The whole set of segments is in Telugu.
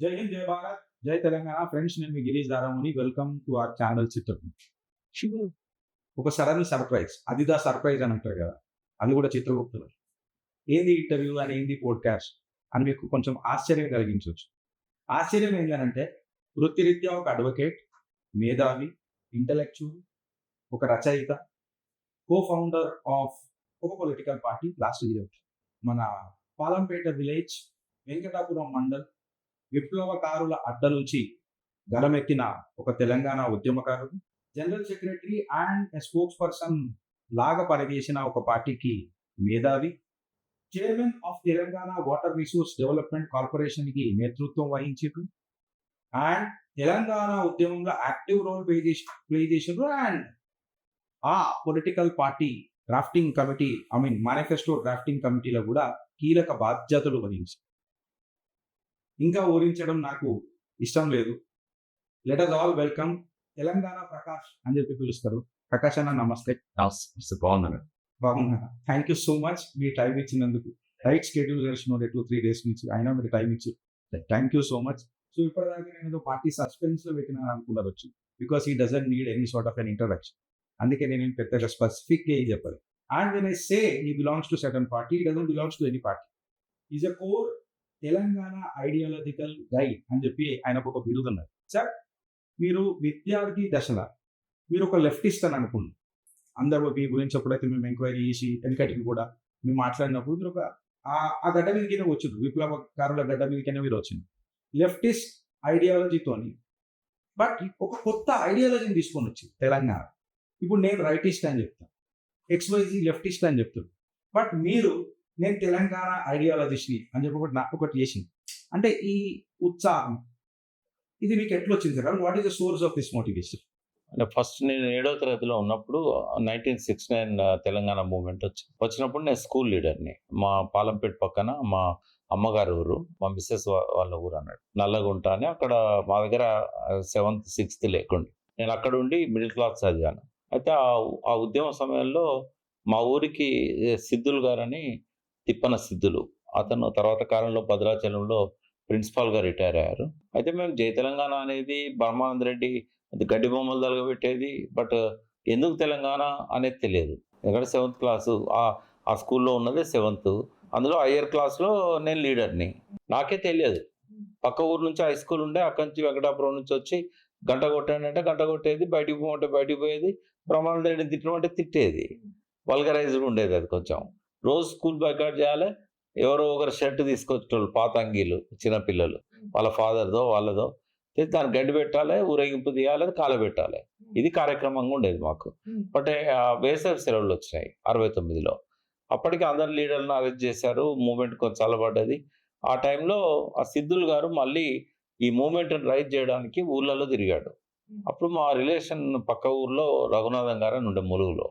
జై హింద్, జై భారత్, జై తెలంగాణ. ఫ్రెండ్స్, నేను మీ Girish Daramuni. Welcome to our channel Chitragupta. ఒక సడన్ సర్ప్రైజ్, అదిదా సర్ప్రైజ్ అని అంటారు కదా, అది కూడా చిత్రగుప్తులు. ఏంది ఇంటర్వ్యూ అని, ఏంది పోడ్కాస్ట్ అని మీకు కొంచెం ఆశ్చర్యం కలిగించవచ్చు. ఆశ్చర్యం ఏంటంటే, వృత్తిరీత్యా ఒక అడ్వకేట్, మేధావి, ఇంటలెక్చువల్, ఒక రచయిత, కో ఫౌండర్ ఆఫ్ ఒక పొలిటికల్ పార్టీ, లాస్ట్ ఇయర్ మన పాలంపేట విలేజ్, వెంకటాపురం మండల్, విప్లవకారుల అడ్డ నుంచి గలమెక్కిన ఒక తెలంగాణ ఉద్యమకారుడు, general secretary and spokes person లాగా పనిచేసిన ఒక పార్టీకి మేధావి, chairman of Telangana water resource development corporation కి నేతృత్వం వహించారు, అండ్ తెలంగాణ ఉద్యమంలో యాక్టివ్ రోల్ ప్లే చేసారు, అండ్ ఆ political party drafting committee, manifesto drafting కమిటీలో కూడా కీలక బాధ్యతలు వహించారు. ఇంకా ఊరించడం నాకు ఇష్టం లేదు. Let us all welcome Telangana Prakash అని చెప్పి పిలుస్తారు. ప్రకాష్ అన్న, నమస్తే. బాగున్నాను. బాగున్నా. Thank you so much me time ఇచ్చినందుకు. టైట్ స్కెడ్యూల్ తెలిసిన 2-3 days నుంచి అయినా మీరు టైం ఇచ్చారు. Thank you so much. So ఇప్పటిదాకా నేను ఏదో పార్టీ సస్పెన్స్ లో పెట్టినా అనుకున్నారు వచ్చి, బికాస్ ఈ doesn't need any sort of an introduction. అందుకే నేను పెద్దగా స్పెసిఫిక్ ఏం చెప్పాలి. And when I say he belongs to certain party, he doesn't belongs to any party. He's a core Telangana ideological guide అని చెప్పి ఆయనకు ఒక బిరుదు ఉన్నది. సార్, మీరు విద్యార్థి దశలో మీరు ఒక లెఫ్టిస్ట్ అని అనుకున్నారు. అందరూ మీ గురించి ఎప్పుడైతే మేము ఎంక్వైరీ చేసి వెనకటికి కూడా మేము మాట్లాడినప్పుడు మీరు ఒక ఆ గడ్డ మీదకినే వచ్చింది, విప్లవకారుల గడ్డ మీదకైనా మీరు వచ్చింది లెఫ్టిస్ట్ ఐడియాలజీతోని. బట్ ఒక కొత్త ఐడియాలజీని తీసుకొని వచ్చింది తెలంగాణ. ఇప్పుడు నేను రైటిస్ట్ అని చెప్తాను, XYZ లెఫ్టిస్ట్ అని చెప్తాను. బట్ మీరు నేను తెలంగాణ ఐడియాలజిస్ట్ని అని చెప్పి ఒకటి చేసింది. అంటే ఈ ఉత్సాహం ఇది మీకు ఎట్లా వచ్చింది sir? What is the source of this motivation? అంటే ఫస్ట్ నేను 7వ తరగతిలో ఉన్నప్పుడు 1969 తెలంగాణ మూవ్మెంట్ వచ్చినప్పుడు నేను స్కూల్ లీడర్ని. మా పాలంపేట పక్కన మా అమ్మగారి ఊరు, మా మిస్సెస్ వాళ్ళ ఊరు అన్నాడు నల్లగుంట అని. అక్కడ మా దగ్గర 7th 6th లేకుండా నేను అక్కడ ఉండి మిడిల్ క్లాస్ చదివాను. అయితే ఆ ఉద్యమ సమయంలో మా ఊరికి సిద్ధులు గారని, తిప్పన సిద్ధులు, అతను తర్వాత కాలంలో భద్రాచలంలో ప్రిన్సిపాల్గా రిటైర్ అయ్యారు. అయితే మేము జై తెలంగాణ అనేది బ్రహ్మానంద రెడ్డి అది గడ్డి బొమ్మలు తలగబెట్టేది, బట్ ఎందుకు తెలంగాణ అనేది తెలియదు. ఎందుకంటే 7th క్లాసు ఆ స్కూల్లో ఉన్నదే 7th, అందులో హయ్యర్ క్లాస్లో నేను లీడర్ని. నాకే తెలియదు. పక్క ఊరు నుంచి హై స్కూల్ ఉండే, అక్కడి నుంచి వెంకటాపురం నుంచి వచ్చి గంట కొట్టానంటే గంట కొట్టేది, బయటికి పోమంటే బయటికి పోయేది, బ్రహ్మానంద రెడ్డిని తిట్టమంటే తిట్టేది. వల్గరైజ్డ్ ఉండేది అది కొంచెం. రోజు స్కూల్ బైకాట్ చేయాలి. ఎవరో ఒకరు షర్ట్ తీసుకొచ్చేటోళ్ళు, పాత అంగీలు, చిన్నపిల్లలు, వాళ్ళ ఫాదర్దో వాళ్ళదో, దాన్ని గడ్డి పెట్టాలి, ఊరేగింపు తీయాలి, కాలబెట్టాలి. ఇది కార్యక్రమంగా ఉండేది మాకు. బట్ వేసవి సెలవులు వచ్చినాయి 69లో. అప్పటికి అందరు లీడర్లను అరెస్ట్ చేశారు, మూమెంట్ కొంచెం చల్లబడ్డది. ఆ టైంలో ఆ సిద్ధులు గారు మళ్ళీ ఈ మూమెంట్ని రైజ్ చేయడానికి ఊళ్ళలో తిరిగాడు. అప్పుడు మా రిలేషన్ పక్క ఊర్లో రఘునాథం గారు అని ఉండే ములుగులో.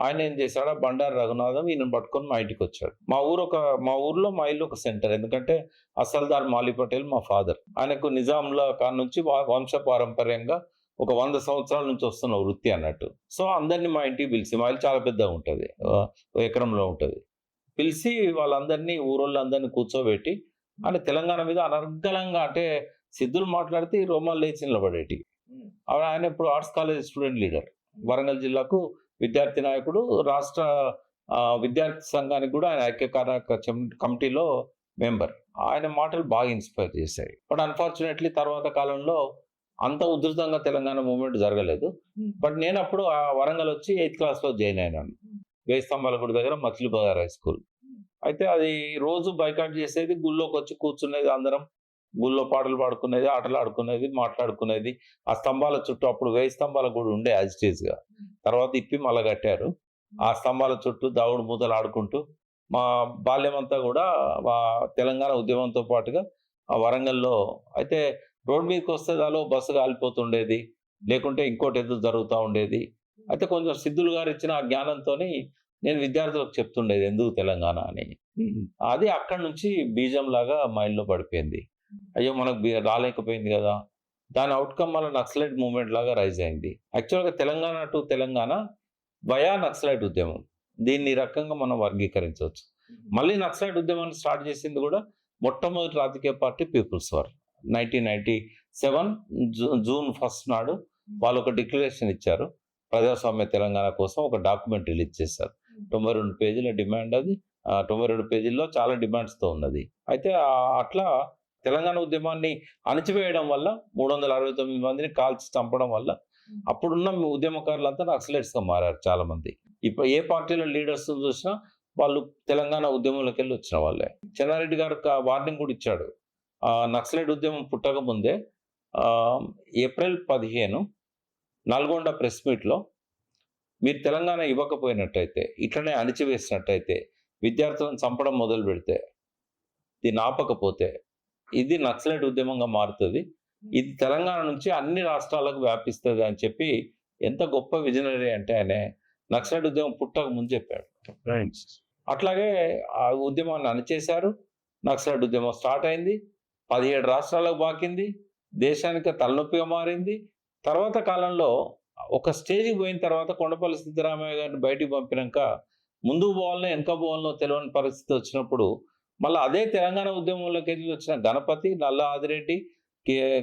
ఆయన ఏం చేశాడు, బండారు రఘునాథం ఈయన పట్టుకొని మా ఇంటికి వచ్చాడు. మా ఊర్లో మా ఇల్లు ఒక సెంటర్. ఎందుకంటే అసల్దార్ మాలి పటేల్ మా ఫాదర్. ఆయనకు నిజాంల కాడ నుంచి వంశ పారంపర్యంగా ఒక 100 సంవత్సరాల నుంచి వస్తున్న వృత్తి అన్నట్టు. సో అందరినీ మా ఇంటికి పిలిచి, మా ఇల్లు చాలా పెద్దగా ఉంటుంది, 1 ఎకరంలో ఉంటుంది, పిలిచి వాళ్ళందరినీ ఊరోళ్ళందరినీ కూర్చోబెట్టి ఆయన తెలంగాణ మీద అనర్గళంగా, అంటే సిద్ధులు మాట్లాడితే ఈ రోమాలు లేచి నిలబడేటి. ఆయన ఇప్పుడు arts college student leader, Warangal జిల్లాకు విద్యార్థి నాయకుడు, రాష్ట్ర విద్యార్థి సంఘానికి కూడా ఆయన ఐక్యకారక కమిటీలో మెంబర్. ఆయన మాటలు బాగా ఇన్స్పైర్ చేశాయి. బట్ అన్ఫార్చునేట్లీ తర్వాత కాలంలో అంత ఉధృతంగా తెలంగాణ మూవ్మెంట్ జరగలేదు. బట్ నేను అప్పుడు ఆ వరంగల్ వచ్చి 8th క్లాస్లో జాయిన్ అయినాను, వేయి స్తంభాల గుడి దగ్గర మచిలీపగార్ హై స్కూల్. అయితే అది రోజు బైకాట్ చేసేది, గుళ్ళోకి వచ్చి కూర్చునేది, అందరం గుళ్ళో పాటలు పాడుకునేది, ఆటలు ఆడుకునేది, మాట్లాడుకునేది. ఆ స్తంభాల చుట్టూ, అప్పుడు 1000 స్తంభాల గుడి ఉండే యాజిటేజ్గా, తర్వాత ఇప్పి మళ్ళా కట్టారు. ఆ స్తంభాల చుట్టూ దావుడు మూతలు ఆడుకుంటూ మా బాల్యం అంతా కూడా తెలంగాణ ఉద్యమంతో పాటుగా ఆ వరంగల్లో. అయితే రోడ్ మీదకి వస్తే దాలో బస్సు కాలిపోతుండేది, లేకుంటే ఇంకోటి ఎదురు జరుగుతూ ఉండేది. అయితే కొంచెం సిద్ధులు గారు ఇచ్చిన ఆ జ్ఞానంతో నేను విద్యార్థులకు చెప్తుండేది ఎందుకు తెలంగాణ అని. అది అక్కడి నుంచి బీజం లాగా మైండ్లో పడిపోయింది. అయ్యో మనకు రాలేకపోయింది కదా. దాని అవుట్కమ్ వల్ల నక్సలైట్ మూవ్మెంట్ లాగా రైజ్ అయింది. యాక్చువల్గా తెలంగాణ టు తెలంగాణ వయా నక్సలైట్ ఉద్యమం, దీన్ని ఈ రకంగా మనం వర్గీకరించవచ్చు. మళ్ళీ నక్సలైట్ ఉద్యమాన్ని స్టార్ట్ చేసింది కూడా మొట్టమొదటి రాజకీయ పార్టీ పీపుల్స్ వార్ 1997 జూన్ 1 నాడు వాళ్ళు ఒక డిక్లరేషన్ ఇచ్చారు. ప్రజాస్వామ్య తెలంగాణ కోసం ఒక డాక్యుమెంట్ రిలీజ్ చేశారు. 92 పేజీల డిమాండ్ అది. 92 పేజీల్లో చాలా డిమాండ్స్‌తో ఉన్నది. అయితే అట్లా తెలంగాణ ఉద్యమాన్ని అణచివేయడం వల్ల 369 మందిని కాల్చి చంపడం వల్ల అప్పుడున్న ఉద్యమకారులంతా నక్సలైట్స్‌గా మారారు చాలామంది. ఇప్పుడు ఏ పార్టీలో లీడర్స్ చూసినా వాళ్ళు తెలంగాణ ఉద్యమంలోకెళ్ళి వచ్చిన వాళ్ళే. చెన్నారెడ్డి గారు వార్నింగ్ కూడా ఇచ్చాడు. నక్సలైట్ ఉద్యమం పుట్టక ముందే ఏప్రిల్ 15 నల్గొండ ప్రెస్ మీట్‌లో మీరు తెలంగాణ ఇవ్వకపోయినట్టయితే, ఇట్లనే అణిచివేసినట్టయితే, విద్యార్థులను చంపడం మొదలుపెడితే, దీన్ని ఆపకపోతే ఇది నక్సలైట్ ఉద్యమంగా మారుతది. ఇది తెలంగాణ నుంచి అన్ని రాష్ట్రాలకు వ్యాపిస్తది అని చెప్పి ఎంత గొప్ప విజనరీ అంటే ఆయన నక్సలైట్ ఉద్యమం పుట్టక ముందు చెప్పాడు. అట్లాగే ఆ ఉద్యమాన్ని అణిచేశారు. నక్సలైట్ ఉద్యమం స్టార్ట్ అయింది. 17 రాష్ట్రాలకు పాకింది. దేశానికి తలనొప్పిగా మారింది. తర్వాత కాలంలో ఒక స్టేజ్‌కి పోయిన తర్వాత కొండపల్లి సిద్ధరామయ్య గారిని బయటికి పంపినాక ముందుకు పోవాలనో, వెనక పోవాలనో తెలియని పరిస్థితి వచ్చినప్పుడు మళ్ళా అదే తెలంగాణ ఉద్యమంలోకెళ్ళి వచ్చిన గణపతి, నల్ల ఆదిరెడ్డి,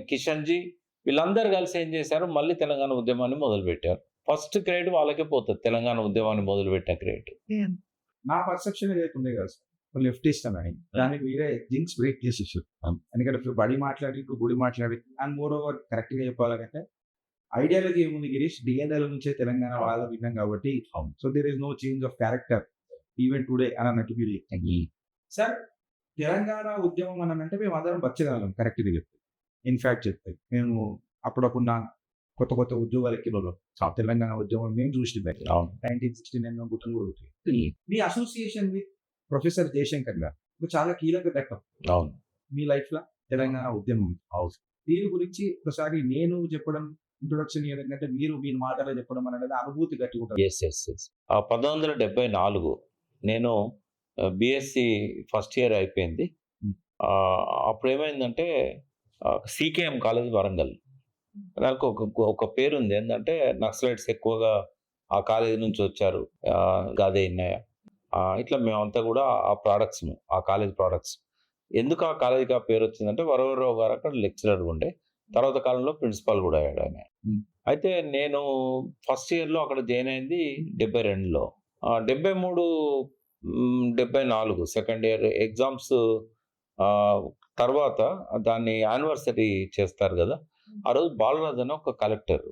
కిషన్‌జీ వీళ్ళందరూ కలిసి ఏం చేశారు, మళ్ళీ తెలంగాణ ఉద్యమాన్ని మొదలుపెట్టారు. ఫస్ట్ క్రెడిట్ వాళ్ళకే పోతది తెలంగాణ ఉద్యమాన్ని మొదలుపెట్టిన క్రెడిట్. నా పర్సెప్షన్ ఏదైతే ఉంది కదా సార్, లెఫ్టిస్ట్ అని దానికి వేరే జింక్స్ బ్రేక్ చేసేసారు. ఎందుకంటే ఇప్పుడు బడి మాట్లాడి ఇప్పుడు గుడి మాట్లాడి అండ్ మోర్ ఓవర్ కరెక్ట్‌గా చెప్పాలంటే ఐడియాలజీ ఏముంది గిరీష్, డిఎన్ఏల నుంచే తెలంగాణ వాళ్ళ విన్నాం కాబట్టి so there is no change of character even today అని అన్నట్టు మీరు సార్. తెలంగాణ ఉద్యమం అని అంటే మేము అందరం బచ్చగలం కరెక్ట్‌గా చెప్తే. ఇన్ఫాక్ట్ చెప్తే మేము అప్పుడప్పుడు నా కొత్త కొత్త ఉద్యోగాలు ఎక్కిన తెలంగాణ ఉద్యమం మేము చూసి 1969 గుర్తులు కూడా ఉంటాయి. మీ అసోసియేషన్ విత్ ప్రొఫెసర్ జయశంకర్ గారు చాలా కీలక ఘట్టం అవును. మీ లైఫ్‌లో తెలంగాణ ఉద్యమం. దీని గురించి ఒకసారి నేను చెప్పడం ఇంట్రొడక్షన్ ఏంటంటే మీరు మీ మాటలో చెప్పడం అనేది అనుభూతి గట్టిగా ఉంటుంది. యెస్. 1974 నేను బీఎస్సీ ఫస్ట్ ఇయర్ అయిపోయింది. అప్పుడేమైందంటే సీకేఎం కాలేజ్ వరంగల్. నాకు ఒక పేరుంది. ఏందంటే నక్సలైట్స్ ఎక్కువగా ఆ కాలేజీ నుంచి వచ్చారు. గాదే ఇన్నయ్య. ఇట్లా మేమంతా కూడా ఆ ప్రొడక్ట్స్‌ము. ఆ కాలేజ్ ప్రొడక్ట్స్. ఎందుకు ఆ కాలేజీకి ఆ పేరొచ్చిందంటే వరవరరావు గారు అక్కడ లెక్చరర్‌గా ఉండే. తర్వాత కాలంలో ప్రిన్సిపాల్ కూడా అయ్యాడు ఆయన. అయితే నేను ఫస్ట్ ఇయర్‌లో అక్కడ జాయిన్ అయింది 72లో. 73, 74 సెకండ్ ఇయర్ ఎగ్జామ్స్ తర్వాత దాన్ని యానివర్సరీ చేస్తారు కదా! ఆ రోజు బాలరాజు అని ఒక కలెక్టర్.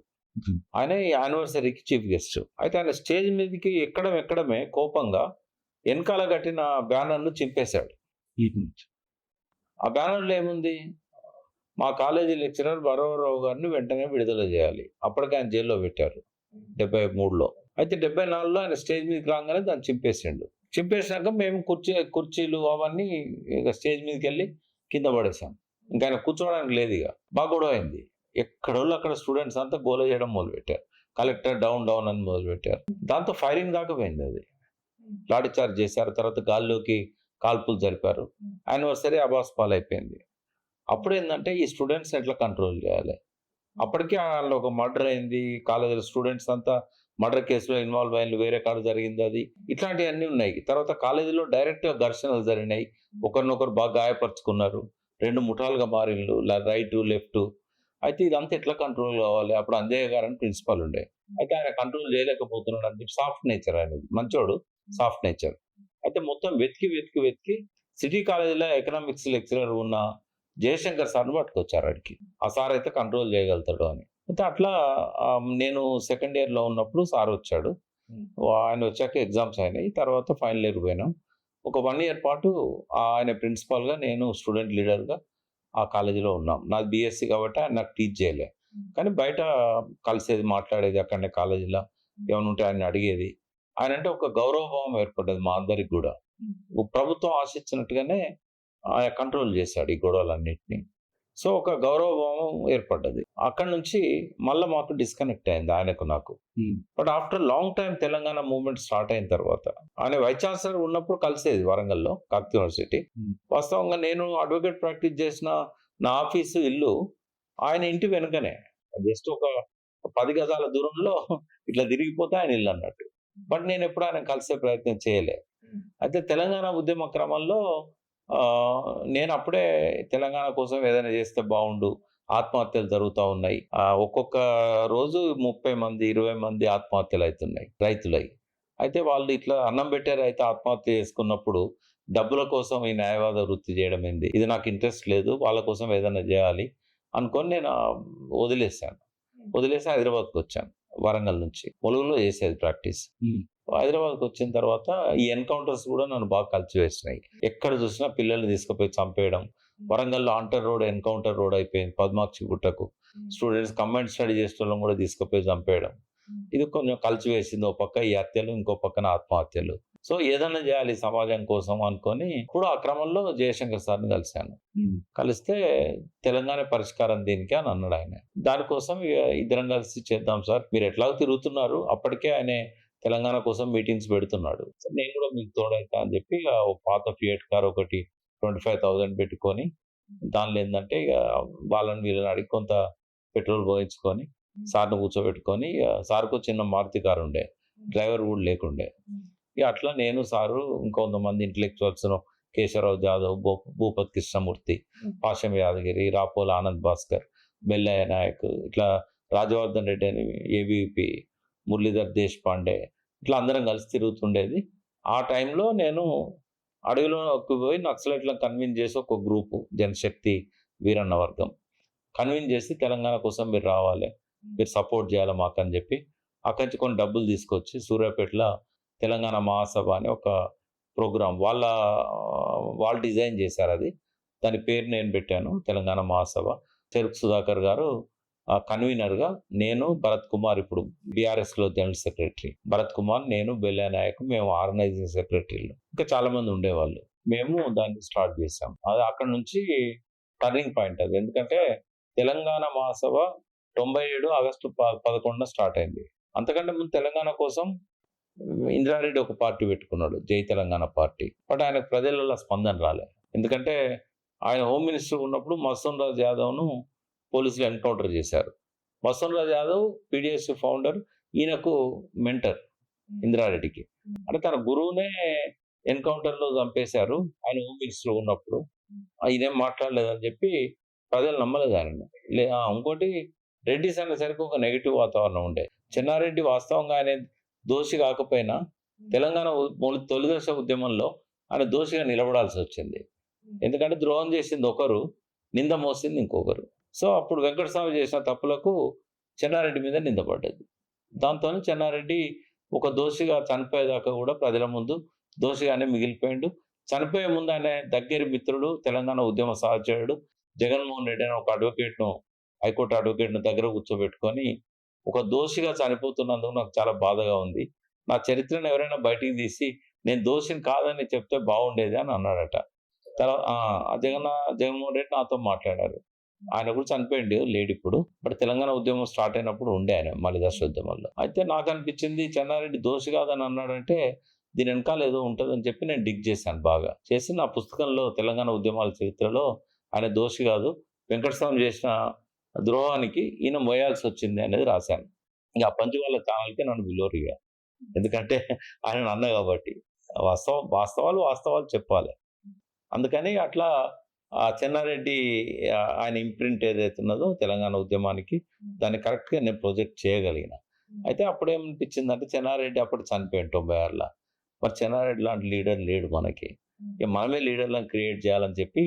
ఆయన ఈ యానివర్సరీకి చీఫ్ గెస్ట్. అయితే ఆయన స్టేజ్ మీదకి ఎక్కడమే కోపంగా వెనకాల కట్టిన బ్యానర్‌ను చింపేశాడు. ఆ బ్యానర్‌లో ఏముంది? మా కాలేజీ లెక్చరర్ వరవరరావు గారిని వెంటనే విడుదల చేయాలి. అప్పటికే ఆయన జైల్లో పెట్టారు 73లో. అయితే 74లో ఆయన స్టేజ్ మీదకి రాగానే దాన్ని చింపేసిండు. చింపేసినాక మేము కుర్చీలు అవన్నీ ఇక స్టేజ్ మీదకెళ్ళి కింద పడేసాం. ఇంకా ఆయన కూర్చోవడానికి లేదు ఇక. బాగా గొడవ అయింది. ఎక్కడోళ్ళు అక్కడ స్టూడెంట్స్ అంతా గోల చేయడం మొదలుపెట్టారు. కలెక్టర్ డౌన్ అని మొదలుపెట్టారు. దాంతో ఫైరింగ్ దాకా పోయింది అది. లాఠీ చార్జ్ చేశారు. తర్వాత గాల్లోకి కాల్పులు జరిపారు. యానివర్సరీ అబాస్ పాలైపోయింది. అప్పుడేందంటే ఈ స్టూడెంట్స్‌ని ఎట్లా కంట్రోల్ చేయాలి? అప్పటికే ఆళ్ళు ఒక మర్డర్ అయింది. కాలేజీలో స్టూడెంట్స్ అంతా మర్డర్ కేసులో ఇన్వాల్వ్ అయ్యిండ్రు. వేరే కాడ జరిగింది అది. ఇట్లాంటియన్నీ ఉన్నాయి. తర్వాత కాలేజీలో డైరెక్ట్‌గా ఘర్షణలు జరిగినాయి. ఒకరినొకరు బాగా గాయపరుచుకున్నారు. 2 ముఠాలుగా మారిండ్రు. Right, left. అయితే ఇదంతా ఎట్లా కంట్రోల్ కావాలి? అప్పుడు అంజయ్య గారని ప్రిన్సిపల్ ఉండే. అయితే ఆయన కంట్రోల్ చేయలేకపోతున్నాడు అని చెప్పి సాఫ్ట్ నేచర్ ఆయనది. మంచోడు. Soft nature. అయితే మొత్తం వెతికి సిటీ కాలేజీలో ఎకనామిక్స్ లెక్చరర్ ఉన్న జయశంకర్ సార్‌ని పట్టుకొచ్చారు ఆడికి. ఆ సార్ అయితే కంట్రోల్ చేయగలుగుతాడు అని. అయితే అట్లా నేను సెకండ్ ఇయర్‌లో ఉన్నప్పుడు సార్ వచ్చాడు. ఆయన వచ్చాక ఎగ్జామ్స్ అయినాయి. తర్వాత ఫైనల్ ఇయర్ పోయినాం. ఒక 1 ఇయర్ పాటు ఆయన ప్రిన్సిపాల్‌గా, నేను స్టూడెంట్ లీడర్‌గా ఆ కాలేజీలో ఉన్నాం. నాది బీఎస్సీ కాబట్టి ఆయన నాకు టీచ్ చేయలే. కానీ బయట కలిసేది, మాట్లాడేది అక్కడనే కాలేజీలో. ఏమైనా ఉంటే ఆయన్ని అడిగేది. ఆయనంటే ఒక గౌరవభావం ఏర్పడ్డది మా అందరికి గూడా. ప్రభుత్వం ఆశించినట్టుగానే ఆయన కంట్రోల్ చేశాడు ఈ గొడవలన్నిటిని. సో, ఒక గౌరవభావం ఏర్పడ్డది. అక్కడి నుంచి మళ్ళా మాకు డిస్కనెక్ట్ అయింది ఆయనకు నాకు. But after long time Telangana movement start అయిన తర్వాత ఆయన వైస్ ఛాన్సలర్ ఉన్నప్పుడు కలిసేది వరంగల్‌లో కాకతీయ యూనివర్సిటీ. వాస్తవంగా నేను అడ్వకేట్ ప్రాక్టీస్ చేసిన నా ఆఫీసు, ఇల్లు ఆయన ఇంటి వెనుకనే. జస్ట్ ఒక 10 గజాల దూరంలో ఇట్లా తిరిగిపోతే ఆయన ఇల్లు అన్నట్టు. బట్ నేనెప్పుడు ఆయనను కలిసే ప్రయత్నం చేయలే. అయితే తెలంగాణ ఉద్యమ క్రమంలో నేను అప్పుడే తెలంగాణ కోసం ఏదైనా చేస్తే బావుండు. ఆత్మహత్యలు జరుగుతా ఉన్నాయి. ఒక్కొక్క రోజు 30 మంది, 20 మంది ఆత్మహత్యలయితున్నాయి రైతులయి. అయితే వాళ్ళు ఇట్లా అన్నం పెట్టే రైతు ఆత్మహత్య చేసుకున్నప్పుడు డబ్బుల కోసం ఈ న్యాయవాద వృత్తి చేయడం ఏంది? ఇది నాకు ఇంట్రెస్ట్ లేదు. వాళ్ళ కోసం ఏదైనా జేయాలి అనుకోని నేను వదిలేసాను. వదిలేసి హైదరాబాద్‌కొచ్చాను. వరంగల్ నుంచి. ములుగులో చేసేది ప్రాక్టీస్. హ్మ్. హైదరాబాద్‌కొచ్చిన తర్వాత ఈ ఎన్‌కౌంటర్స్ గూడా నన్ను బాగా కలిచివేసినాయి. ఎక్కడ చూసినా పిల్లల్ని తీసుకుపోయి చంపేయడం. వరంగల్‌లో అంటర్ రోడ్ ఎన్‌కౌంటర్ రోడ్ అయిపోయింది. పద్మాక్షి గుట్టకు. స్టూడెంట్స్ కంబైన్డ్ స్టడీ చేసేటోళ్ళని గూడా తీసుకుపోయి చంపేయడం. ఇది కొంచెం కలిచివేసింది. ఓ పక్క ఈ హత్యలు, ఇంకో పక్కన ఆత్మహత్యలు. సో, ఏదన్నా జేయాలి సమాజం కోసం అనుకోని, ఇప్పుడు ఆ క్రమంలో జయశంకర్ సార్‌ని కలిసాను. హ్మ్. కలిస్తే తెలంగాణ పరిష్కారం దీనికి అని అన్నాడాయన. దానికోసం ఇద్దరం కలిసి చేద్దాం సార్. మీరు ఎట్లాగో తిరుగుతున్నారు. అప్పటికే ఆయన తెలంగాణ కోసం మీటింగ్స్ పెడుతున్నాడు. సో, నేను కూడా మీకు తోడైతా అని చెప్పి ఓ పాత ఫియట్ కార్ ఒకటి 25,000 పెట్టుకొని, దానిలో ఏందంటే వాళ్ళని వీళ్ళని అడిగి కొంత పెట్రోల్ పోయించుకొని, సార్‌ని కూర్చోబెట్టుకొని సార్‌కో చిన్న మారుతి కార్ ఉండే. డ్రైవర్ కూడా లేకుండే. అట్లా నేను సారు ఇంకొంతమంది ఇంటలెక్చువల్స్‌ను కేశవరావు జాదవ్, భూపత్ కృష్ణమూర్తి, పాషం యాదగిరి, రాపోల ఆనంద్ భాస్కర్, బెల్లయ్య నాయక్, ఇట్లా రాజవర్ధన్ రెడ్డి అని ఏబీవీపీ, మురళీధర్ దేశపాండే, ఇట్లా అందరం కలిసి తిరుగుతుండేది. ఆ టైంలో నేను అడవిలోకి పోయి నక్సలైట్‌లను కన్విన్స్ చేసి ఒక గ్రూపు జనశక్తి వీరన్న వర్గం కన్విన్స్ చేసి తెలంగాణ కోసం మీరు రావాలి. మీరు సపోర్ట్ చేయాలి మాకని చెప్పి అక్కడి నుంచి కొన్ని డబ్బులు తీసుకొచ్చి సూర్యాపేటలో తెలంగాణ మహాసభ అని ఒక ప్రోగ్రామ్ వాళ్ళు డిజైన్ చేశారది. దాని పేరు నేను పెట్టాను తెలంగాణ మహాసభ. చెరుకు సుధాకర్ గారు కన్వీనర్‌గా, నేను భరత్ కుమార్ ఇప్పుడు బీఆర్ఎస్‌లో జనరల్ సెక్రటరీ. భరత్ కుమార్, నేను, బెల్లయ్య నాయక్ మేము ఆర్గనైజింగ్ సెక్రటరీలు. ఇంకా చాలా మంది ఉండేవాళ్ళు. మేము దాన్ని స్టార్ట్ చేసాం. అది అక్కడి నుంచి టర్నింగ్ పాయింట్ అది. ఎందుకంటే తెలంగాణ మహాసభ 97 ఆగస్టు 11న స్టార్ట్ అయింది. అంతకంటే ముందు తెలంగాణ కోసం ఇంద్రారెడ్డి ఒక పార్టీ పెట్టుకున్నాడు. జై తెలంగాణ పార్టీ. బట్ ఆయనకు ప్రజలలో స్పందన రాలే. ఎందుకంటే ఆయన హోమ్ మినిస్టర్ ఉన్నప్పుడు మసూన్ రాజ్ యాదవ్‌ను పోలీసులు ఎన్‌కౌంటర్ చేశారు. Mason Raj Yadav PDS founder. ఈయనకు మెంటర్ ఇంద్రారెడ్డికి. అంటే తన గురువునే ఎన్‌కౌంటర్‌లో చంపేశారు. ఆయన హోమ్ మినిస్టర్ ఉన్నప్పుడు. ఈయనేం మాట్లాడలేదని చెప్పి ప్రజలు నమ్మలేదు ఆయనని. ఇంకోటి రెడ్డిస్ అనేసరికి ఒక నెగెటివ్ వాతావరణం ఉండే. చెన్నారెడ్డి వాస్తవంగా ఆయన దోషి కాకపోయినా తెలంగాణ తొలి దశ ఉద్యమంలో ఆయన దోషిగా నిలబడాల్సొచ్చింది. ఎందుకంటే ద్రోహం చేసింది ఒకరు, నింద మోసింది ఇంకొకరు. సో, అప్పుడు వెంకటస్వామి చేసిన తప్పులకు చెన్నారెడ్డి మీద నింద పడ్డది. దాంతోనే చెన్నారెడ్డి ఒక దోషిగా చనిపోయేదాకా కూడా ప్రజల ముందు దోషిగానే మిగిలిపోయిండు. చనిపోయే ముందు ఆయన దగ్గరి మిత్రుడు, తెలంగాణ ఉద్యమ సహచరుడు జగన్మోహన్ రెడ్డి అనే ఒక అడ్వకేట్‌ను, హైకోర్టు అడ్వకేట్‌ను దగ్గర కూర్చోబెట్టుకొని, ఒక దోషిగా చనిపోతున్నందుకు నాకు చాలా బాధగా ఉంది. నా చరిత్రను ఎవరైనా బయటికి తీసి నేను దోషిని కాదని చెప్తే బాగుండేది అని అన్నాడట. జగన్మోహన్ రెడ్డి నాతో మాట్లాడారు. ఆయన కూడా చనిపోయిండు లేడిప్పుడు. బట్ తెలంగాణ ఉద్యమం స్టార్ట్ అయినప్పుడు ఉండే ఆయన మలిదశ ఉద్యమంలో. అయితే నాకనిపించింది చెన్నారెడ్డి దోషి కాదని అన్నాడంటే దీని వెనకాల ఏదో ఉంటదని చెప్పి నేను డిగ్ చేశాను బాగా. చేసి నా పుస్తకంలో తెలంగాణ ఉద్యమాల చరిత్రలో ఆయన దోషి కాదు, వెంకటస్వామి చేసిన ద్రోహానికి ఈయన మోయాల్సొచ్చింది అనేది రాశాను. ఇగ అప్పటి నుంచి వాళ్ళ ఛానెల్‌కి నన్ను పిలవరిగ. ఎందుకంటే ఆయనను అన్నా కాబట్టి. వాస్తవాలు చెప్పాలి. అందుకని అట్లా చెన్నారెడ్డి ఆయన ఇంప్రింట్ ఏదైతే ఉన్నదో తెలంగాణ ఉద్యమానికి దాన్ని కరెక్ట్‌గా నేను ప్రొజెక్ట్ చేయగలిగిన. అయితే అప్పుడేమనిపించిందంటే చెన్నారెడ్డి అప్పుడు చనిపోయిండు 96ల. మరి చెన్నారెడ్డి లాంటి లీడర్ లేడు మనకి. ఇక మనమే లీడర్‌లను క్రియేట్ చేయాలని చెప్పి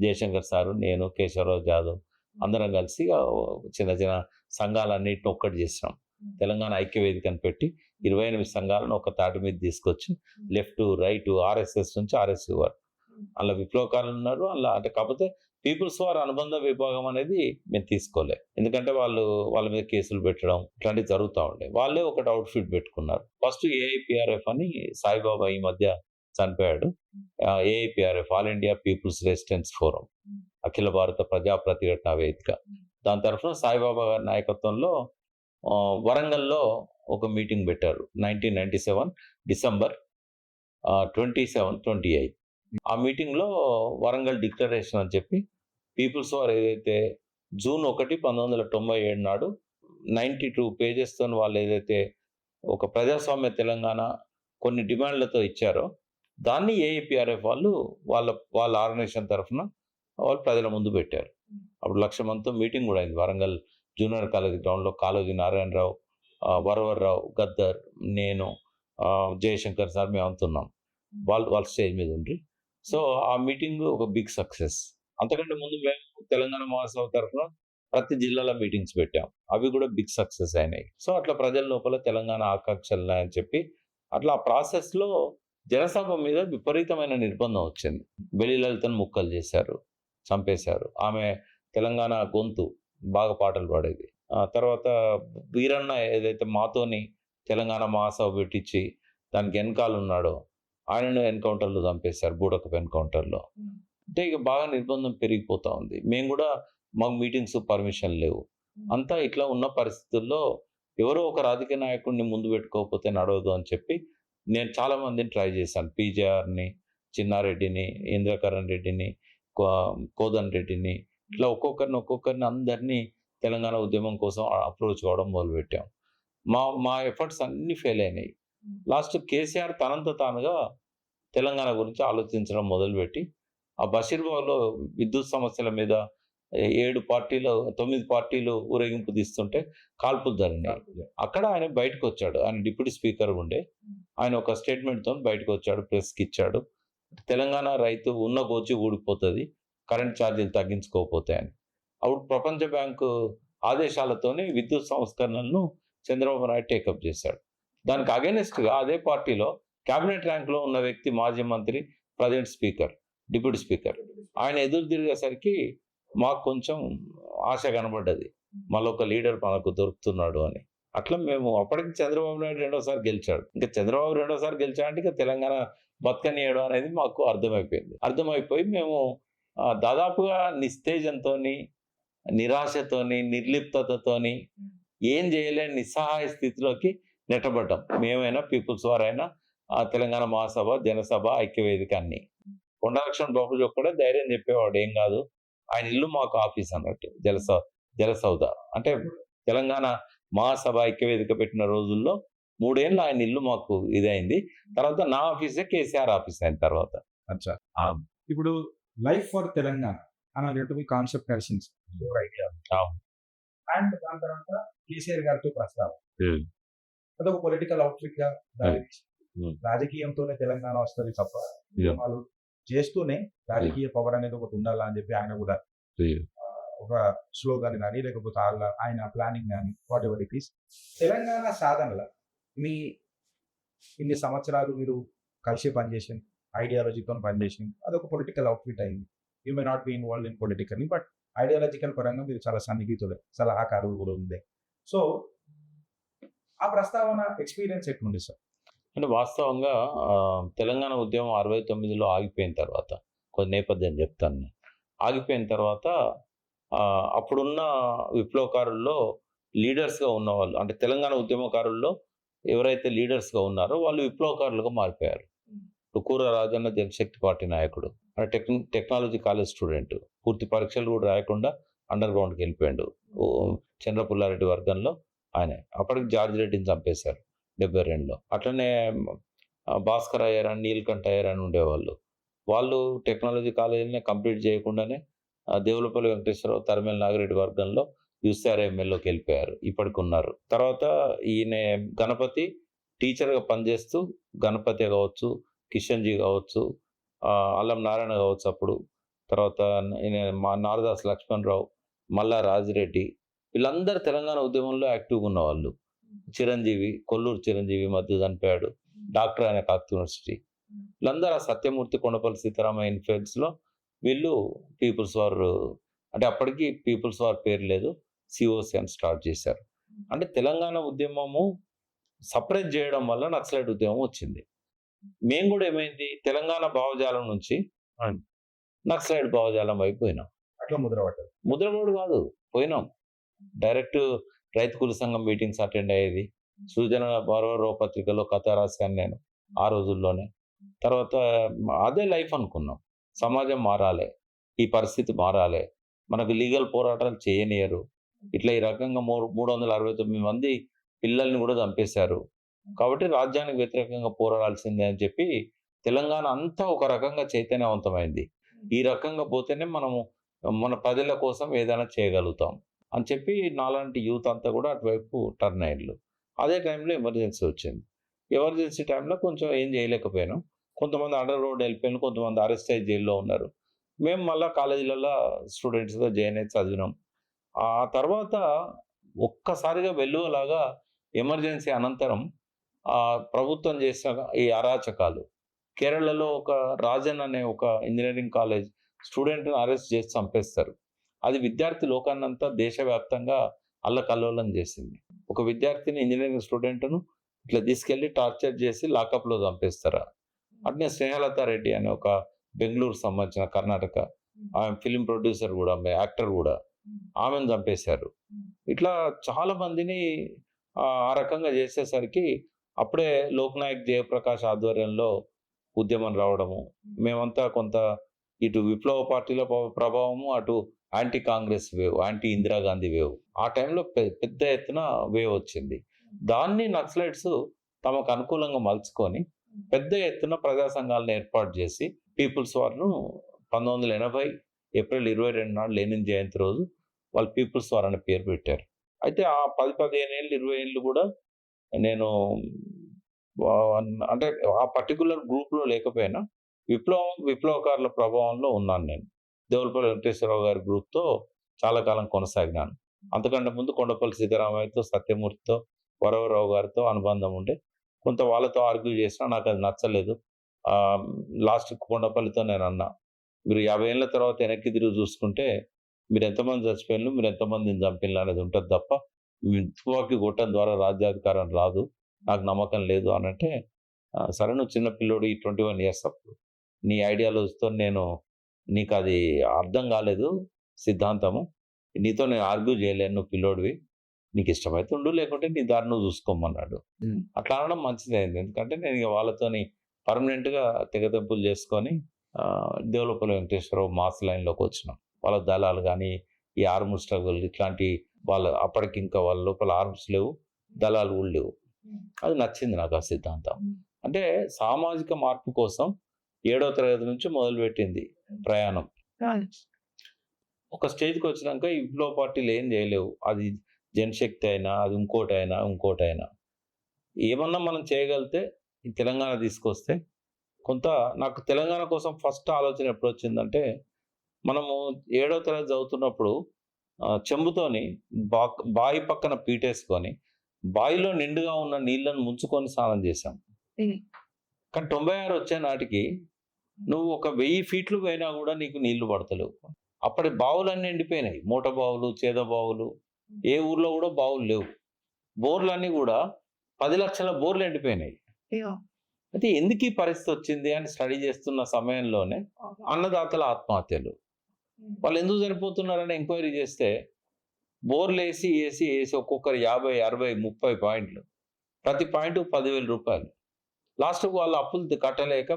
జయశంకర్ సారు, నేను, కేశవరావు జాదవ్ అందరం కలిసి చిన్న చిన్న సంఘాలన్నిటిని ఒక్కటి చేసినాం. తెలంగాణ ఐక్య వేదికని పెట్టి 28 సంఘాలను ఒక తాటి మీద తీసుకొచ్చి లెఫ్ట్, రైట్, ఆర్ఎస్ఎస్ నుంచి ఆర్ఎస్యూ వరకు. అందులో విప్లవకారులు ఉన్నారు. అంటే కాకపోతే పీపుల్స్ వార్ అనుబంధ విభాగం అనేది మేము తీసుకోలే. ఎందుకంటే వాళ్ళ మీద కేసులు పెట్టడం ఇట్లాంటివి జరుగుతా ఉండే. వాళ్ళే ఒకటి అవుట్‌ఫిట్ పెట్టుకున్నారు. ఫస్ట్ ఏఐపీఆర్ఎఫ్ అని సాయిబాబా ఈ మధ్య చనిపోయాడు. AIPRF all India people's resistance forum, అఖిల భారత ప్రజా ప్రతిఘటన వేదిక. దాని తరఫున సాయిబాబా గారి నాయకత్వంలో వరంగల్‌లో ఒక మీటింగ్ పెట్టారు. 1997 డిసెంబర్ 27, 28. ఆ మీటింగ్‌లో వరంగల్ డిక్లరేషన్ అని చెప్పి పీపుల్స్ వార్ ఏదైతే జూన్ 1, 1997 నాడు 92 పేజెస్‌తోని వాళ్ళు ఏదైతే ఒక ప్రజాస్వామ్య తెలంగాణ కొన్ని డిమాండ్‌లతో ఇచ్చారో దాన్ని ఏఐపిఆర్ఎఫ్ వాళ్ళు వాళ్ళ వాళ్ళ ఆర్గనైజేషన్ తరఫున వాళ్ళు ప్రజల ముందు పెట్టారు. అప్పుడు 1,00,000 మందితో మీటింగ్ కూడా అయింది. వరంగల్ జూనియర్ కాలేజ్ గ్రౌండ్‌లో కాళోజీ నారాయణరావు, వరవర్రావు, గద్దర్, నేను, జయశంకర్ సార్ మేమంతా ఉన్నాం. వాళ్ళు స్టేజ్ మీద ఉండ్రి. సో, ఆ మీటింగ్ ఒక బిగ్ సక్సెస్. అంతకంటే ముందు మేము తెలంగాణ మహాసభ తరఫున ప్రతి జిల్లాలో మీటింగ్స్ పెట్టాం. అవి కూడా బిగ్ సక్సెస్ అయినాయి. సో, అట్లా ప్రజల లోపల తెలంగాణ ఆకాంక్షలున్నాయని చెప్పి అట్లా ఆ ప్రాసెస్‌లో జనసభ మీద విపరీతమైన నిర్బంధం వచ్చింది. బెల్లి లలితను ముక్కలు చేశారు, చంపేశారు. ఆమె తెలంగాణ గొంతు బాగా పాటలు పాడేది. ఆ తర్వాత వీరన్న ఏదైతే మాతోని తెలంగాణ మహాసభ పెట్టించి దానికి ఎనకాలున్నాడో ఆయనను ఎన్‌కౌంటర్‌లో చంపేశారు. బూడకపు ఎన్‌కౌంటర్‌లో. అంటే ఇక బాగా నిర్బంధం పెరిగిపోతా ఉంది. మేము కూడా మాకు మీటింగ్స్ పర్మిషన్ లేవు. అంతా ఇట్లా ఉన్న పరిస్థితుల్లో ఎవరో ఒక రాజకీయ నాయకుడిని ముందు పెట్టుకోకపోతే నడవదు అని చెప్పి నేను చాలా మందిని ట్రై చేశాను. పీజేఆర్‌ని, చిన్నారెడ్డిని, ఇంద్రకరణ్ రెడ్డిని, కో కోదన్ రెడ్డిని ఇట్లా ఒక్కొక్కరిని అందరినీ తెలంగాణ ఉద్యమం కోసం అప్రోచ్ కావడం మొదలుపెట్టాం. మా మా ఎఫర్ట్స్ అన్నీ ఫెయిల్ అయినాయి. లాస్ట్ కేసీఆర్ తనంత తానుగా తెలంగాణ గురించి ఆలోచించడం మొదలుపెట్టి, ఆ బషీర్బాగ్‌లో విద్యుత్ సమస్యల మీద 7 పార్టీలు 9 పార్టీలు ఊరేగింపు తీస్తుంటే కాల్పులు జరిగినాయి. అక్కడ ఆయన బయటకొచ్చాడు. ఆయన డిప్యూటీ స్పీకర్‌గా ఉండే. ఆయన ఒక స్టేట్మెంట్‌తోని బయటకొచ్చాడు. ప్రెస్‌కిచ్చాడు. తెలంగాణ రైతు ఉన్న గోచి ఊడిపోతది. కరెంట్ ఛార్జీలు తగ్గించుకోకపోతే అని. అప్పుడు ప్రపంచ బ్యాంకు ఆదేశాలతోని విద్యుత్ సంస్కరణలను చంద్రబాబు నాయుడు టేకప్ చేశాడు. దానికి అగైనెస్ట్‌గా అదే పార్టీలో క్యాబినెట్ ర్యాంక్‌లో ఉన్న వ్యక్తి మాజీ మంత్రి, ప్రజెంట్ స్పీకర్, డిప్యూటీ స్పీకర్. ఆయన ఎదురు తిరిగేసరికి మాకు కొంచెం ఆశ కనబడ్డది. మళ్ళొక లీడర్ మనకు దొరుకుతున్నాడు అని. అట్లా మేము అప్పటికి చంద్రబాబు నాయుడు రెండోసారి గెలిచాడు. ఇంకా చంద్రబాబు రెండోసారి గెలిచాడంటే ఇక తెలంగాణ బతకనీయడు అనేది మాకు అర్థమైపోయింది. అర్థమైపోయి మేము దాదాపుగా నిస్తేజంతోని, నిరాశతోని, నిర్లిప్తతతోని ఏం చేయలేని నిస్సహాయ స్థితిలోకి నెట్టబడ్డాం. మేమైనా, పీపుల్స్ వారైనా, తెలంగాణ మహాసభ, జనసభ, ఐక్యవేదిక అన్నీ. కొండలక్ష్మణ్ బాబు ఒక్కడే ధైర్యం చెప్పేవాడు. ఏం కాదు. ఆయన ఇల్లు మాకు ఆఫీస్ అన్నట్టు. జలసౌధ. అంటే తెలంగాణ మహాసభ, ఐక్యవేదిక పెట్టిన రోజుల్లో 3 ఏళ్ళు ఆయన ఇల్లు మాకు ఇదైంది. తర్వాత నా ఆఫీసే కేసీఆర్ ఆఫీస్ అయిన తర్వాత. అచ్చా. ఇప్పుడు లైఫ్ ఫర్ తెలంగాణ అనేటువంటి కాన్సెప్ట్ నడిచింది. ఐడియా. అవును. అండ్ దాని తర్వాత కేసీఆర్ గారితో ప్రస్తావన. హ్మ్. అదొక పొలిటికల్ అవుట్‌లుక్ గా దారి హ్మ్. రాజకీయంతోనే తెలంగాణ వస్తది తప్ప Yeah. వాళ్ళు చేస్తూనే రాజకీయ పవర్ అనేది ఒకటి ఉండాలా అని చెప్పి ఆయన కూడా హ్మ్. ఒక స్లోగన్ కానీ లేకపోతే ఆయన ప్లానింగ్ కానీ what ever it is. Telangana సాధనలో మీ ఇన్ని సంవత్సరాలు మీరు కలిసి పనిచేసింది, ఐడియాలజీతో పనిచేసింది, అదొక పొలిటికల్ అవుట్ఫిట్ అయింది. You may not be involve in politically, but ideological పరంగా మీరు చాలా సన్నిహితులే, సలహాకారులు కూడా ఉంది. సో ఆ ప్రస్తావన ఎక్స్పీరియన్స్ ఎట్లుంది సార్? అంటే వాస్తవంగా తెలంగాణ ఉద్యమం 69లో ఆగిపోయిన తర్వాత కొంత నేపథ్యం చెప్తాను నేను. ఆగిపోయిన తర్వాత అప్పుడున్న విప్లవకారుల్లో లీడర్స్‌గా ఉన్నవాళ్ళు అంటే తెలంగాణ ఉద్యమకారుల్లో ఎవరైతే లీడర్స్‌గా ఉన్నారో వాళ్ళు విప్లవకారులుగా మారిపోయారు. ఇప్పుడు కూర రాజన్న జనశక్తి పార్టీ నాయకుడు. అంటే టెక్నాలజీ కాలేజ్ స్టూడెంట్. పూర్తి పరీక్షలు కూడా రాయకుండా అండర్ గ్రౌండ్‌కి వెళ్ళిపోయాడు. చంద్రపుల్లారెడ్డి వర్గంలో ఆయనే. అప్పటికి జార్జ్ రెడ్డిని చంపేశారు 72లో. అట్లనే భాస్కర్ అయ్యర్ అని, నీలకంఠ అయ్యర్ అని ఉండేవాళ్ళు. వాళ్ళు టెక్నాలజీ కాలేజీని కంప్లీట్ చేయకుండానే దేవులపల్లి వెంకటేశ్వరరావు, తరిమేల నాగిరెడ్డి వర్గంలో యూసీఆర్ ఎమ్మెల్యేలోకి వెళ్ళిపోయారు. ఇప్పటికి ఉన్నారు. తర్వాత ఈయన గణపతి టీచర్‌గా పనిచేస్తూ గణపతి కావచ్చు, కిషన్‌జీ కావచ్చు, అల్లం నారాయణ కావచ్చు అప్పుడు. తర్వాత ఈయన నారదాస్ లక్ష్మణరావు, మల్లా రాజిరెడ్డి వీళ్ళందరూ తెలంగాణ ఉద్యమంలో యాక్టివ్‌గా ఉన్నవాళ్ళు. చిరంజీవి, కొల్లూరు చిరంజీవి మధ్య చనిపోయాడు. డాక్టర్ ఆయన కాకతీయ యూనివర్సిటీ. వీళ్ళందరూ ఆ సత్యమూర్తి, కొండపల్లి సీతారామయ్య ఇన్‌ఫ్లుయెన్స్‌లో వీళ్ళు పీపుల్స్ వార్ అంటే అప్పటికి పీపుల్స్ వార్ పేరు లేదు. సీఓసీ అని స్టార్ట్ చేశారు. అంటే తెలంగాణ ఉద్యమము సపరేట్ చేయడం వల్ల నక్సలైట్ ఉద్యమం వచ్చింది. మేము కూడా ఏమైంది తెలంగాణ భావజాలం నుంచి నక్సలైట్ భావజాలం వైపు పోయినాం. అట్లా ముద్రపడ్డారు. ముద్రలోడు కాదు పోయినాం. డైరెక్ట్ రైతు కూలి సంఘం మీటింగ్స్ అటెండ్ అయ్యేది. సృజన భారవరావు పత్రికలో కథ రాశాను నేను ఆ రోజుల్లోనే. తర్వాత అదే లైఫ్ అనుకున్నాం. సమాజం మారాలి, ఈ పరిస్థితి మారాలి, మనకు లీగల్ పోరాటాలు చేయనియరు, ఇట్లా ఈ రకంగా 369 మంది పిల్లల్ని కూడా చంపేశారు, కాబట్టి రాజ్యానికి వ్యతిరేకంగా పోరాడాల్సిందే అని చెప్పి తెలంగాణ అంతా ఒక రకంగా చైతన్యవంతమైంది. ఈ రకంగా పోతేనే మనము మన ప్రజల కోసం ఏదైనా చేయగలుగుతాం అని చెప్పి నాలాంటి యూత్ అంతా కూడా అటువైపు టర్న్ అయ్యిండ్రు. అదే టైంలో ఎమర్జెన్సీ వచ్చింది. ఎమర్జెన్సీ టైంలో కొంచెం ఏం చేయలేకపోయాను. కొంతమంది అండర్ గ్రౌండ్ వెళ్ళిపోయారు. కొంతమంది అరెస్ట్ అయ్యి జైల్లో ఉన్నారు. మేము మళ్ళా కాలేజీలలో స్టూడెంట్స్‌గా జాయిన్ అయ్యి చదివినాం. ఆ తర్వాత ఒక్కసారిగా వెల్లువలాగా ఎమర్జెన్సీ అనంతరం ప్రభుత్వం చేసిన ఈ అరాచకాలు. కేరళలో ఒక రాజన్ అనే ఒక ఇంజినీరింగ్ కాలేజ్ స్టూడెంట్‌ని అరెస్ట్ చేసి చంపేస్తారు. అది విద్యార్థి లోకాన్నంతా దేశవ్యాప్తంగా అల్లకల్లోలం చేసింది. ఒక విద్యార్థిని ఇంజినీరింగ్ స్టూడెంట్‌ను ఇట్లా తీసుకెళ్ళి టార్చర్ చేసి లాకప్‌లో చంపేస్తారా? అట్నే స్నేహలత రెడ్డి అనే ఒక బెంగుళూరుకి సంబంధించిన కర్ణాటక ఆమె ఫిల్మ్ ప్రొడ్యూసర్ కూడా, ఆమె యాక్టర్ కూడా. ఆమెను చంపేశారు. ఇట్లా చాలా మందిని ఆ రకంగా చేసేసరికి అప్పుడే లోక్‌నాయక్ జయప్రకాష్ ఆధ్వర్యంలో ఉద్యమం రావడము. మేమంతా కొంత ఇటు విప్లవ పార్టీల ప్రభావము, అటు anti Congress wave, anti Indira Gandhi wave. ఆ టైంలో పెద్ద ఎత్తున వేవ్ వచ్చింది. దాన్ని నక్సలైట్స్ తమకు అనుకూలంగా మలుచుకొని పెద్ద ఎత్తున ప్రజా సంఘాలను ఏర్పాటు చేసి పీపుల్స్ వార్‌ను 1980 ఏప్రిల్ 22 నాడు లెనిన్ జయంతి రోజు వాళ్ళు పీపుల్స్ వార్ అనే పేరు పెట్టారు. అయితే ఆ 10, 15 ఏళ్ళు, 20 ఏళ్ళు కూడా నేను అంటే ఆ పర్టిక్యులర్ గ్రూప్‌లో లేకపోయినా విప్లవకారుల ప్రభావంలో ఉన్నాను నేను. దేవులపల్లి వెంకటేశ్వరరావు గారి గ్రూప్‌తో చాలా కాలం కొనసాగినాను. అంతకంటే ముందు కొండపల్లి సీతారామయ్యతో, సత్యమూర్తితో, వరవరరావు గారితో అనుబంధం ఉండే. కొంత వాళ్ళతో ఆర్గ్యూ చేసినా నాకది నచ్చలేదు. లాస్ట్‌కి కొండపల్లితో నేనన్నా, "మీరు 50 ఏళ్ల తర్వాత వెనక్కి తిరిగి చూసుకుంటే మీరెంతమంది చచ్చిపోయిన్రు, మీరెంతమందిని చంపిన్రు అనేది ఉంటది తప్ప, తుపాకీ కొట్టడం ద్వారా రాజ్యాధికారం రాదు. నాకు నమ్మకం లేదు" అనంటే, "సరే నువ్వు చిన్న పిల్లోడు, 21 ఇయర్స్ అప్పుడు. నీ ఐడియాలజీతో నీకది అర్థం కాలేదు సిద్ధాంతము. నీతో నేను ఆర్గ్యూ చేయలేను, నువ్వు పిల్లోడివి. నీకిష్టమైతే ఉండు, లేకుంటే నీ దారి నువ్వు చూసుకోమన్నాడు." అట్లా అనడం మంచిదయింది. ఎందుకంటే నేను ఇగ వాళ్ళతోని పర్మనెంట్‌గా తెగతెంపులు చేసుకొని దేవులపల్లి వెంకటేశ్వరరావు మాస్ లైన్‌లోకి వచ్చినాం. వాళ్ళ దళాలు గాని, ఈ ఆర్మ్ స్ట్రగుల్ ఇట్లాంటి అప్పటికింకా వాళ్ళ లోపల ఆర్మ్స్ లేవు, దళాలు కూడా లేవు. అది నచ్చింది నాకు ఆ సిద్ధాంతం. అంటే సామాజిక మార్పు కోసం 7వ తరగతి నుంచి మొదలుపెట్టింది ప్రయాణం. ఒక స్టేజ్‌కొచ్చినాక ఈ విప్లవ పార్టీలు ఏం చేయలేవు. అది జనశక్తి అయినా, అది ఇంకోటైనా. ఏమన్నా మనం చేయగలిగితే ఈ తెలంగాణ తీసుకొస్తే కొంత నాకు తెలంగాణ కోసం ఫస్ట్ ఆలోచన ఎప్పుడొచ్చిందంటే, మనము 7వ తరగతి చదువుతున్నప్పుడు చెంబుతోని బాయి పక్కన పీటేసుకొని, బాయిలో నిండుగా ఉన్న నీళ్లను ముంచుకొని స్నానం చేశాం. కానీ 96 వచ్చే నాటికి నువ్వు ఒక 1000 ఫీట్లు పోయినా కూడా నీకు నీళ్లు పడతలేవు. అప్పటి బావులన్నీ ఎండిపోయినాయి. మూట బావులు, చేద బావులు. ఏ ఊర్లో కూడా బావులు లేవు. బోర్లన్నీ కూడా 10 లక్షల బోర్లు ఎండిపోయినాయి. అయితే ఎందుకు ఈ పరిస్థితి వచ్చింది అని స్టడీ చేస్తున్న సమయంలోనే అన్నదాతల ఆత్మహత్యలు. వాళ్ళు ఎందుకు చనిపోతున్నారని ఎంక్వైరీ చేస్తే బోర్లేసి ఒక్కొక్కరు 50, 60, 30 పాయింట్లు. ప్రతి పాయింట్‌కు రూ. 10,000. లాస్ట్‌కి వాళ్ళు అప్పులు కట్టలేక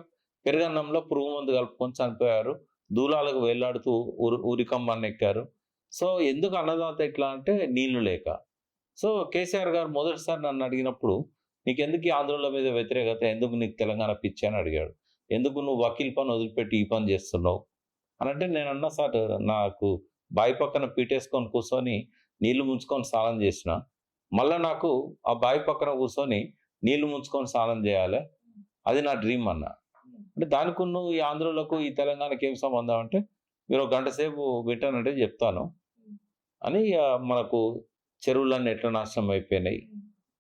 పెరుగన్నంలో పురుగు మందు కలుపుకొని చనిపోయారు. దూలాలకు వేలాడుతూ ఉరికమ్మన్నెక్కారు. సో, ఎందుకు అన్నదాత ఇట్లా అంటే నీళ్లు లేక. సో, కేసీఆర్ గారు మొదటిసారి నన్ను అడిగినప్పుడు, "నీకెందుకు ఈ ఆంధ్రోల మీద వ్యతిరేకత? ఎందుకు నీకు తెలంగాణ పిచ్చి?" అని అడిగాడు. "ఎందుకు నువ్వు వకీల్ పని వదిలిపెట్టి ఈ పని చేస్తున్నావు?" అనంటే నేనన్నా, "సార్, నాకు బావి పక్కన పీటేసుకొని కూర్చొని నీళ్లు ముంచుకొని స్నానం చేసినా, మళ్ళా నాకు ఆ బావి పక్కన కూర్చొని నీళ్లు ముంచుకొని స్నానం చేయాలి. అది నా డ్రీమ్" అన్నా. అంటే దానికును ఈ ఆంధ్రోలకు, ఈ తెలంగాణకి ఏం సంబంధం అంటే, "మీరు ఒక గంట సేపు వింటానంటే చెప్తాను" అని మనకు చెరువులన్నీ ఎట్లా నాశనం అయిపోయినాయి.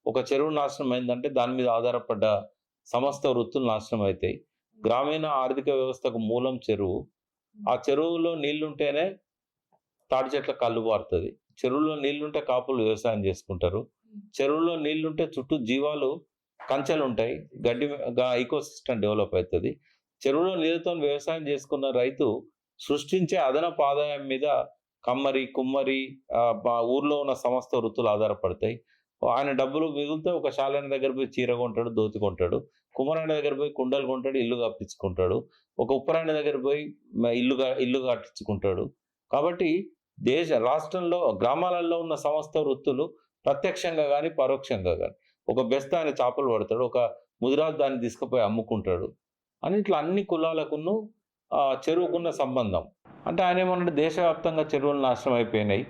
ఒక చెరువు నాశనం అయిందంటే దాని మీద ఆధారపడ్డ సమస్త వృత్తులు నాశనం అయితాయి. గ్రామీణ ఆర్థిక వ్యవస్థకు మూలం చెరువు. ఆ చెరువులో నీళ్లుంటేనే తాటి చెట్ల కల్లు పారుతది. చెరువులో నీళ్లుంటే కాపులు వ్యవసాయం చేసుకుంటారు. చెరువులో నీళ్లుంటే చుట్టూ జీవాలు కంచెలుంటాయి. ఈకోసిస్టమ్ డెవలప్ అయితది. చెరువులో నీళ్ళతోని వ్యవసాయం చేసుకున్న రైతు సృష్టించే అదనపు ఆదాయం మీద కమ్మరి, కుమ్మరి, ఊర్లో ఉన్న సమస్త వృత్తులు ఆధారపడతాయి. ఆయన డబ్బులు మిగిలితే ఒక శాలైన దగ్గర పోయి చీర కొంటాడు, ధోతి కొంటాడు. కుమ్మరాయన దగ్గర పోయి కుండలు కొంటాడు, ఇల్లు కప్పించుకుంటాడు. ఒక ఉప్పరాయన దగ్గర పోయి ఇల్లు కట్టించుకుంటాడు. కాబట్టి రాష్ట్రంలో గ్రామాలలో ఉన్న సమస్త వృత్తులు ప్రత్యక్షంగా గాని, పరోక్షంగా గాని. ఒక బెస్త ఆయన చేపలు పడతాడు. ఒక ముదిరాజు దాన్ని తీసుకుపోయి అమ్ముకుంటాడు. అని ఇట్లా అన్ని కులాలకును చెరువుకున్న సంబంధం. అంటే ఆయన ఏమన్నాడు, దేశవ్యాప్తంగా చెరువులు నాశనం అయిపోయినాయి,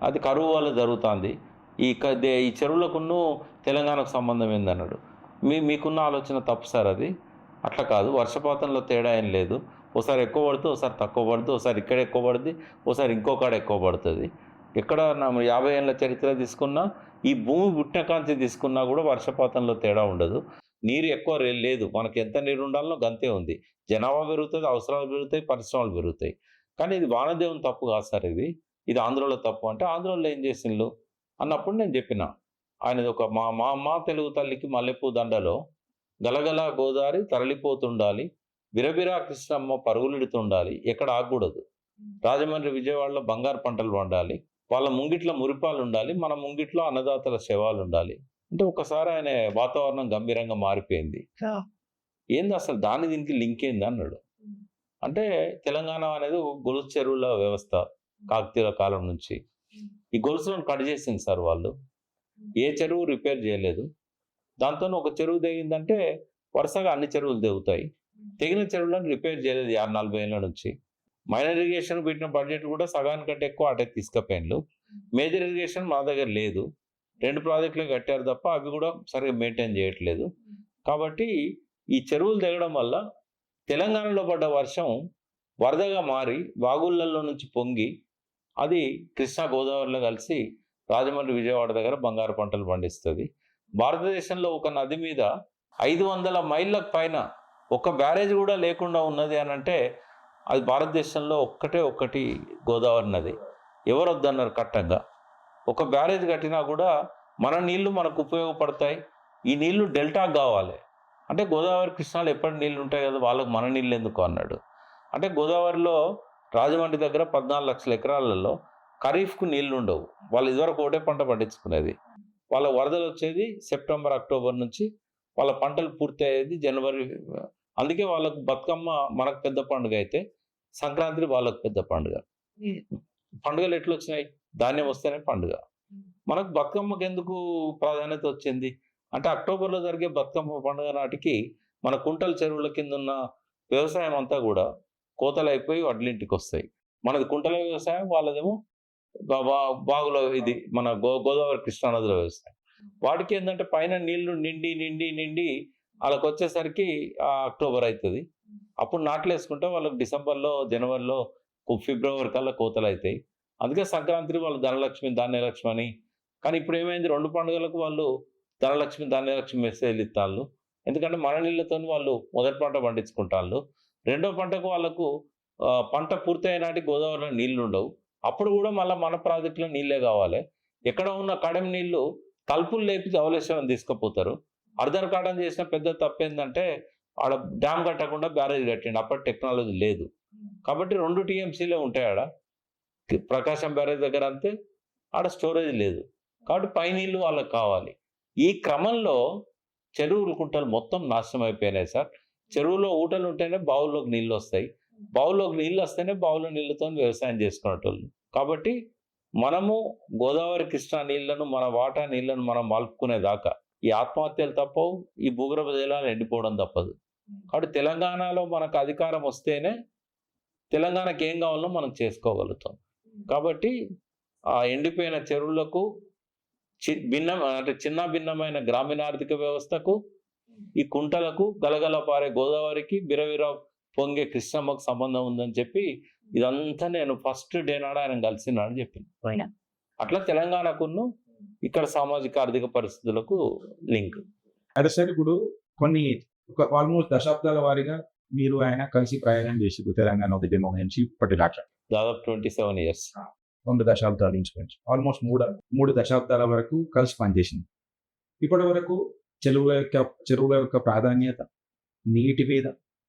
అది కరువు వల్ల జరుగుతుంది, ఈ చెరువులకును తెలంగాణకు సంబంధం ఏందన్నాడు. మీకున్న ఆలోచన తప్పు సార్, అది అట్లా కాదు, వర్షపాతంలో తేడా ఏం లేదు, ఓసారి ఎక్కువ పడుతుంది, ఓసారి తక్కువ పడుతుంది, ఓసారి ఇక్కడ ఎక్కువ పడుతుంది, ఓసారి ఇంకో కాడ ఎక్కువ పడుతుంది. ఎక్కడ 50 ఏళ్ళ చరిత్ర తీసుకున్నా, ఈ భూమి పుట్టిన కాంతి తీసుకున్నా కూడా వర్షపాతంలో తేడా ఉండదు. నీరు ఎక్కువ లేదు, మనకి ఎంత నీరు ఉండాలో గంతే ఉంది. జనాభా పెరుగుతుంది, అవసరాలు పెరుగుతాయి, పరిశ్రమలు పెరుగుతాయి. కానీ ఇది వానదేవుని తప్పు కాదు సార్, ఇది ఆంధ్రలో తప్పు. అంటే ఆంధ్రలో ఏం చేసిండ్రు అన్నప్పుడు నేను చెప్పిన, ఆయనది ఒక మా తెలుగు తల్లికి మల్లెపూ దండలో గలగల గోదావరి తరలిపోతుండాలి, బిరబిరా కృష్ణమ్మ పరుగులెడుతుండాలి, ఎక్కడ ఆగకూడదు, రాజమండ్రి విజయవాడలో బంగారు పంటలు పండాలి, వాళ్ళ ముంగిట్లో మురిపాలు ఉండాలి, మన ముంగిట్లో అన్నదాతల శవాలు ఉండాలి. అంటే ఒకసారి ఆయన వాతావరణం గంభీరంగా మారిపోయింది. ఏంది అసలు దీనికి లింక్ ఏంది అన్నాడు. అంటే తెలంగాణ అనేది ఒక గొలుసు చెరువుల వ్యవస్థ కాకతీయుల కాలం నుంచి. ఈ గొలుసులను కట్ చేసింది సార్ వాళ్ళు, ఏ చెరువు రిపేర్ చేయలేదు. దాంతో ఒక చెరువు తెగిందంటే వరుసగా అన్ని చెరువులు తెగుతాయి. తెగిన చెరువులను రిపేర్ చేయలేదు 40 ఏళ్ళ నుంచి. మైనర్ ఇరిగేషన్ పెట్టిన బడ్జెట్ కూడా సగానికంటే ఎక్కువ అటే తీసుకుపోయిన్లు. మేజర్ ఇరిగేషన్ మా దగ్గర లేదు, 2 ప్రాజెక్టులు కట్టారు తప్ప అవి కూడా సరిగ్గా మెయింటైన్ చేయట్లేదు. కాబట్టి ఈ చెరువులు తెగడం వల్ల తెలంగాణలో పడ్డ వర్షం వరదగా మారి వాగుళ్ళల్లో నుంచి పొంగి అది కృష్ణా గోదావరిలో కలిసి రాజమండ్రి విజయవాడ దగ్గర బంగారు పంటలు పండిస్తుంది. భారతదేశంలో ఒక నది మీద 500 మైళ్ళకు పైన ఒక బ్యారేజ్ కూడా లేకుండా ఉన్నది అని అంటే అది భారతదేశంలో ఒక్కటి గోదావరి నది. ఎవరు వద్దన్నారు కట్టంగా. ఒక బ్యారేజ్ కట్టినా కూడా మన నీళ్లు మనకు ఉపయోగపడతాయి. ఈ నీళ్లు డెల్టాకు కావాలి అంటే గోదావరి కృష్ణాలు ఎప్పటి నీళ్ళు ఉంటాయి కదా, వాళ్ళకు మన నీళ్ళు ఎందుకు అన్నాడు. అంటే గోదావరిలో రాజమండ్రి దగ్గర 14 లక్షల ఎకరాలలో ఖరీఫ్కు నీళ్లు ఉండవు. వాళ్ళు ఇదివరకు ఒకటే పంట పండించుకునేది. వాళ్ళ వరదలు వచ్చేది సెప్టెంబర్ అక్టోబర్ నుంచి, వాళ్ళ పంటలు పూర్తి అయ్యేది జనవరి. అందుకే వాళ్ళకు బతుకమ్మ మనకు పెద్ద పండుగ అయితే సంక్రాంతి వాళ్ళకు పెద్ద పండుగ. పండుగలు ఎట్లా వచ్చినాయి, ధాన్యం వస్తేనే పండుగ. మనకు బతుకమ్మకి ఎందుకు ప్రాధాన్యత వచ్చింది అంటే అక్టోబర్లో జరిగే బతుకమ్మ పండుగ నాటికి మన కుంటల చెరువుల కింద ఉన్న వ్యవసాయం అంతా కూడా కోతలు అయిపోయి వడ్లింటికి వస్తాయి. మనది కుంటల వ్యవసాయం, వాళ్ళదేమో బాగులో ఇది మన గోదావరి కృష్ణానదిలో వ్యవసాయం. వాటికి ఏంటంటే పైన నీళ్లు నిండి వాళ్ళకి వచ్చేసరికి అక్టోబర్ అవుతుంది. అప్పుడు నాట్లు వేసుకుంటే వాళ్ళకి డిసెంబర్లో జనవరిలో ఫిబ్రవరి కల్లా కోతలు అవుతాయి. అందుకే సంక్రాంతికి వాళ్ళు ధనలక్ష్మి ధాన్యలక్ష్మి అని. కానీ ఇప్పుడు ఏమైంది, 2 పండుగలకు వాళ్ళు ధనలక్ష్మి ధాన్యలక్ష్మి మెసేజ్లు ఇస్తారు. ఎందుకంటే మన నీళ్ళతో వాళ్ళు మొదటి పంట పండించుకుంటారు. రెండో పంటకు వాళ్ళకు పంట పూర్తయిన నాటికి గోదావరిలో నీళ్లు ఉండవు. అప్పుడు కూడా మళ్ళీ మన ప్రాజెక్టులో నీళ్ళే కావాలి. ఎక్కడ ఉన్న కడెం నీళ్లు తలుపులు లేపి ధవళేశ్వరం తీసుకుపోతారు. అర్ధర్ కాటం చేసిన పెద్ద తప్పు ఏంటంటే ఆడ డ్యామ్ కట్టకుండా బ్యారేజ్ కట్టిండు. అప్పటి టెక్నాలజీ లేదు కాబట్టి 2 టీఎంసీలే ఉంటాయి ఆడ. ప్రకాశం బ్యారేజ్ దగ్గర అంతే, ఆడ స్టోరేజ్ లేదు కాబట్టి పై నీళ్ళు వాళ్ళకి కావాలి. ఈ క్రమంలో చెరువులు కుంటలు మొత్తం నాశనం అయిపోయినాయి సార్. చెరువులో ఊటలు ఉంటేనే బావుల్లోకి నీళ్ళు వస్తాయి, బావుల్లోకి నీళ్ళు వస్తేనే బావుల నీళ్ళతో వ్యవసాయం చేసుకునేటోళ్ళు. కాబట్టి మనము గోదావరి కృష్ణా నీళ్లను, మన వాటా నీళ్లను మనం మలుపుకునేదాకా ఈ ఆత్మహత్యలు తప్పవు, ఈ భూగర్భ జలాలు ఎండిపోవడం తప్పదు. కాబట్టి తెలంగాణలో మనకు అధికారం వస్తేనే తెలంగాణకి ఏం కావాలో మనం చేసుకోగలుగుతాం. కాబట్టి ఆ ఎండిపోయిన చెరువులకు చిన్న భిన్నమైన గ్రామీణ ఆర్థిక వ్యవస్థకు, ఈ కుంటలకు, గలగల పారే గోదావరికి, బిరవిర పొంగే కృష్ణమ్మకు సంబంధం ఉందని చెప్పి ఇదంతా నేను ఫస్ట్ డే నాడు ఆయన కలిసినాడు చెప్పింది. అట్లా తెలంగాణకును ఇక్కడ సామాజిక ఆర్థిక పరిస్థితులకు లింక్. అదే సార్, ఇప్పుడు కొన్ని ఆల్మోస్ట్ దశాబ్దాల వారీగా మీరు ఆయన కలిసి ప్రయాణం చేసి తెలంగాణ ఉద్యమం నుంచి ఇప్పటిదాకా దాదాపు 27 years, 2 దశాబ్దాల నుంచి ఆల్మోస్ట్ 3 దశాబ్దాల వరకు కలిసి పనిచేసింది. ఇప్పటి వరకు చెరువుల యొక్క ప్రాధాన్యత, నీటి మీద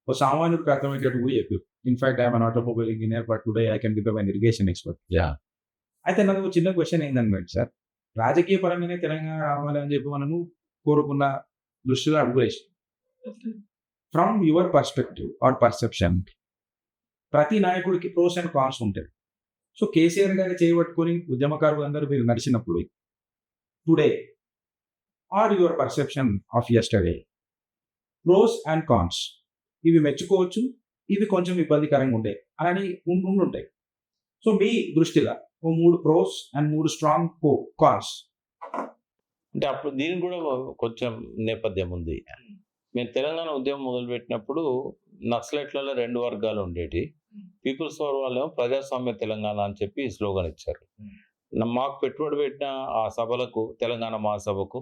ఒక సామాన్యుడికి అర్థమయ్యేటట్టు కూడా చెప్పారు. In fact I'm an automobile engineer, but today I can become an irrigation expert. అయితే నాకు చిన్న క్వశ్చన్ ఏంటంటే సార్, రాజకీయ పరంగానే తెలంగాణ రావాలని చెప్పి మనము కోరుకున్న దృష్టిలో అడుగులేసి, from your perspective or perception, ప్రతి నాయకుడికి ప్రోస్ అండ్ కాన్స్ ఉంటాయి. సో కేసీఆర్ గారిని చేయబట్టుకొని ఉద్యమకారులు అందరూ మీరు నడిచినప్పుడు today or your perception of yesterday, pros and cons, ఇవి మెచ్చుకోవచ్చు, ఇవి కొంచెం ఇబ్బందికరంగా ఉండే అని ఉంటాయి. సో మీ దృష్టిలో ఓ 3 ప్రోస్ అండ్ 3 స్ట్రాంగ్ కాన్స్. అంటే అప్పుడు దీనికి కూడా కొంచెం నేపథ్యం ఉంది. మేము తెలంగాణ ఉద్యమం మొదలుపెట్టినప్పుడు నక్సలైట్లలో 2 వర్గాలు ఉండేటివి. పీపుల్స్ పవర్ వాళ్ళేమో ప్రజాస్వామ్య తెలంగాణ అని చెప్పి స్లోగన్ ఇచ్చారు. మాకు పెట్టుబడి పెట్టిన ఆ సభలకు, తెలంగాణ మహాసభకు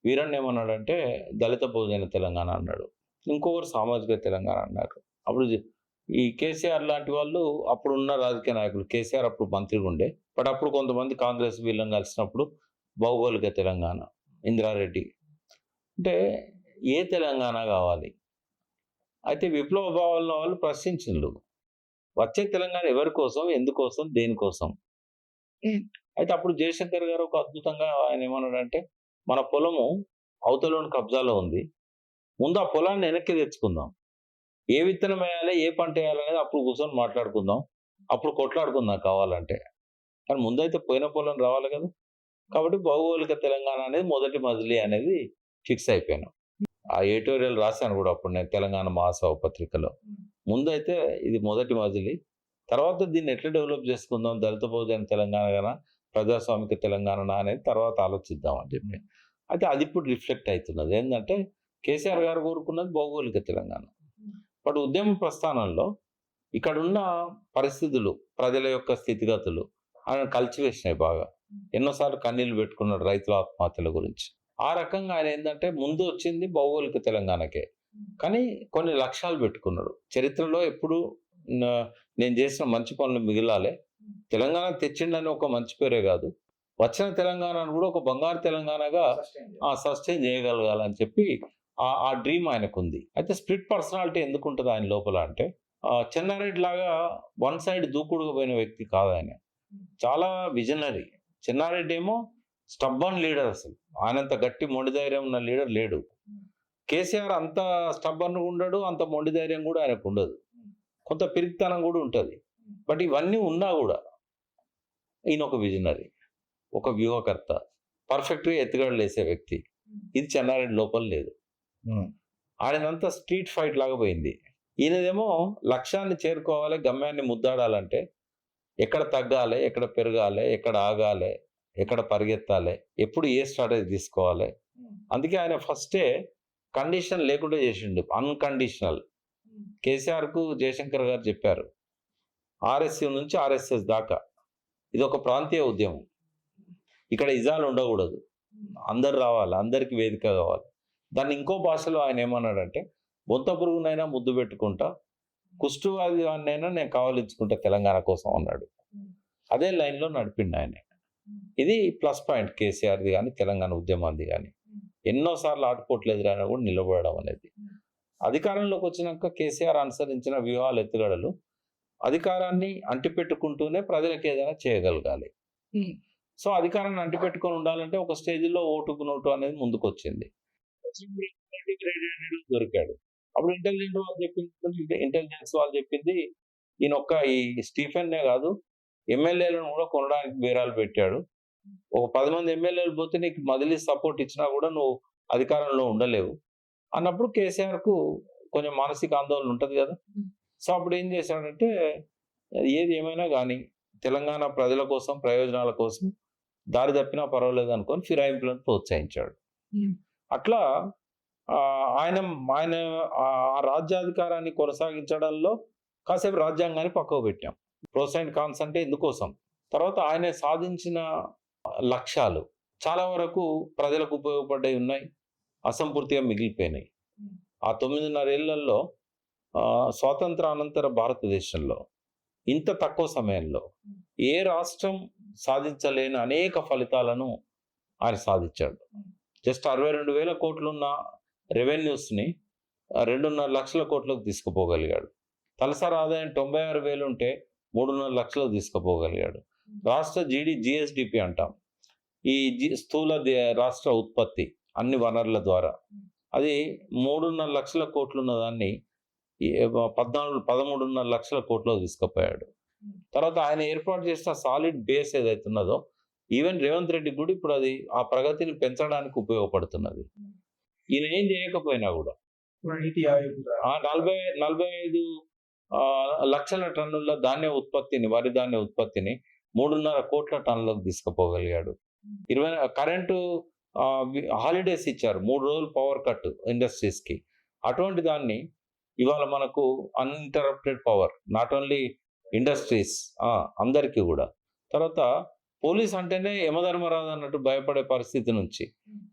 వీరన్న ఏమన్నాడంటే దళిత బహుజన తెలంగాణ అన్నాడు. ఇంకొకరు సామాజిక తెలంగాణ అన్నారు. అప్పుడు ఈ కేసీఆర్ లాంటి వాళ్ళు అప్పుడున్న రాజకీయ నాయకులు, కేసీఆర్ అప్పుడు మంత్రిగా ఉండే, బట్ అప్పుడు కొంతమంది కాంగ్రెస్ వీళ్ళని కలిసినప్పుడు భౌగోళిక తెలంగాణ, ఇందిరారెడ్డి అంటే ఏ తెలంగాణ కావాలి? అయితే విప్లవ భావాల వాళ్ళు ప్రశ్నించిండ్రు. వచ్చే తెలంగాణ ఎవరి కోసం, ఎందుకోసం, దేనికోసం? అయితే అప్పుడు జయశంకర్ గారు ఒక అద్భుతంగా ఆయన ఏమన్నాడంటే, మన పొలము అవతలోని కబ్జాలో ఉంది. ముందు ఆ పొలాన్ని వెనక్కి తెచ్చుకుందాం. ఏ విత్తనం వేయాలి, ఏ పంట వేయాలనేది అప్పుడు కూర్చొని మాట్లాడుకుందాం. అప్పుడు కొట్లాడుకుందాం కావాలంటే. కానీ ముందైతే పోయిన పొలం రావాలి కదా! కాబట్టి భౌగోళిక తెలంగాణ అనేది మొదటి మజిలీ అనేది ఫిక్స్ అయిపోయాను. ఆ ఎడిటోరియల్ రాశాను కూడా అప్పుడు నేను తెలంగాణ మహాసభ పత్రికలో. ముందైతే ఇది మొదటి మజిలీ. తర్వాత దీన్ని ఎట్లా డెవలప్ చేసుకుందాం, దళిత బహుజన తెలంగాణ, ప్రజాస్వామిక తెలంగాణ అనేది తర్వాత ఆలోచిద్దాం అని చెప్పి. అయితే అది ఇప్పుడు రిఫ్లెక్ట్ అవుతున్నది. ఏంటంటే కేసీఆర్ గారు కోరుకున్నది భౌగోళిక తెలంగాణ. బట్ ఉద్యమ ప్రస్థానంలో ఇక్కడున్న పరిస్థితులు, ప్రజల యొక్క స్థితిగతులు ఆయన కలిచివేసినాయి బాగా. ఎన్నోసార్లు కన్నీళ్లు పెట్టుకున్నాడు రైతుల ఆత్మహత్యల గురించి. ఆ రకంగా ఆయన ఏంటంటే ముందు వచ్చింది భౌగోళిక తెలంగాణకే, కానీ కొన్ని లక్ష్యాలు పెట్టుకున్నాడు. చరిత్రలో ఎప్పుడు నేను చేసిన మంచి పనులు మిగిలాలి, తెలంగాణ తెచ్చిండని ఒక మంచి పేరే కాదు, వచ్చిన తెలంగాణను కూడా ఒక బంగారు తెలంగాణగా సస్టైన్ చేయగలగాలని చెప్పి ఆ డ్రీమ్ ఆయనకు ఉంది. అయితే స్ప్లిట్ పర్సనాలిటీ ఎందుకు ఉంటుంది ఆయన లోపల అంటే, చెన్నారెడ్డి లాగా వన్ సైడ్ దూకుడుగా పోయిన వ్యక్తి కాదు ఆయన. చాలా విజనరీ. చెన్నారెడ్డి ఏమో స్టబ్బర్న్ లీడర్, అసలు ఆయనంత గట్టి మొండి ధైర్యం ఉన్న లీడర్ లేడు. కేసీఆర్ అంత స్టబ్బర్న్ ఉండడు, అంత మొండి ధైర్యం కూడా ఆయనకు ఉండదు. కొంత పిరికితనం కూడా ఉంటుంది. బట్ ఇవన్నీ ఉన్నా కూడా ఈయన ఒక విజనరీ, ఒక వ్యూహకర్త, పర్ఫెక్ట్గా ఎత్తుగడలు వేసే వ్యక్తి. ఇది చెన్నారెడ్డి లోపల లేదు. ఆయనంతా స్ట్రీట్ ఫైట్ లాగా పోయింది. ఈయనదేమో లక్ష్యాన్ని చేరుకోవాలి, గమ్యాన్ని ముద్దాడాలంటే ఎక్కడ తగ్గాలి, ఎక్కడ పెరగాలి, ఎక్కడ ఆగాలి, ఎక్కడ పరిగెత్తాలి, ఎప్పుడు ఏ స్ట్రాటజీ తీసుకోవాలి. అందుకే ఆయన ఫస్టే కండిషన్ లేకుండా చేసిండు, అన్కండిషనల్. కేసీఆర్కు జయశంకర్ గారు చెప్పారు, ఆర్ఎస్యు నుంచి ఆర్ఎస్ఎస్ దాకా ఇది ఒక ప్రాంతీయ ఉద్యమం, ఇక్కడ ఇజాలు ఉండకూడదు, అందరు రావాలి, అందరికి వేదిక కావాలి. దాన్ని ఇంకో భాషలో ఆయన ఏమన్నాడంటే, బొంత పురుగునైనా ముద్దు పెట్టుకుంటా, కుష్ఠవ్యాధి వాడినైనా నేను కావలించుకుంటా తెలంగాణ కోసం అన్నాడు. అదే లైన్లో నడిపిండు ఆయన. ఇది ప్లస్ పాయింట్ కేసీఆర్ది కానీ తెలంగాణ ఉద్యమాన్ని కానీ. ఎన్నోసార్లు ఆటుపోట్లు ఎదురైనా కూడా నిలబడడం అనేది. అధికారంలోకి వచ్చినాక కేసీఆర్ అనుసరించిన వ్యూహాలు, ఎత్తుగడలు, అధికారాన్ని అంటిపెట్టుకుంటూనే ప్రజలకు ఏదైనా చేయగలగాలి. సో అధికారాన్ని అంటిపెట్టుకొని ఉండాలంటే ఒక స్టేజ్లో ఓటుకు నోటు అనేది ముందుకు వచ్చింది. దొరికాడు. అప్పుడు ఇంటెలిజెన్స్ వాళ్ళు చెప్పింది ఈయన ఈ స్టీఫెన్నే కాదు, ఎమ్మెల్యేలను కూడా కొనడానికి బేరాలు పెట్టాడు. ఒక 10 మంది ఎమ్మెల్యేలు పోతే నీకు మదిలి సపోర్ట్ ఇచ్చినా కూడా నువ్వు అధికారంలో ఉండలేవు అన్నప్పుడు కేసీఆర్కు కొంచెం మానసిక ఆందోళన ఉంటుంది కదా. సో అప్పుడు ఏం చేశాడంటే, ఏది ఏమైనా కానీ తెలంగాణ ప్రజల కోసం, ప్రయోజనాల కోసం దారి తప్పినా పర్వాలేదు అనుకొని ఫిరాయింపులను ప్రోత్సహించాడు. అట్లా ఆయన ఆయన ఆ రాజ్యాధికారాన్ని కొనసాగించడంలో కాసేపు రాజ్యాంగాన్ని పక్కకు పెట్టాం. ప్రోస్ అండ్ కాన్స్ అంటే ఎందుకోసం, తర్వాత ఆయన సాధించిన లక్ష్యాలు చాలా వరకు ప్రజలకు ఉపయోగపడ్డాయి ఉన్నాయి, అసంపూర్తిగా మిగిలిపోయినాయి. ఆ 9.5 ఏళ్లలో స్వాతంత్ర అనంతర భారతదేశంలో ఇంత తక్కువ సమయంలో ఏ రాష్ట్రం సాధించలేని అనేక ఫలితాలను ఆయన సాధించాడు. జస్ట్ 62,000 కోట్లున్న రెవెన్యూస్ని 2.5 లక్షల కోట్లకు తీసుకుపోగలిగాడు. తలసరి ఆదాయం 96,000 ఉంటే 3.5 లక్షలకు తీసుకుపోగలిగాడు. రాష్ట్ర జిఎస్డిపి అంటాం, ఈ స్థూల రాష్ట్ర ఉత్పత్తి అన్ని వనరుల ద్వారా, అది 3.5 లక్షల కోట్లు ఉన్న దాన్ని 13.5 లక్షల కోట్లకు తీసుకుపోయాడు. తర్వాత ఆయన ఏర్పాటు చేసిన సాలిడ్ బేస్ ఏదైతే ఉన్నదో, ఈవెన్ రేవంత్ రెడ్డి కూడా ఇప్పుడు అది ఆ ప్రగతిని పెంచడానికి ఉపయోగపడుతున్నది. ఈయన ఏం చేయకపోయినా కూడా ఇప్పుడు నీతి ఆయోగ్ కూడా 45 లక్షల టన్నుల ధాన్య ఉత్పత్తిని, వరి ధాన్య ఉత్పత్తిని 3.5 కోట్ల టన్నులకు తీసుకుపోగలిగాడు. కరెంటు హాలిడేస్ ఇచ్చారు. 3 రోజులు పవర్ కట్ ఇండస్ట్రీస్‌కి. అటువంటి దాన్ని ఇవాళ మనకు uninterrupted power not only industries అందరికీ గూడా. తర్వాత పోలీస్ అంటేనే యమధర్మరాజు అన్నట్టు భయపడే పరిస్థితి నుంచి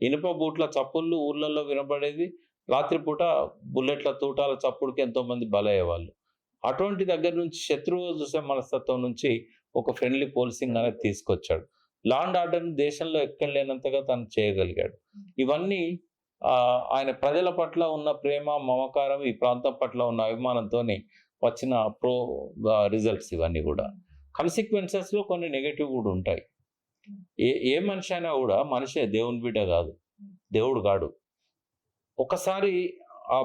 ఇనుప బూట్ల చప్పుళ్ళు ఊర్లలో వినబడేది. రాత్రిపూట బుల్లెట్ల తూటాల చప్పుడుకి ఎంతోమంది బలయ్యేవాళ్ళు. అటువంటి దగ్గర నుంచి శత్రువు చూసే మనస్తత్వం నుంచి ఒక ఫ్రెండ్లీ పోలీసింగ్ అనేది తీసుకొచ్చాడు. లా అండ్ ఆర్డర్‌ని దేశంలో ఎక్కడ లేనంతగా తను చేయగలిగాడు. ఇవన్నీ ఆయన ప్రజల పట్ల ఉన్న ప్రేమ, మమకారం, ఈ ప్రాంతం పట్ల ఉన్న అభిమానంతోని వచ్చిన రిజల్ట్స్ ఇవన్నీ గూడా. కాన్సిక్వెన్సెస్‌లో కొన్ని నెగెటివ్ గూడా ఉంటాయి. ఏ మనిషి అయినా గూడా మనిషే, దేవుని బిడ్డ గాదు. దేవుడు గాడు. ఒకసారి ఆ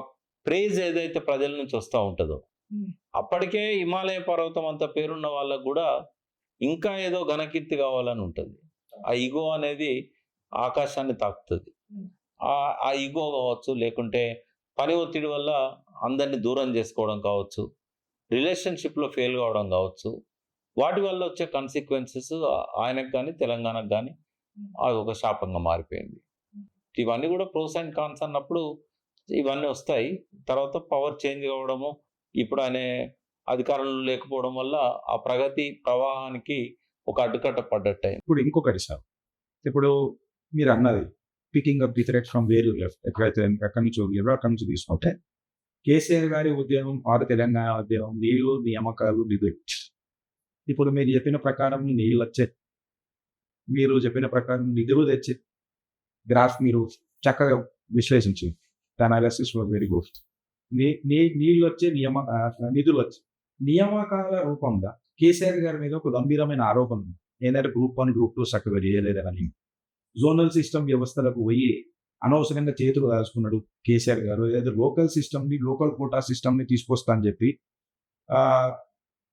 ప్రైజ్ ఏదైతే ప్రజల నుంచి వస్తా ఉంటదో, అప్పటికే హిమాలయ పర్వతం అంత పేరున్న వాళ్ళకు గూడా ఇంకా ఏదో ఘనకీర్తి కావాలని ఉంటది. ఆ ఇగో అనేది ఆకాశాన్ని తాకుతది. ఆ ఇగో కావచ్చు, లేకుంటే పని ఒత్తిడి వల్ల అందరిని దూరం చేసుకోవడం కావచ్చు, రిలేషన్‌షిప్‌లో ఫెయిల్ కావడం కావచ్చు, వాటి వల్ల వచ్చే కాన్సిక్వెన్సెస్ ఆయనకు గాని, తెలంగాణకు గాని అది ఒక శాపంగా మారిపోయింది. ఇవన్నీ కూడా ప్రోస్ అండ్ కాన్స్ అన్నప్పుడు ఇవన్నీ వస్తాయి. తర్వాత పవర్ చేంజ్ కావడము, ఇప్పుడు ఆయన అధికారంలో లేకపోవడం వల్ల ఆ ప్రగతి ప్రవాహానికి ఒక అడ్డుకట్ట పడ్డట్టయింది. ఇప్పుడు ఇంకొకటి సార్, ఇప్పుడు మీరు అన్నది picking up the thread from where you left, ఎక్కడి నుంచి తీసుకుంటే కేసీఆర్ గారి ఉద్యమం ఆరు తెలంగాణ ఉద్యమం, నీళ్లు, నియామకాలు, డిబేట్. ఇప్పుడు మీరు చెప్పిన ప్రకారం నీళ్ళు వచ్చే, మీరు చెప్పిన ప్రకారం నిధులు తెచ్చే గ్రాఫ్ మీరు చక్కగా విశ్లేషించింది. Analysis was very good. నీళ్ళు వచ్చే నిధులు వచ్చే నియామకాల రూపంగా కేసీఆర్ గారి మీద ఒక గంభీరమైన ఆరోపణ ఉంది. ఏంటంటే గ్రూప్ 1, గ్రూప్ 2 చక్కగా చేయలేదని, జోనల్ సిస్టమ్ వ్యవస్థలకు పోయి అనవసరంగా చేతులు రాసుకున్నాడు కేసీఆర్ గారు. ఏదైతే లోకల్ సిస్టమ్ని, లోకల్ కోటా సిస్టమ్ని తీసుకొస్తా అని చెప్పి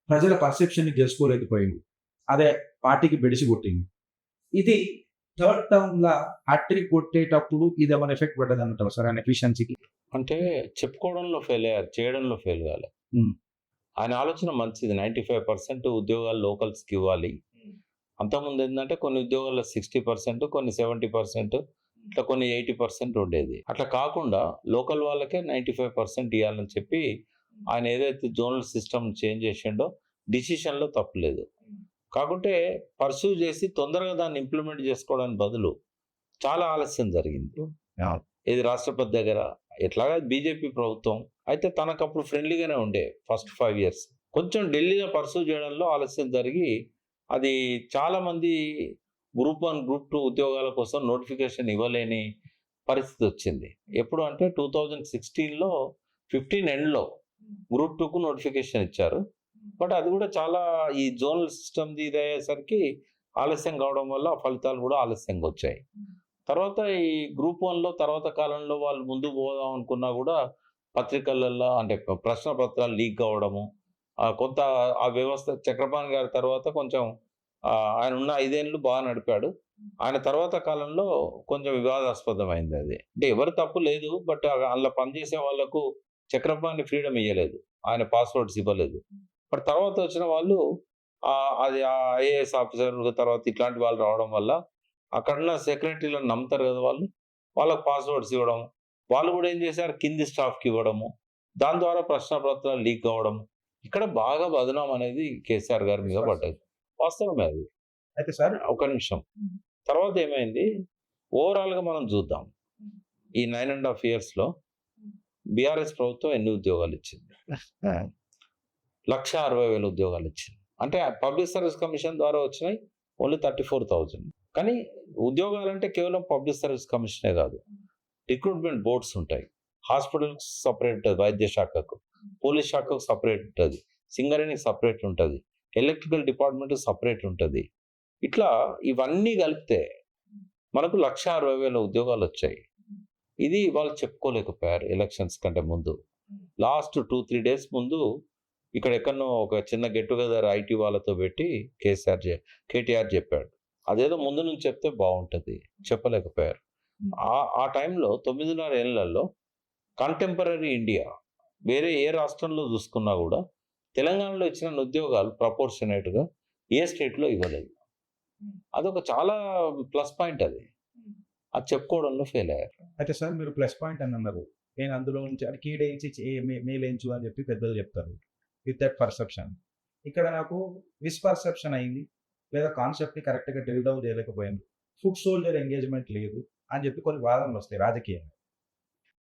ప్రజల పర్సెప్షన్ని గెలుచుకోలేకపోయింది. అదే పార్టీకి బెడిసి కొట్టింది. ఇది థర్డ్ టర్మ్ లా హ్యాట్రిక్ కొట్టేటప్పుడు ఇది ఏమైనా ఎఫెక్ట్ పడ్డది అంటారు సార్ ఆయన ఎఫిషియన్సీకి? అంటే చెప్పుకోవడంలో ఫెయిల్ అయ్యారు, చేయడంలో ఫెయిల్ కాలే. ఆయన ఆలోచన మంచిది. 95% ఉద్యోగాలు లోకల్స్కి ఇవ్వాలి. అంతకుముందు ఏంటంటే కొన్ని ఉద్యోగాల్లో 60%, కొన్ని 70%, ఇట్లా కొన్ని 80% ఉండేది. అట్లా కాకుండా లోకల్ వాళ్ళకే 95% ఇవ్వాలని చెప్పి ఆయన ఏదైతే జోనల్ సిస్టమ్ చేంజ్ చేసిండో డిసిషన్లో తప్పులేదు. కాకుంటే పర్సూ చేసి తొందరగా దాన్ని ఇంప్లిమెంట్ చేసుకోవడానికి బదులు చాలా ఆలస్యం జరిగింది. ఇది రాష్ట్రపతి దగ్గర ఎట్లాగా బీజేపీ ప్రభుత్వం అయితే తనకు అప్పుడు ఫ్రెండ్లీగానే ఉండే ఫస్ట్ 5 years. కొంచెం ఢిల్లీలో పర్సూ చేయడంలో ఆలస్యం జరిగి అది చాలామంది గ్రూప్ 1, గ్రూప్ 2 ఉద్యోగాల కోసం నోటిఫికేషన్ ఇవ్వలేని పరిస్థితి వచ్చింది. ఎప్పుడు అంటే 2016లో 15 ఎండ్లో గ్రూప్ 2కు నోటిఫికేషన్ ఇచ్చారు. బట్ అది కూడా చాలా ఈ జోనల్ సిస్టమ్ది ఇది అయ్యేసరికి ఆలస్యం కావడం వల్ల ఫలితాలు కూడా ఆలస్యంగా వచ్చాయి. తర్వాత ఈ గ్రూప్ 1లో తర్వాత కాలంలో వాళ్ళు ముందుకు పోదాం అనుకున్నా కూడా పత్రికలలో అంటే ప్రశ్న పత్రాలు లీక్ కావడము, కొంత ఆ వ్యవస్థ చక్రపాణి గారి తర్వాత కొంచెం ఆయన ఉన్న 5 ఏళ్ళు బాగా నడిపాడు. ఆయన తర్వాత కాలంలో కొంచెం వివాదాస్పదమైంది అది. అంటే ఎవరు తప్పు లేదు, బట్ అందులో పనిచేసే వాళ్లకు చక్రపాణి ఫ్రీడమ్ ఇవ్వలేదు, ఆయన పాస్వర్డ్స్ ఇవ్వలేదు. బట్ తర్వాత వచ్చిన వాళ్ళు అది ఐఏఎస్ ఆఫీసర్ తర్వాత ఇట్లాంటి వాళ్ళు రావడం వల్ల అక్కడున్న సెక్రటరీలను నమ్ముతారు కదా వాళ్ళకు పాస్వర్డ్స్ ఇవ్వడం, వాళ్ళు కూడా ఏం చేశారు కింది స్టాఫ్కి ఇవ్వడము, దాని ద్వారా ప్రశ్న పత్రాలు లీక్ కావడం, ఇక్కడ బాగా బదనాం అనేది కేసీఆర్ గారి మీద పడ్డది. వాస్తవమే అది. అయితే సార్ ఒక నిమిషం, తర్వాత ఏమైంది ఓవరాల్గా మనం చూద్దాం. ఈ 9.5 yearsలో బీఆర్ఎస్ ప్రభుత్వం ఎన్ని ఉద్యోగాలు ఇచ్చింది? 1,60,000 ఉద్యోగాలు ఇచ్చింది. అంటే పబ్లిక్ సర్వీస్ కమిషన్ ద్వారా వచ్చినాయి ఓన్లీ 34,000. కానీ ఉద్యోగాలంటే కేవలం పబ్లిక్ సర్వీస్ కమిషనే కాదు, రిక్రూట్మెంట్ బోర్డ్స్ ఉంటాయి, హాస్పిటల్స్ సపరేట్ ఉంటుంది, వైద్య శాఖకు, పోలీస్ శాఖకు సపరేట్ ఉంటుంది, సింగరేణికి సపరేట్ ఉంటుంది, ఎలక్ట్రికల్ డిపార్ట్మెంట్ సపరేట్ ఉంటుంది. ఇట్లా ఇవన్నీ కలిపితే మనకు 1,60,000 ఉద్యోగాలు వచ్చాయి. ఇది వాళ్ళు చెప్పుకోలేకపోయారు ఎలక్షన్స్ కంటే ముందు. లాస్ట్ 2-3 days ముందు ఇక్కడ ఎక్కడనో ఒక చిన్న గెట్ టుగెదర్ ఐటీ వాళ్ళతో పెట్టి కేటీఆర్ చెప్పాడు. అదేదో ముందు నుంచి చెప్తే బాగుంటుంది, చెప్పలేకపోయారు. ఆ టైంలో 9.5 ఏళ్లలో కంటెంపరరీ ఇండియా వేరే ఏ రాష్ట్రంలో చూసుకున్నా కూడా తెలంగాణలో ఇచ్చిన ఉద్యోగాలు ప్రపోర్షనేట్గా ఏ స్టేట్లో ఇవ్వలేదు. అదొక చాలా ప్లస్ పాయింట్ అది. అది చెప్పుకోవడంలో ఫెయిల్ అయ్యారు. అయితే సార్ మీరు ప్లస్ పాయింట్ అని అన్నారు. నేను అందులో నుంచి అది కీడేయించి మేలేంచు అని చెప్పి పెద్దలు చెప్తారు. విత్ దట్ పర్సెప్షన్ ఇక్కడ నాకు మిస్పర్సెప్షన్ అయింది, లేదా కాన్సెప్ట్ని కరెక్ట్గా డెలివర్ డౌన్ చేయలేకపోయాను, ఫుడ్ సోల్జర్ ఎంగేజ్మెంట్ లేదు అని చెప్పి కొన్ని వాదనలు వస్తాయి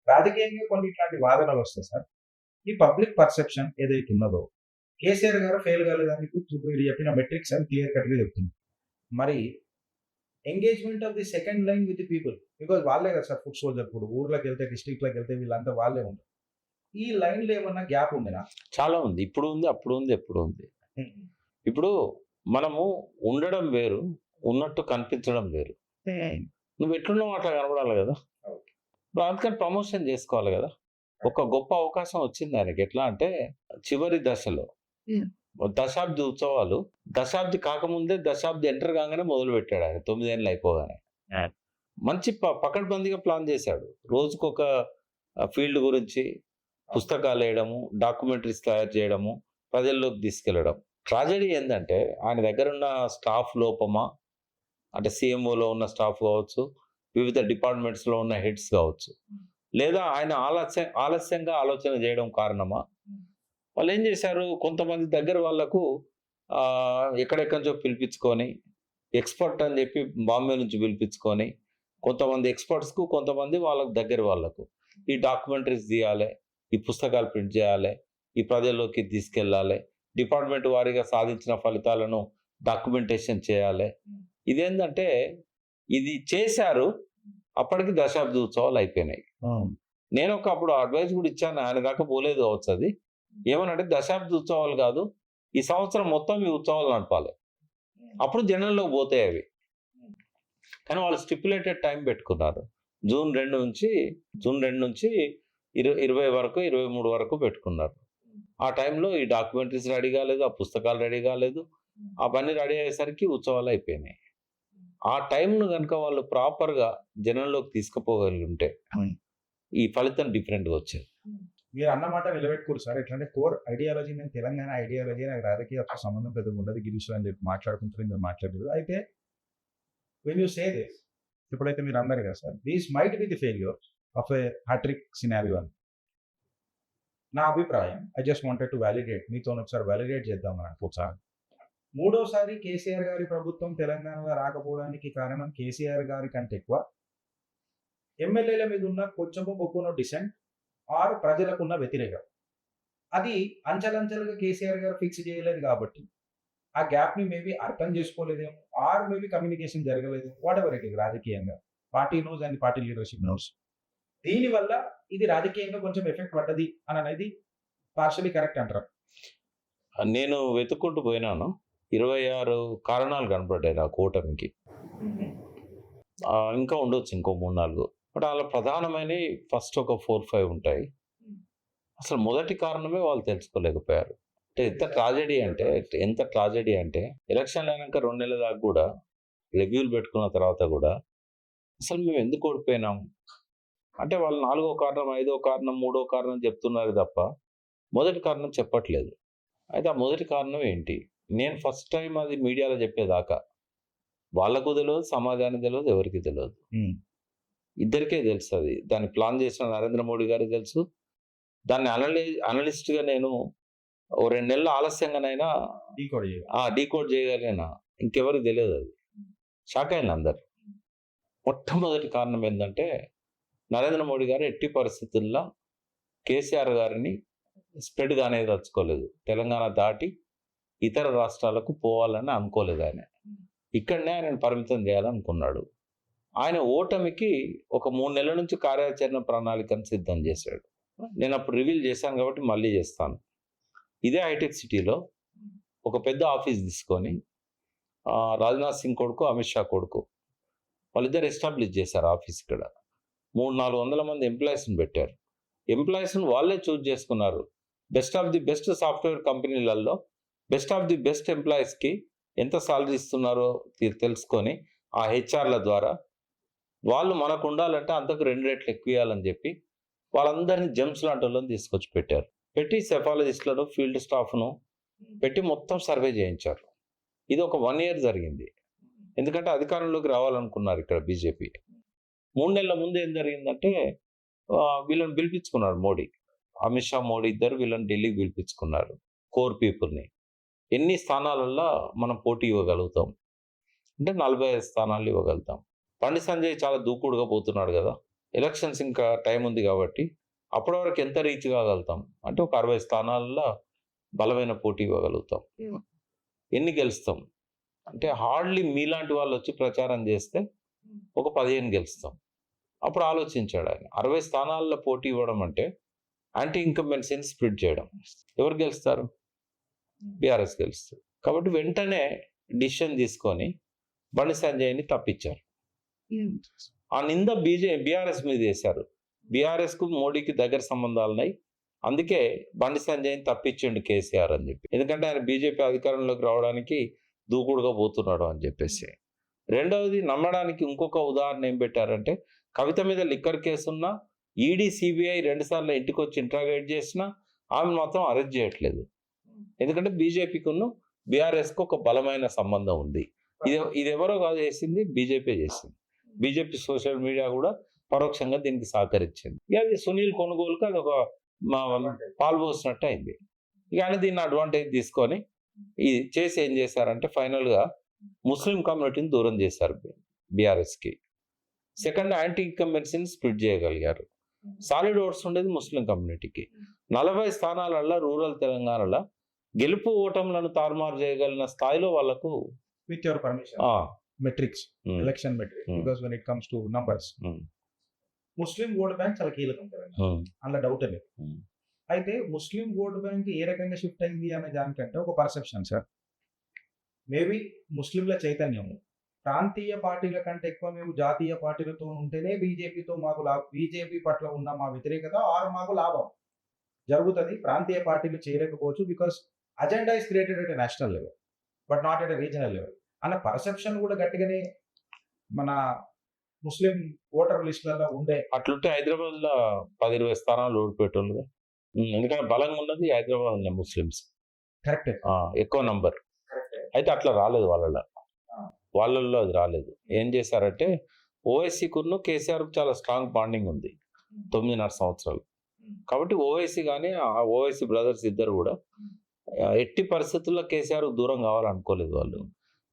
రాజకీయంగా కొన్ని ఇట్లాంటి వాదనలు వస్తాయి సార్. ఈ పబ్లిక్ పర్సెప్షన్ ఏదైతే ఉన్నదో కేసీఆర్ గారు ఫెయిల్ కాలేదని మీరు చెప్పిన మెట్రిక్స్ అని క్లియర్ కట్గా చెప్తుంది. మరి engagement of the second line with the people, because వాళ్ళే కదా సార్ ఫుడ్ సోల్జర్. ఇప్పుడు ఊర్లోకి వెళ్తే డిస్ట్రిక్ట్లోకి వెళ్తే వీళ్ళంతా వాళ్ళే ఉంటారు. ఈ లైన్లో ఏమన్నా గ్యాప్ ఉందినా? చాలా ఉంది. ఇప్పుడు ఉంది, అప్పుడు ఉంది, ఎప్పుడు ఉంది. ఇప్పుడు మనము ఉండడం వేరు, ఉన్నట్టు కనిపించడం వేరు. నువ్వు ఎట్లున్నావు అట్లా కనపడాలి కదా. అందుకని ప్రమోషన్ చేసుకోవాలి కదా. ఒక గొప్ప అవకాశం వచ్చింది ఆయనకి. ఎట్లా అంటే చివరి దశలో దశాబ్ది ఉత్సవాలు, దశాబ్ది కాకముందే దశాబ్ది ఎంటర్ కాగానే మొదలు పెట్టాడు ఆయన. 9 ఏళ్ళు అయిపోగానే మంచి పకడ్బందీగా ప్లాన్ చేశాడు. రోజుకొక ఫీల్డ్ గురించి పుస్తకాలు వేయడము, డాక్యుమెంటరీస్ తయారు చేయడము, ప్రజల్లోకి తీసుకెళ్లడం. ట్రాజెడీ ఏంటంటే ఆయన దగ్గర ఉన్న స్టాఫ్ లోపమా, అంటే సీఎంఓలో ఉన్న స్టాఫ్ కావచ్చు, వివిధ డిపార్ట్మెంట్స్లో ఉన్న హెడ్స్ కావచ్చు, లేదా ఆయన ఆలస్యంగా ఆలోచన చేయడం కారణమా. వాళ్ళు ఏం చేశారు, కొంతమంది దగ్గర వాళ్లకు ఎక్కడెక్కడి నుంచో పిలిపించుకొని, ఎక్స్పర్ట్ అని చెప్పి బాంబే నుంచి పిలిపించుకొని, కొంతమంది ఎక్స్పర్ట్స్కు, కొంతమంది వాళ్ళకు దగ్గర వాళ్లకు ఈ డాక్యుమెంటరీస్ తీయాలి, ఈ పుస్తకాలు ప్రింట్ చేయాలి, ఈ ప్రజల్లోకి తీసుకెళ్ళాలి, డిపార్ట్మెంట్ వారీగా సాధించిన ఫలితాలను డాక్యుమెంటేషన్ చేయాలి. ఇదేంటంటే ఇది చేశారు. అప్పటికి దశాబ్ది ఉత్సవాలు అయిపోయినాయి. నేను అప్పుడు అడ్వైస్ కూడా ఇచ్చాను, ఆయన దాకా పోలేదు కావచ్చు. అది ఏమనంటే దశాబ్ది ఉత్సవాలు కాదు, ఈ సంవత్సరం మొత్తం ఈ ఉత్సవాలు నడపాలి, అప్పుడు జనంలోకి పోతాయి అవి. కానీ వాళ్ళు స్టిపులేటెడ్ టైం పెట్టుకున్నారు. జూన్ 2 నుంచి 20 వరకు, 23 వరకు పెట్టుకున్నారు. ఆ టైంలో ఈ డాక్యుమెంటరీస్ రెడీ కాలేదు, ఆ పుస్తకాలు రెడీ కాలేదు. అవన్నీ రెడీ అయ్యేసరికి ఉత్సవాలు అయిపోయినాయి. ఆ టైంను కనుక వాళ్ళు ప్రాపర్గా జనంలోకి తీసుకుపోగలిగి ఉంటే ఈ ఫలితం డిఫరెంట్గా వచ్చేది. మీరు అన్నమాట నిలబెట్టుకోరు సార్. ఎట్లంటే కోర్ ఐడియాలజీ, నేను తెలంగాణ ఐడియాలజీ, నాకు రాజకీయ సంబంధం పెద్దగా ఉండదు, గిరీష్ అని చెప్పి మాట్లాడుకుంటారు, మీరు మాట్లాడారు. అయితే వెన్ యూ సే దిస్, ఇప్పుడైతే మీరు అన్నారు కదా sir, these might be the failure of a hattrick scenario అని నా అభిప్రాయం. I just wanted to validate, మీతో ఒకసారి వ్యాలిడేట్ చేద్దామని అనుకోసారి. మూడోసారి కేసీఆర్ గారి ప్రభుత్వం తెలంగాణలో రాకపోవడానికి కారణం కేసీఆర్ గారి కంటే ఎక్కువ ఎమ్మెల్యేల మీద ఉన్న కొంచెము గొప్పనో డిసెంట్ ఆర్ ప్రజలకున్న వ్యతిరేకం. అది అంచెలంచెలుగా కేసీఆర్ గారు ఫిక్స్ చేయలేదు కాబట్టి ఆ గ్యాప్ని మేబీ అర్థం చేసుకోలేదేమో, ఆర్ మేబీ కమ్యూనికేషన్ జరగలేదేమో, వాట్ ఎవర్ ఇట్ ఇస్. రాజకీయంగా party knows and party leadership knows. దీనివల్ల ఇది రాజకీయంగా కొంచెం ఎఫెక్ట్ పడ్డది అని అనేది పార్షియలీ కరెక్ట్ అంటారు. నేను వెతుక్కుంటూ పోయినాను, 26 కారణాలు కనపడ్డాయి నా కూటమికి. ఇంకా ఉండొచ్చు ఇంకో 3-4, బట్ అలా ప్రధానమైనవి ఫస్ట్ ఒక 4-5 ఉంటాయి. అసలు మొదటి కారణమే వాళ్ళు తెలుసుకోలేకపోయారు. అంటే ఎంత ట్రాజెడీ అంటే ఎలక్షన్లు అయినాక 2 నెలల దాకా కూడా రివ్యూలు పెట్టుకున్న తర్వాత కూడా అసలు మేము ఎందుకు ఓడిపోయినాం అంటే వాళ్ళు 4వ కారణం, 5వ కారణం, 3వ కారణం చెప్తున్నారు తప్ప మొదటి కారణం చెప్పట్లేదు. అయితే ఆ మొదటి కారణం ఏంటి? నేను ఫస్ట్ టైం అది మీడియాలో చెప్పేదాకా వాళ్ళకు తెలియదు, సమాజానికి తెలియదు, ఎవరికి తెలియదు. ఇద్దరికే తెలుసు. అది దాన్ని ప్లాన్ చేసిన నరేంద్ర మోడీ గారికి తెలుసు. దాన్ని అనలిస్ట్గా నేను 2 నెలలు ఆలస్యంగానైనా డీకోడ్ చేయగలిగినా ఇంకెవరికి తెలియదు. అది షాక్ అయిన అందరు. మొట్టమొదటి కారణం ఏంటంటే నరేంద్ర మోడీ గారు ఎట్టి పరిస్థితుల్లో కేసీఆర్ గారిని స్ప్రెడ్ గానే దలుచుకోలేదు. తెలంగాణ దాటి ఇతర రాష్ట్రాలకు పోవాలని అనుకోలేదు. ఆయన ఇక్కడనే ఆయన పరిమితం చేయాలనుకున్నాడు. ఆయన ఓటమికి ఒక 3 నెలల నుంచి కార్యాచరణ ప్రణాళికను సిద్ధం చేశాడు. నేను అప్పుడు రివీల్ చేశాను కాబట్టి మళ్ళీ చేస్తాను. ఇదే హైటెక్ సిటీలో ఒక పెద్ద ఆఫీస్ తీసుకొని రాజ్నాథ్ సింగ్ కొడుకు, అమిత్ షా కొడుకు వాళ్ళిద్దరు ఎస్టాబ్లిష్ చేశారు ఆఫీస్. ఇక్కడ 300-400 మంది ఎంప్లాయీస్ని పెట్టారు. ఎంప్లాయీస్ని వాళ్ళే చూజ్ చేసుకున్నారు. Best of the best software కంపెనీలలో బెస్ట్ ఆఫ్ ది బెస్ట్ ఎంప్లాయీస్కి ఎంత సాలరీ ఇస్తున్నారో తెలుసుకొని ఆ హెచ్ఆర్ల ద్వారా వాళ్ళు మనకు ఉండాలంటే అంతకు 2 రెట్లు ఎక్కువ ఇవ్వాలని చెప్పి వాళ్ళందరినీ జెమ్స్ లాంటి వాళ్ళని తీసుకొచ్చి పెట్టారు. పెట్టి సెఫాలజిస్టులను, ఫీల్డ్ స్టాఫ్ను పెట్టి మొత్తం సర్వే చేయించారు. ఇది ఒక 1 ఇయర్ జరిగింది. ఎందుకంటే అధికారంలోకి రావాలనుకున్నారు ఇక్కడ బీజేపీ. 3 నెలల ముందు ఏం జరిగిందంటే వీళ్ళని పిలిపించుకున్నారు మోడీ. అమిత్ షా, మోడీ ఇద్దరు వీళ్ళని ఢిల్లీకి పిలిపించుకున్నారు. కోర్ పీపుల్ని. ఎన్ని స్థానాలల్లో మనం పోటీ ఇవ్వగలుగుతాం అంటే 45 స్థానాలు ఇవ్వగలుగుతాం. బండి సంజయ్ చాలా దూకుడుగా పోతున్నాడు కదా, ఎలక్షన్స్ ఇంకా టైం ఉంది కాబట్టి అప్పటి వరకు ఎంత రీచ్ కాగలుగుతాం అంటే ఒక 60 స్థానాల్లో బలమైన పోటీ ఇవ్వగలుగుతాం. ఎన్ని గెలుస్తాం అంటే హార్డ్లీ మీలాంటి వాళ్ళు వచ్చి ప్రచారం చేస్తే ఒక 15 గెలుస్తాం. అప్పుడు ఆలోచించాడు ఆయన. 60 స్థానాల్లో పోటీ ఇవ్వడం అంటే యాంటీ ఇన్కంబెన్సీని స్ప్లిట్ చేయడం. ఎవరు గెలుస్తారు? బీఆర్ఎస్ గెలుస్తారు. కాబట్టి వెంటనే డిసిషన్ తీసుకొని బండి సంజయ్ని తప్పించారు. ఆ నింద బీఆర్ఎస్ మీద వేశారు. బీఆర్ఎస్కు మోడీకి దగ్గర సంబంధాలు ఉన్నాయి, అందుకే బండి సంజయ్ని తప్పించిండు కేసీఆర్ అని చెప్పి. ఎందుకంటే ఆయన బీజేపీ అధికారంలోకి రావడానికి దూకుడుగా పోతున్నాడు అని చెప్పేసి. రెండవది, నమ్మడానికి ఇంకొక ఉదాహరణ ఏం పెట్టారంటే, కవిత మీద లిక్కర్ కేసు ఉన్నా ఈడీ, సిబిఐ 2 సార్లు ఇంటికి వచ్చి ఇంట్రాగేట్ చేసినా ఆమె మాత్రం అరెస్ట్ చేయట్లేదు. ఎందుకంటే బీజేపీకును బీఆర్ఎస్కు ఒక బలమైన సంబంధం ఉంది. ఇది ఎవరో కాదు చేసింది, బీజేపీ చేసింది. బీజేపీ సోషల్ మీడియా కూడా పరోక్షంగా దీనికి సహకరించింది. ఇక అది సునీల్ కొనుగోలుకు అది ఒక పాల్పోసినట్టు అయింది. ఇక ఆయన దీన్ని అడ్వాంటేజ్ తీసుకొని ఇది చేసి ఏం చేశారంటే ఫైనల్గా ముస్లిం కమ్యూనిటీని దూరం చేశారు బీఆర్ఎస్కి. సెకండ్, యాంటీ ఇన్కంబెన్సీని స్ప్లిట్ చేయగలిగారు. సాలిడ్ ఓట్స్ ఉండేది ముస్లిం కమ్యూనిటీకి. 40 స్థానాలలో రూరల్ తెలంగాణలో గెలుపు ఓటములను తారుమారు చేయగలిగిన స్థాయిలో వాళ్ళకు with your permission metrics, election metrics, because when it comes to numbers Muslim vote bank చాలా కీలకం కదా, అందులో డౌట్ లేదు. అయితే ముస్లిం ఓట్ బ్యాంక్ ఏ రకంగా షిఫ్ట్ అయింది అనే దానికంటే ఒక పర్సెప్షన్ సార్. మేబీ ముస్లింల చైతన్యము ప్రాంతీయ పార్టీల కంటే ఎక్కువ మేము జాతీయ పార్టీలతో ఉంటేనే బీజేపీతో మాకు బీజేపీ పట్ల ఉన్న మా వ్యతిరేకత ఆరు మాకు లాభం జరుగుతుంది. ప్రాంతీయ పార్టీలు చేయలేకపోవచ్చు because agenda is created at national level but not at regional level అన్న పర్సెప్షన్ కూడా గట్టిగానే మన ముస్లిం ఓటర్ లిస్టులలో ఉండే. అట్లుంటే హైదరాబాద్లో 10-20 స్థానాలు ఓడిపోయేటోళ్ళుగా. ఎందుకంటే బలంగా ఉన్నది హైదరాబాద్ ముస్లిమ్స్, కరెక్టే, ఎక్కువ నంబర్. అయితే అట్లా రాలేదు వాళ్ళల్లో అది రాలేదు. ఏం చేశారంటే ఓవైసీకును కేసీఆర్కు చాలా స్ట్రాంగ్ బాండింగ్ ఉంది 9.5 సంవత్సరాలు. కాబట్టి ఓవైసీ కానీ ఓవైసీ బ్రదర్స్ ఇద్దరు కూడా ఎట్టి పరిస్థితుల్లో కేసీఆర్ దూరం కావాలనుకోలేదు వాళ్ళు.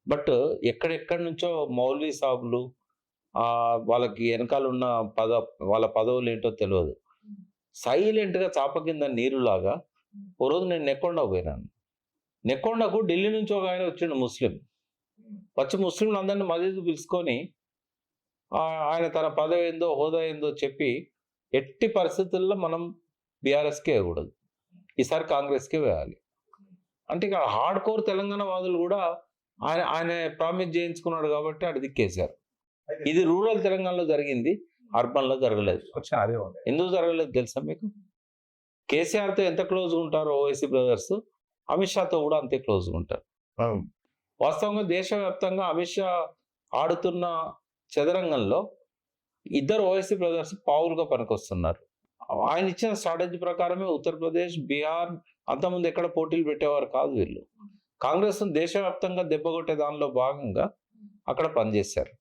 బట్ ఎక్కడెక్కడి నుంచో మౌల్వీ సాబులు వాళ్ళకి వెనకాల ఉన్న వాళ్ళ పదవులు ఏంటో తెలియదు, సైలెంట్గా చాప కింద నీరులాగా ఓ రోజు నేను నెక్కొండ పోయినాను. నెక్కొండకు ఢిల్లీ నుంచి ఒక ఆయన వచ్చిండు ముస్లిం, వచ్చి ముస్లింలు అందరినీ మసీదు పిలుచుకొని ఆయన తన పదవి ఏందో హోదా ఏందో చెప్పి ఎట్టి పరిస్థితుల్లో మనం బీఆర్ఎస్కే వేయకూడదు, ఈసారి కాంగ్రెస్కే వేయాలి అంటే ఇక హార్డ్ కోర్ తెలంగాణ వాదులు కూడా ఆయన ప్రామిస్ చేయించుకున్నాడు కాబట్టి అటు దిక్కేశారు. ఇది రూరల్ తెలంగాణలో జరిగింది, అర్బన్లో జరగలేదు. ఎందుకు జరగలేదు తెలుసా మీకు? కేసీఆర్తో ఎంత క్లోజ్గా ఉంటారో ఓవైసీ బ్రదర్స్, అమిత్ షాతో కూడా అంతే క్లోజ్గా ఉంటారు. వాస్తవంగా దేశవ్యాప్తంగా అమిత్ షా ఆడుతున్న చదరంగంలో ఇద్దరు ఓవైసీ బ్రదర్స్ పావులుగా పనికొస్తున్నారు. ఆయన ఇచ్చిన స్ట్రాటజీ ప్రకారమే ఉత్తరప్రదేశ్, బీహార్ అంతకుముందు ఎక్కడ పోటీలు పెట్టేవారు కాదు వీళ్ళు. కాంగ్రెస్ను దేశవ్యాప్తంగా దెబ్బకొట్టే దానిలో భాగంగా అక్కడ పనిచేశారు.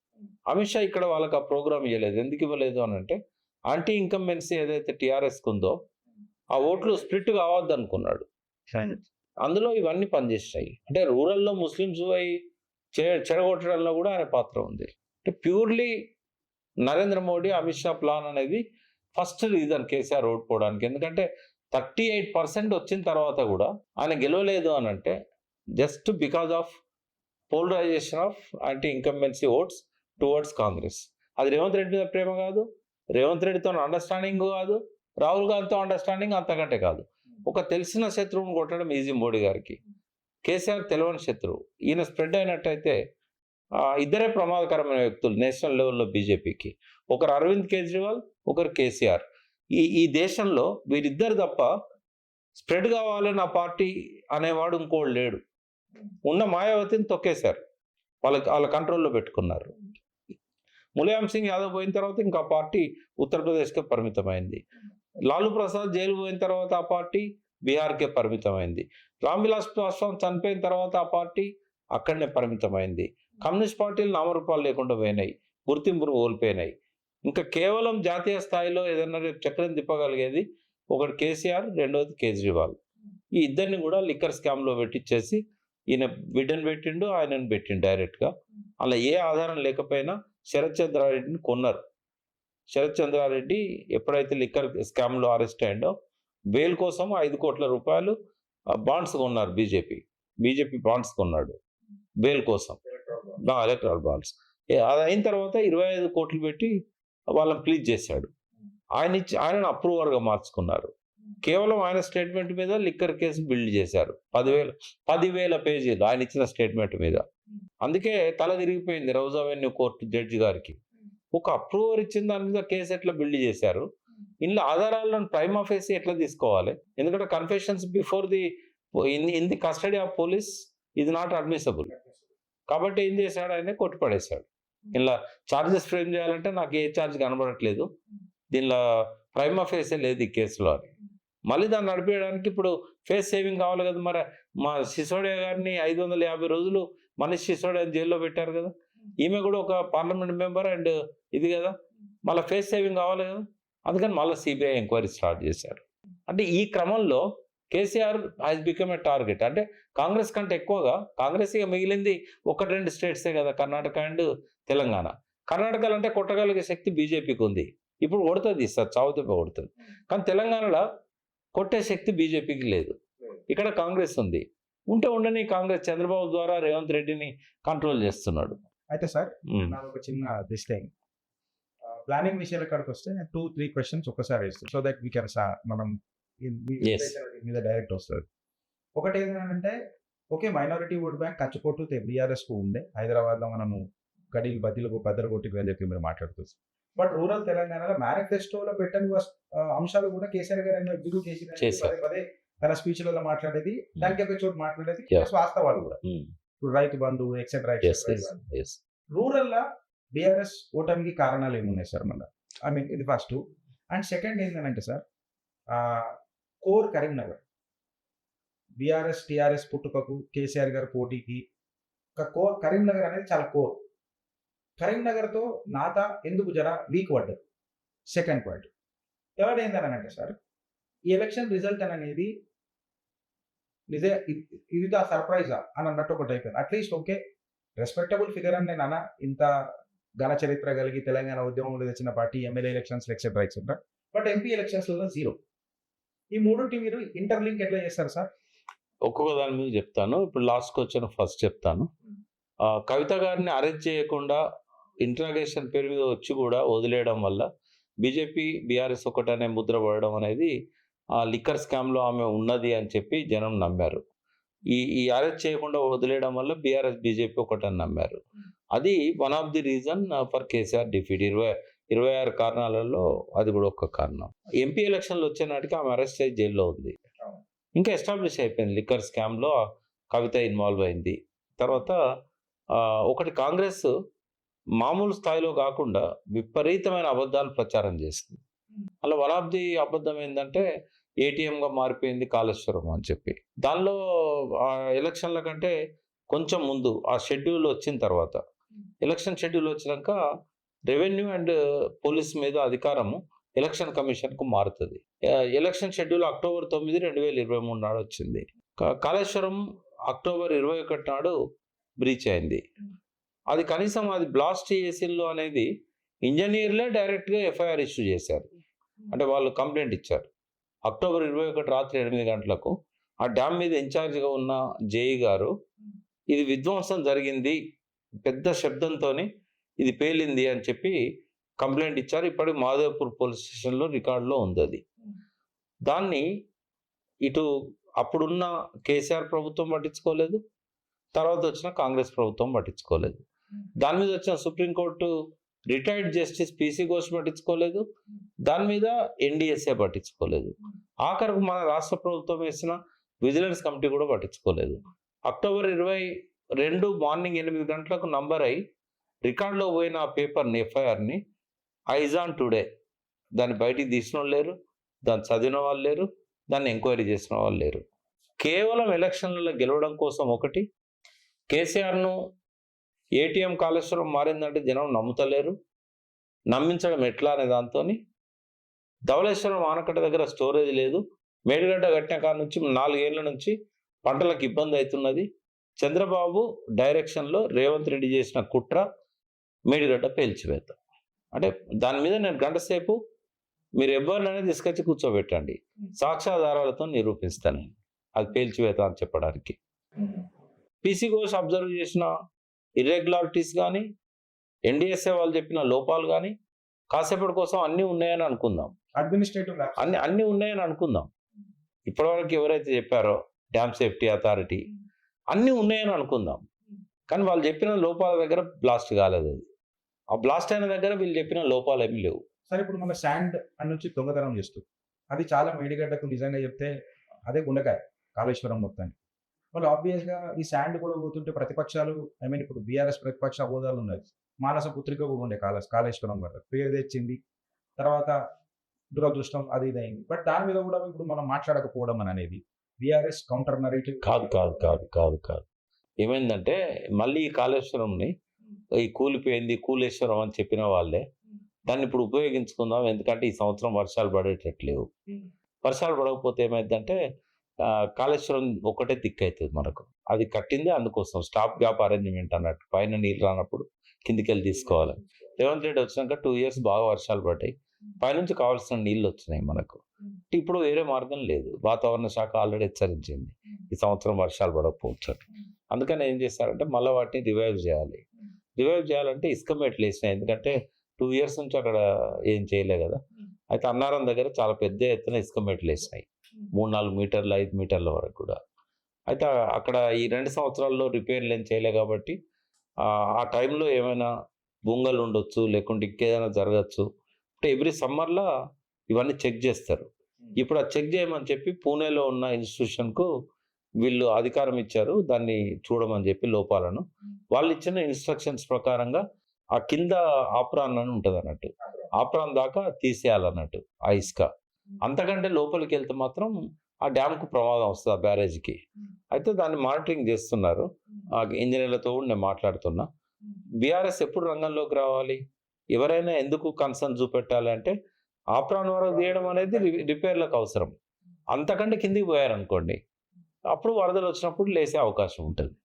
అమిత్ షా ఇక్కడ వాళ్ళకి ఆ ప్రోగ్రామ్ ఇవ్వలేదు. ఎందుకు ఇవ్వలేదు అని అంటే యాంటీ ఇన్కంబెన్సీ ఏదైతే టీఆర్ఎస్కి ఉందో ఆ ఓట్లు స్ప్లిట్ కావద్దు అనుకున్నాడు. అందులో ఇవన్నీ పనిచేస్తాయి. అంటే రూరల్లో ముస్లిమ్స్ పోయి చెడగొట్టడంలో కూడా ఆయన పాత్ర ఉంది. అంటే ప్యూర్లీ నరేంద్ర మోడీ అమిత్ షా ప్లాన్ అనేది ఫస్ట్ రీజన్ కేసీఆర్ ఓడిపోవడానికి. ఎందుకంటే 38% వచ్చిన తర్వాత కూడా ఆయన గెలవలేదు అని అంటే just because of polarisation of anti incumbency votes towards Congress. అది రేవంత్ రెడ్డి మీద ప్రేమ కాదు, రేవంత్ రెడ్డితో అండర్స్టాండింగ్ కాదు, రాహుల్ గాంధీతో అండర్స్టాండింగ్ అంతకంటే కాదు. ఒక తెలిసిన శత్రువుని కొట్టడం ఈజీ మోడీ గారికి. కేసీఆర్ తెలియని శత్రువు. ఈయన స్ప్రెడ్ అయినట్టయితే ఇద్దరే ప్రమాదకరమైన వ్యక్తులు నేషనల్ లెవెల్లో బీజేపీకి. ఒకరు అరవింద్ కేజ్రీవాల్, ఒకరు కేసీఆర్. ఈ దేశంలో వీరిద్దరు తప్ప స్ప్రెడ్ కావాలని ఆ పార్టీ అనేవాడు ఇంకోడు లేడు. ఉన్న మాయావతిని తొక్కేశారు, వాళ్ళ కంట్రోల్లో పెట్టుకున్నారు. ములాయం సింగ్ యాదవ్ పోయిన తర్వాత ఇంకా పార్టీ ఉత్తరప్రదేశ్కే పరిమితమైంది. లాలూ ప్రసాద్ జైలు పోయిన తర్వాత ఆ పార్టీ బీహార్కే పరిమితమైంది. రామ్ విలాస్ పాస్వాన్ చనిపోయిన తర్వాత ఆ పార్టీ అక్కడనే పరిమితమైంది. కమ్యూనిస్ట్ పార్టీలు నామరూపాలు లేకుండా పోయినాయి, గుర్తింపును కోల్పోయినాయి. ఇంకా కేవలం జాతీయ స్థాయిలో ఏదైనా రేపు చక్రం తిప్పగలిగేది ఒకటి కేసీఆర్, రెండోది కేజ్రీవాల్. ఈ ఇద్దరిని కూడా లిక్కర్ స్కామ్లో పెట్టించేసి ఈయన బిడ్డను పెట్టిండు, ఆయనను పెట్టిండు డైరెక్ట్గా. అలా ఏ ఆధారం లేకపోయినా శరత్ చంద్రారెడ్డిని కొన్నారు. శరత్ చంద్రారెడ్డి ఎప్పుడైతే లిక్కర్ స్కామ్లో అరెస్ట్ అయ్యిండో బెయిల్ కోసం 5 కోట్ల రూపాయలు బాండ్స్ కొన్నారు. బీజేపీ బాండ్స్ కొన్నాడు బెయిల్ కోసం, ఎలక్ట్రల్ బాండ్స్. అది అయిన తర్వాత 25 కోట్లు పెట్టి వాళ్ళని ప్లీజ్ చేశాడు. ఆయనను అప్రూవర్గా మార్చుకున్నారు. కేవలం ఆయన స్టేట్మెంట్ మీద లిక్కర్ కేసు బిల్డ్ చేశారు. 10,000 పేజీలు ఆయన ఇచ్చిన స్టేట్మెంట్ మీద. అందుకే తల తిరిగిపోయింది రౌజ్ అవెన్యూ కోర్టు జడ్జి గారికి. ఒక అప్రూవర్ ఇచ్చిన దాని మీద కేసు ఎట్లా బిల్డ్ చేశారు, ఇందులో ఆధారాలను ప్రైమ్ ఆఫేసి ఎట్లా తీసుకోవాలి? ఎందుకంటే confessions before in the custody of police ఇది నాట్ అడ్మిసబుల్. కాబట్టి ఏం చేశాడు, ఆయన కొట్టిపడేశాడు. ఇలా ఛార్జెస్ ఫ్రేమ్ చేయాలంటే నాకు ఏ ఛార్జ్ కనబడట్లేదు, దీనిలో ప్రైమ్ ఆఫేసే లేదు ఈ కేసులో అని. మళ్ళీ దాన్ని నడిపేయడానికి ఇప్పుడు ఫేస్ సేవింగ్ కావాలి కదా. మరి మా సిసోడియా గారిని 550 రోజులు మనీష్ సిసోడియా జైల్లో పెట్టారు కదా. ఈమె కూడా ఒక పార్లమెంట్ మెంబర్ అండ్ ఇది కదా, మళ్ళీ ఫేస్ సేవింగ్ కావాలి కదా. అందుకని మళ్ళీ సిబిఐ ఎంక్వైరీ స్టార్ట్ చేశారు. అంటే ఈ క్రమంలో KCR has become a target. అంటే కాంగ్రెస్ కంటే ఎక్కువగా కాంగ్రెస్ ఇక మిగిలింది 1-2 స్టేట్సే కదా, కర్ణాటక అండ్ తెలంగాణ. కర్ణాటకలో అంటే కొట్టగలిగే శక్తి బీజేపీకి ఉంది. ఇప్పుడు కొడుతుంది సార్, చావుతూపే కొడుతుంది. కానీ తెలంగాణలో కొట్టే శక్తి బీజేపీకి లేదు. ఇక్కడ కాంగ్రెస్ ఉంది. ఉంటే ఉండని కాంగ్రెస్ చంద్రబాబు ద్వారా రేవంత్ రెడ్డిని కంట్రోల్ చేస్తున్నాడు. అయితే సార్ నాకు ఒక చిన్న డిస్క్లైమ్, ప్లానింగ్ విషయాల కాడికి వస్తే నేను 2-3 క్వశ్చన్స్ ఒక్కసారి వేస్తాను, సో దట్ వీ కెన్ మనం Yes. మీద డైరెక్ట్ వస్తుంది. ఒకటి ఏంటంటే, ఓకే మైనారిటీ ఓట్ బ్యాంక్ కచ్చపోటు బీఆర్ఎస్ కు ఉండే, హైదరాబాద్ లో మనము గడిలు బద్దలు కొట్టి చెప్పి మీరు మాట్లాడుతుంది. బట్ రూరల్ తెలంగాణలో మేనిఫెస్టోలో పెట్టని అంశాలు కూడా కేసీఆర్ గారు ఎగ్జిక్యూట్ చేశారు. పదే తన స్పీచ్లలో మాట్లాడేది, దానికి ఒక చోటు మాట్లాడేది Yeah. వాస్తవాలు కూడా. ఇప్పుడు రైతు బంధు ఎక్సెట్రా. రూరల్ లా బీఆర్ఎస్ ఓటమికి కారణాలు ఏమున్నాయి సార్? మళ్ళీ ఐ మీన్ ఇది ఫస్ట్. అండ్ సెకండ్ ఏంటంటే sir, core Karimnagar BRS TRS పుట్టుకకు కేసీఆర్ గారి పోటీకి ఒక కోర్ కరీంనగర్ అనేది చాలా కోర్. కరీంనగర్తో నాత ఎందుకు జర వీక్ పడ్డది. Second point. థర్డ్ ఏంటంటే సార్, ఈ ఎలక్షన్ రిజల్ట్ అనేది ఇది సర్ప్రైజా అని అన్నట్టు ఒకటి అయిపోయింది. అట్లీస్ట్ ఓకే రెస్పెక్టబుల్ ఫిగర్ అని నేను అన్నా, ఇంత ఘన చరిత్ర కలిగి తెలంగాణ ఉద్యమంలో తెచ్చిన party, MLA elections etcetera. But MP ఎలక్షన్స్లో 0. ఈ మూడింటి మీరు ఇంటర్లింక్ ఎట్లా చేస్తారు సార్? ఒక్కొక్క దాని మీద చెప్తాను. ఇప్పుడు లాస్ట్కి వచ్చిన ఫస్ట్ చెప్తాను. కవిత గారిని అరెస్ట్ చేయకుండా ఇంట్రాగేషన్ పేరు మీద వచ్చి కూడా వదిలేయడం వల్ల బీజేపీ బీఆర్ఎస్ ఒకటనే ముద్ర పడడం అనేది, ఆ లిక్కర్ స్కామ్లో ఆమె ఉన్నది అని చెప్పి జనం నమ్మారు. ఈ అరెస్ట్ చేయకుండా వదిలేయడం వల్ల బీఆర్ఎస్ బీజేపీ ఒకటని నమ్మారు. అది one of the reason for KCR defeat. 26 కారణాలలో అది కూడా ఒక కారణం. ఎంపీ ఎలక్షన్లు వచ్చే నాటికి ఆమె అరెస్ట్ అయ్యి జైల్లో ఉంది. ఇంకా ఎస్టాబ్లిష్ అయిపోయింది లిక్కర్ స్కామ్లో కవిత ఇన్వాల్వ్ అయింది. తర్వాత ఒకటి కాంగ్రెస్ మామూలు స్థాయిలో కాకుండా విపరీతమైన అబద్ధాలు ప్రచారం చేసింది. అలా వన్ ఆఫ్ ది అబద్ధం ఏంటంటే ఏటీఎంగా మారిపోయింది కాళేశ్వరం అని చెప్పి. దానిలో ఎలక్షన్ల కంటే కొంచెం ముందు ఆ షెడ్యూల్ వచ్చిన తర్వాత, ఎలక్షన్ షెడ్యూల్ వచ్చినాక రెవెన్యూ అండ్ పోలీస్ మీద అధికారము ఎలక్షన్ కమిషన్కు మారుతుంది. ఎలక్షన్ షెడ్యూల్ అక్టోబర్ 9, 2023 నాడు వచ్చింది. కాళేశ్వరం అక్టోబర్ 21 నాడు బ్రీచ్ అయింది. అది కనీసం అది బ్లాస్ట్ చేసిల్లో అనేది ఇంజనీర్లే డైరెక్ట్గా ఎఫ్ఐఆర్ ఇష్యూ చేశారు. అంటే వాళ్ళు కంప్లైంట్ ఇచ్చారు. అక్టోబర్ 21 రాత్రి 8 గంటలకు ఆ డ్యామ్ మీద ఇన్ఛార్జ్గా ఉన్న జేఈ గారు ఇది విధ్వంసం జరిగింది, పెద్ద శబ్దంతో ఇది పేలింది అని చెప్పి కంప్లైంట్ ఇచ్చారు. ఇప్పటికి మాధవపూర్ పోలీస్ స్టేషన్లో రికార్డులో ఉంది అది. దాన్ని ఇటు అప్పుడున్న కేసీఆర్ ప్రభుత్వం పట్టించుకోలేదు, తర్వాత వచ్చిన కాంగ్రెస్ ప్రభుత్వం పట్టించుకోలేదు. దాని మీద వచ్చిన supreme court retired justice PC Ghosh పట్టించుకోలేదు, దాని మీద ఎన్డీఎస్ఏ పట్టించుకోలేదు, ఆఖరికి మన రాష్ట్ర ప్రభుత్వం వేసిన విజిలెన్స్ కమిటీ కూడా పట్టించుకోలేదు. అక్టోబర్ 22 మార్నింగ్ 8 గంటలకు నంబర్ అయి రికార్డులో పోయిన ఆ పేపర్ని, ఎఫ్ఐఆర్ని ఐజాన్ టుడే దాన్ని బయటికి తీసిన లేరు, దాన్ని చదివిన వాళ్ళు లేరు, దాన్ని ఎంక్వైరీ చేసిన వాళ్ళు లేరు. కేవలం ఎలక్షన్లలో గెలవడం కోసం ఒకటి, కేసీఆర్ను ఏటీఎం కాళేశ్వరం మారిందంటే జనం నమ్ముతలేరు, నమ్మించడం ఎట్లా అనే దాంతోని ధవళేశ్వరం ఆనకట్ట దగ్గర స్టోరేజ్ లేదు, మేడిగడ్డ కట్టిన కాడ నుంచి 4 ఏళ్ల నుంచి పంటలకు ఇబ్బంది అవుతున్నది. చంద్రబాబు డైరెక్షన్లో రేవంత్ రెడ్డి చేసిన కుట్ర మేడిగడ్డ పేల్చివేత. అంటే దాని మీద నేను గంట సేపు మీరు ఎవరినైనా తీసుకొచ్చి కూర్చోబెట్టండి, సాక్ష్యాధారాలతో నిరూపిస్తాను అది పేల్చివేత అని చెప్పడానికి. పీసీ ఘోష్ అబ్జర్వ్ చేసిన ఇర్రెగ్యులారిటీస్ కానీ, ఎన్డీఎస్ఏ వాళ్ళు చెప్పిన లోపాలు కానీ కాసేపటి కోసం అన్నీ ఉన్నాయని అనుకుందాం, అడ్మినిస్ట్రేటివ్ అన్నీ ఉన్నాయని అనుకుందాం. ఇప్పటివరకు ఎవరైతే చెప్పారో డ్యామ్ సేఫ్టీ అథారిటీ అన్నీ ఉన్నాయని అనుకుందాం, కానీ వాళ్ళు చెప్పిన లోపాల దగ్గర బ్లాస్ట్ కాలేదు. అది ఆ బ్లాస్ట్ అయిన దగ్గర వీళ్ళు చెప్పిన లోపాలు ఏమీ లేవు. సరే, ఇప్పుడు మన శాండ్ అని నుంచి దొంగతనం చేస్తూ అది చాలా మేడిగడ్డకు నిజంగా చెప్తే అదే గుండెకాయ కాళేశ్వరం మొత్తాన్ని. వాళ్ళు ఆబ్వియస్గా ఈ శాండ్ కూడా పోతుంటే ప్రతిపక్షాలు, ఐ మీన్ ఇప్పుడు బీఆర్ఎస్ ప్రతిపక్ష హోదాలు ఉన్నాయి, మానస పుత్రిక కూడా ఉండే కాళేశ్వరం వల్ల పేరు తెచ్చింది, తర్వాత దురదృష్టం అది ఇది అయింది. బట్ దాని మీద కూడా ఇప్పుడు మనం మాట్లాడకపోవడం అని అనేది బీఆర్ఎస్ కౌంటర్ నరేటివ్ కాదు కాదు కాదు కాదు కాదు ఏమైందంటే మళ్ళీ ఈ కాళేశ్వరంని ఈ కూలిపోయింది కూలేశ్వరం అని చెప్పిన వాళ్ళే దాన్ని ఇప్పుడు ఉపయోగించుకుందాం, ఎందుకంటే ఈ సంవత్సరం వర్షాలు పడేటట్లేవు. వర్షాలు పడకపోతే ఏమైందంటే కాళేశ్వరం ఒకటే దిక్కు అవుతుంది మనకు. అది కట్టింది అందుకోసం, స్టాప్ గ్యాప్ అరేంజ్మెంట్ అన్నట్టు, పైన నీళ్ళు రానప్పుడు కిందికి వెళ్ళి తీసుకోవాలి. రేవంత్ రెడ్డి వచ్చినాక 2 years బాగా వర్షాలు పడ్డాయి, పైనుంచి కావాల్సిన నీళ్ళు వచ్చినాయి మనకు. ఇప్పుడు వేరే మార్గం లేదు, వాతావరణ శాఖ ఆల్రెడీ హెచ్చరించింది ఈ సంవత్సరం వర్షాలు పడకపోవచ్చు. అందుకని ఏం చేస్తారంటే మళ్ళీ వాటిని రివైవ్ చేయాలి. రివైవ్ చేయాలంటే ఇసుక మెట్లు వేసినాయి, ఎందుకంటే 2 years నుంచి అక్కడ ఏం చేయలే కదా. అయితే అన్నారం దగ్గర చాలా పెద్ద ఎత్తున ఇసుక మెట్లు వేసినాయి, 3-4 మీటర్లు 5 మీటర్ల వరకు కూడా. అయితే అక్కడ ఈ 2 సంవత్సరాల్లో రిపేర్లు ఏం చేయలే కాబట్టి ఆ టైంలో ఏమైనా బొంగలు ఉండొచ్చు, లేకుంటే ఇంకేదైనా జరగచ్చు. అంటే ఎవ్రీ సమ్మర్లో ఇవన్నీ చెక్ చేస్తారు. ఇప్పుడు ఆ చెక్ చేయమని చెప్పి పూణేలో ఉన్న ఇన్స్టిట్యూషన్కు వీళ్ళు అధికారం ఇచ్చారు, దాన్ని చూడమని చెప్పి లోపాలను. వాళ్ళు ఇచ్చిన ఇన్స్ట్రక్షన్స్ ప్రకారంగా ఆ కింద ఆప్రాన్ అని ఉంటుంది అన్నట్టు, ఆప్రాన్ దాకా తీసేయాలన్నట్టు ఆ ఇసుక. అంతకంటే లోపలికి వెళ్తే మాత్రం ఆ డ్యామ్కు ప్రమాదం వస్తుంది, ఆ బ్యారేజ్కి. అయితే దాన్ని మానిటరింగ్ చేస్తున్నారు, ఆ ఇంజనీర్లతో కూడా నేను మాట్లాడుతున్నా. బీఆర్ఎస్ ఎప్పుడు రంగంలోకి రావాలి, ఎవరైనా ఎందుకు కన్సర్న్ చూపెట్టాలి అంటే ఆప్రాన్ వరకు తీయడం అనేది రిపేర్లకు అవసరం. అంతకంటే కిందికి పోయారనుకోండి అప్పుడు వరదలు వచ్చినప్పుడు లేసే అవకాశం ఉంటుంది.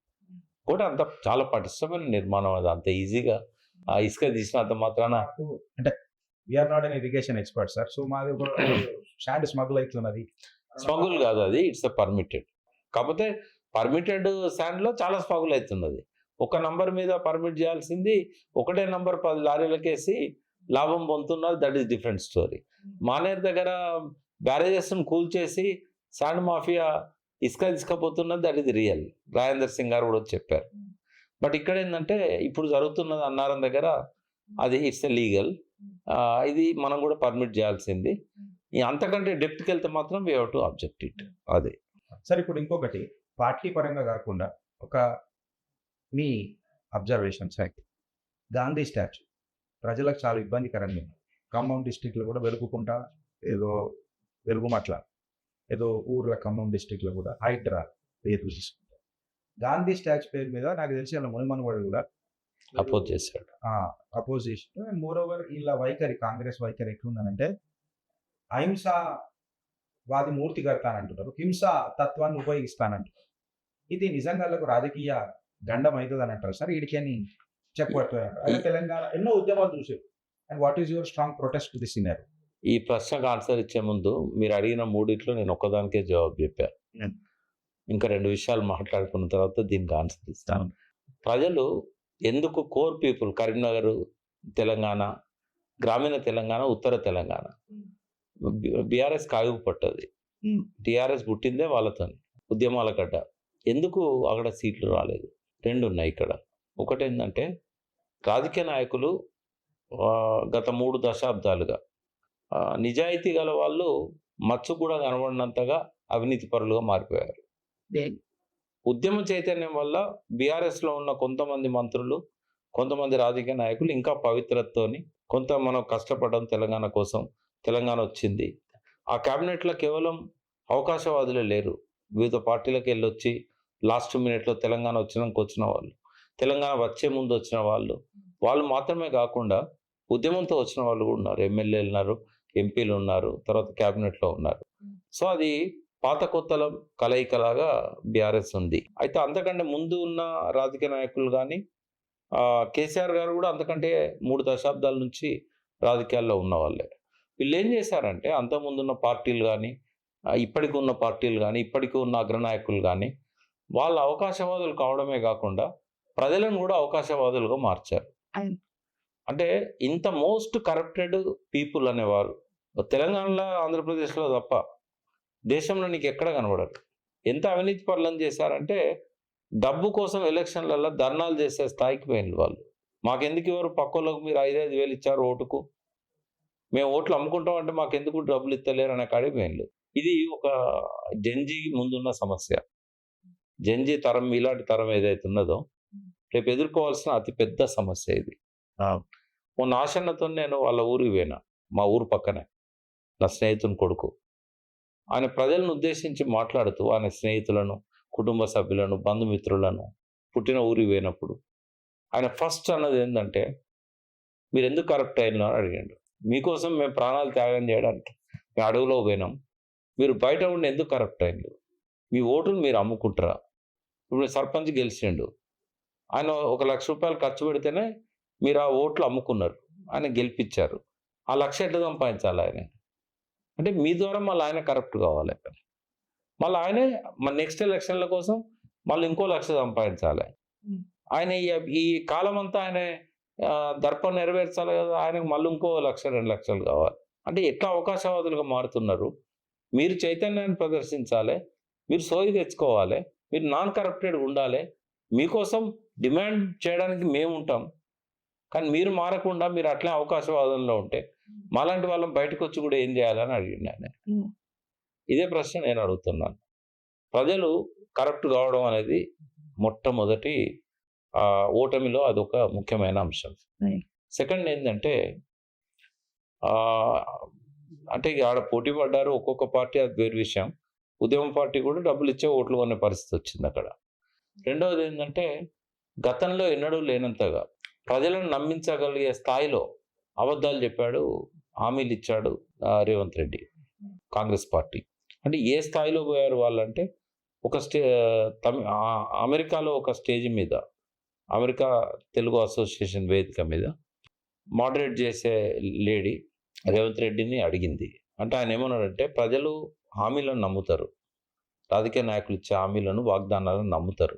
కూడా అంత చాలా పటిష్టమైన నిర్మాణం, అది అంత ఈజీగా ఆ ఇసుక తీసినంత మాత్రాన. అంటే we're not an irrigation expert sir, so మాది శాండ్ స్మగుల్ అవుతున్నది. స్మగుల్ కాదు అది, ఇట్స్ పర్మిటెడ్. కాకపోతే పర్మిటెడ్ శాండ్లో చాలా స్మగుల్ అవుతున్నది. ఒక నంబర్ మీద పర్మిట్ చేయాల్సింది ఒకటే నంబర్ 10 లారీలకేసి లాభం పొందుతున్నారు, that is different story. Maneru దగ్గర బ్యారేజెస్ను కూల్చేసి శాండ్ మాఫియా ఇసుక తీసుకపోతున్నది, that is real. Rajender Singh గారు కూడా చెప్పారు. బట్ ఇక్కడ ఏంటంటే ఇప్పుడు జరుగుతున్నది అన్నారం దగ్గర, అది ఇట్స్ ఎ లీగల్, ఇది మనం కూడా పర్మిట్ చేయాల్సింది. అంతకంటే డెప్త్కి వెళ్తే మాత్రం we have to object it. అదే సార్, ఇప్పుడు ఇంకొకటి పార్టీ పరంగా కాకుండా ఒక మీ అబ్జర్వేషన్స్, గాంధీ స్టాచ్యూ ప్రజలకు చాలా ఇబ్బందికరంగా ఉంది. ఖమ్మం డిస్టిక్లో కూడా వెలుగుకుంటా ఏదో వెలుగుమట్ల ఏదో ఊర్ల ఖమ్మం డిస్టిక్లో కూడా హైడ్రా పేర్లు తీసుకుంటారు. గాంధీ స్టాచ్యూ పేరు మీద నాకు తెలిసి అలా మునిమన్ వాడు కూడా అపోజ్ చేశాడు, అపోజ్ చేసాడు. అండ్ మోర్ ఓవర్ ఇలా వైఖరి, కాంగ్రెస్ వైఖరి ఎట్లుందనంటే అహింసావాది మూర్తి కడతానంటున్నారు, హింసా తత్వాన్ని ఉపయోగిస్తానంటున్నారు. ఇది నిజంగా రాజకీయ గండం అవుతుంది అని అంటారు సార్, వీడికి చెప్పబడుతుంది. అదే తెలంగాణ ఎన్నో ఉద్యమాలు చూసారు. And what is your strong protest to this scenario? ఈ ప్రశ్నకు ఆన్సర్ ఇచ్చే ముందు మీరు అడిగిన 3 నేను ఒక్కదానికే జవాబు చెప్పాను. ఇంకా 2 విషయాలు మాట్లాడుకున్న తర్వాత దీనికి ఆన్సర్ ఇస్తాను. ప్రజలు ఎందుకు కోర్ పీపుల్, కరీంనగర్ తెలంగాణ, గ్రామీణ తెలంగాణ, ఉత్తర తెలంగాణ బీఆర్ఎస్ కాగు పట్టది, టీఆర్ఎస్ పుట్టిందే వాళ్ళతో ఉద్యమాల గడ్డ. ఎందుకు అక్కడ సీట్లు రాలేదు? 2 ఉన్నాయి ఇక్కడ. ఒకటి ఏంటంటే రాజకీయ నాయకులు గత 3 దశాబ్దాలుగా నిజాయితీ గల వాళ్ళు మచ్చు కూడా కనబడినంతగా అవినీతి పరులుగా మారిపోయారు. ఉద్యమ చైతన్యం వల్ల బీఆర్ఎస్లో ఉన్న కొంతమంది మంత్రులు, కొంతమంది రాజకీయ నాయకులు ఇంకా పవిత్రతతోని కొంత మనం కష్టపడడం తెలంగాణ కోసం, తెలంగాణ వచ్చింది ఆ క్యాబినెట్లో కేవలం అవకాశవాదులే లేరు. వివిధ పార్టీలకు వెళ్ళొచ్చి లాస్ట్ మినిట్‌లో తెలంగాణ వచ్చినాక వచ్చిన వాళ్ళు, తెలంగాణ వచ్చే ముందు వచ్చిన వాళ్ళు, వాళ్ళు మాత్రమే కాకుండా ఉద్యమంతో వచ్చిన వాళ్ళు కూడా ఉన్నారు. ఎమ్మెల్యేలు ఉన్నారు, ఎంపీలు ఉన్నారు, తర్వాత క్యాబినెట్‌లో ఉన్నారు. సో, అది పాత కొత్తల కలయికలాగా బీఆర్ఎస్ ఉంది. అయితే అంతకంటే ముందు ఉన్న రాజకీయ నాయకులు గాని, కేసీఆర్ గారు కూడా అంతకంటే 3 దశాబ్దాల నుంచి రాజకీయాల్లో ఉన్నవాళ్ళే. వీళ్ళేం చేశారంటే అంతకుముందున్న పార్టీలు గాని, ఇప్పటికి ఉన్న పార్టీలు గాని, ఇప్పటికి ఉన్న అగ్రనాయకులు గాని, వాళ్ళు అవకాశవాదులు కావడమే కాకుండా ప్రజలను కూడా అవకాశవాదులుగా మార్చారు. అవును. అంటే ఇంత మోస్ట్ కరప్టెడ్ పీపుల్ అనేవారు తెలంగాణలో, ఆంధ్రప్రదేశ్‌లో తప్ప దేశంలో నీకు ఎక్కడ కనబడరు. ఎంత అవినీతి పనులను చేశారంటే డబ్బు కోసం ఎలక్షన్‌లలో ధర్నాలు చేసే స్థాయికి పోయిండ్రు వాళ్ళు. మాకెందుకు ఇవ్వరు, పక్కోళ్ళకి మీరు 5, 5,000 ఇచ్చారు ఓటుకు. మేము ఓట్లు అమ్ముకుంటాం అంటే మాకెందుకు డబ్బులు ఇత్తలేరు అనే కాడికి పోయిండ్రు. ఇది ఒక జెన్‌జీ ముందున్న సమస్య. జెన్‌జీ తరం, ఇలాంటి తరం ఏదైతే ఉన్నదో రేపు ఎదుర్కోవాల్సిన అతి పెద్ద సమస్య ఇది. మొన్న ఆషన్నతో నేను వాళ్ళ ఊరికి పోయినా. మా ఊరు పక్కనే. నా స్నేహితుని కొడుకు. ఆయన ప్రజలను ఉద్దేశించి మాట్లాడుతూ ఆయన స్నేహితులను, కుటుంబ సభ్యులను, బంధుమిత్రులను పుట్టిన ఊరికి పోయినప్పుడు ఆయన ఫస్ట్ అన్నది ఏంటంటే, మీరెందుకు కరప్ట్ అయినారు అని అడిగాడు. మీకోసం మేము ప్రాణాలు త్యాగం చేయడానికి మేము అడవిలో పోయినాం. మీరు బయట ఉండి ఎందుకు కరప్ట్ అయిండ్రు? మీ ఓటును మీరు అమ్ముకుంటారా? ఇప్పుడు సర్పంచ్ గెలిచిండు. ఆయన ₹1,00,000 ఖర్చు పెడితేనే మీరు ఆ ఓట్లు అమ్ముకున్నారు. ఆయన గెలిపించారు. ఆ 1,00,000 ఎట్లా సంపాదించాలి ఆయన? అంటే మీ ద్వారా మళ్ళీ ఆయన కరప్ట్ కావాలి. మళ్ళీ ఆయనే నెక్స్ట్ ఎలక్షన్ల కోసం మళ్ళీ ఇంకో 1,00,000 సంపాదించాలి. ఆయన ఈ కాలం అంతా ఆయన దర్పం నెరవేర్చాలి కదా, ఆయనకు మళ్ళీ ఇంకో 1,00,000, 2,00,000 కావాలి. అంటే ఎట్లా అవకాశవాదులుగా మారుతున్నారు? మీరు చైతన్యాన్ని ప్రదర్శించాలి, మీరు సోయి తెచ్చుకోవాలి, మీరు నాన్ కరప్టెడ్ ఉండాలి. మీకోసం డిమాండ్ చేయడానికి మేము ఉంటాం. కానీ మీరు మారకుండా మీరు అట్లే అవకాశవాదంలో ఉంటే మాలాంటి వాళ్ళం బయటకు వచ్చి కూడా ఏం చేయాలని అడిగిండు ఆయన. ఇదే ప్రశ్న నేను అడుగుతున్నాను. ప్రజలు కరప్ట్ కావడం అనేది మొట్టమొదటి ఓటమిలో అదొక ముఖ్యమైన అంశం. సెకండ్ ఏంటంటే అంటే ఆడ పోటీ పడ్డారు ఒక్కొక్క పార్టీ, అది వేరు విషయం. ఉద్యమ పార్టీ కూడా డబ్బులు ఇచ్చే ఓట్లు కొనే పరిస్థితి వచ్చింది అక్కడ. రెండవది ఏంటంటే గతంలో ఎన్నడూ లేనంతగా ప్రజలను నమ్మించగలిగే స్థాయిలో అబద్ధాలు చెప్పాడు, హామీలు ఇచ్చాడు రేవంత్ రెడ్డి, కాంగ్రెస్ పార్టీ. అంటే ఏ స్థాయిలో పోయారు వాళ్ళంటే ఒక అమెరికాలో ఒక స్టేజ్ మీద, అమెరికా తెలుగు అసోసియేషన్ వేదిక మీద మోడరేట్ చేసే లేడీ రేవంత్ రెడ్డిని అడిగింది. అంటే ఆయన ఏమన్నాడంటే ప్రజలు హామీలను నమ్ముతారు, రాజకీయ నాయకులు ఇచ్చే హామీలను, వాగ్దానాలను నమ్ముతారు,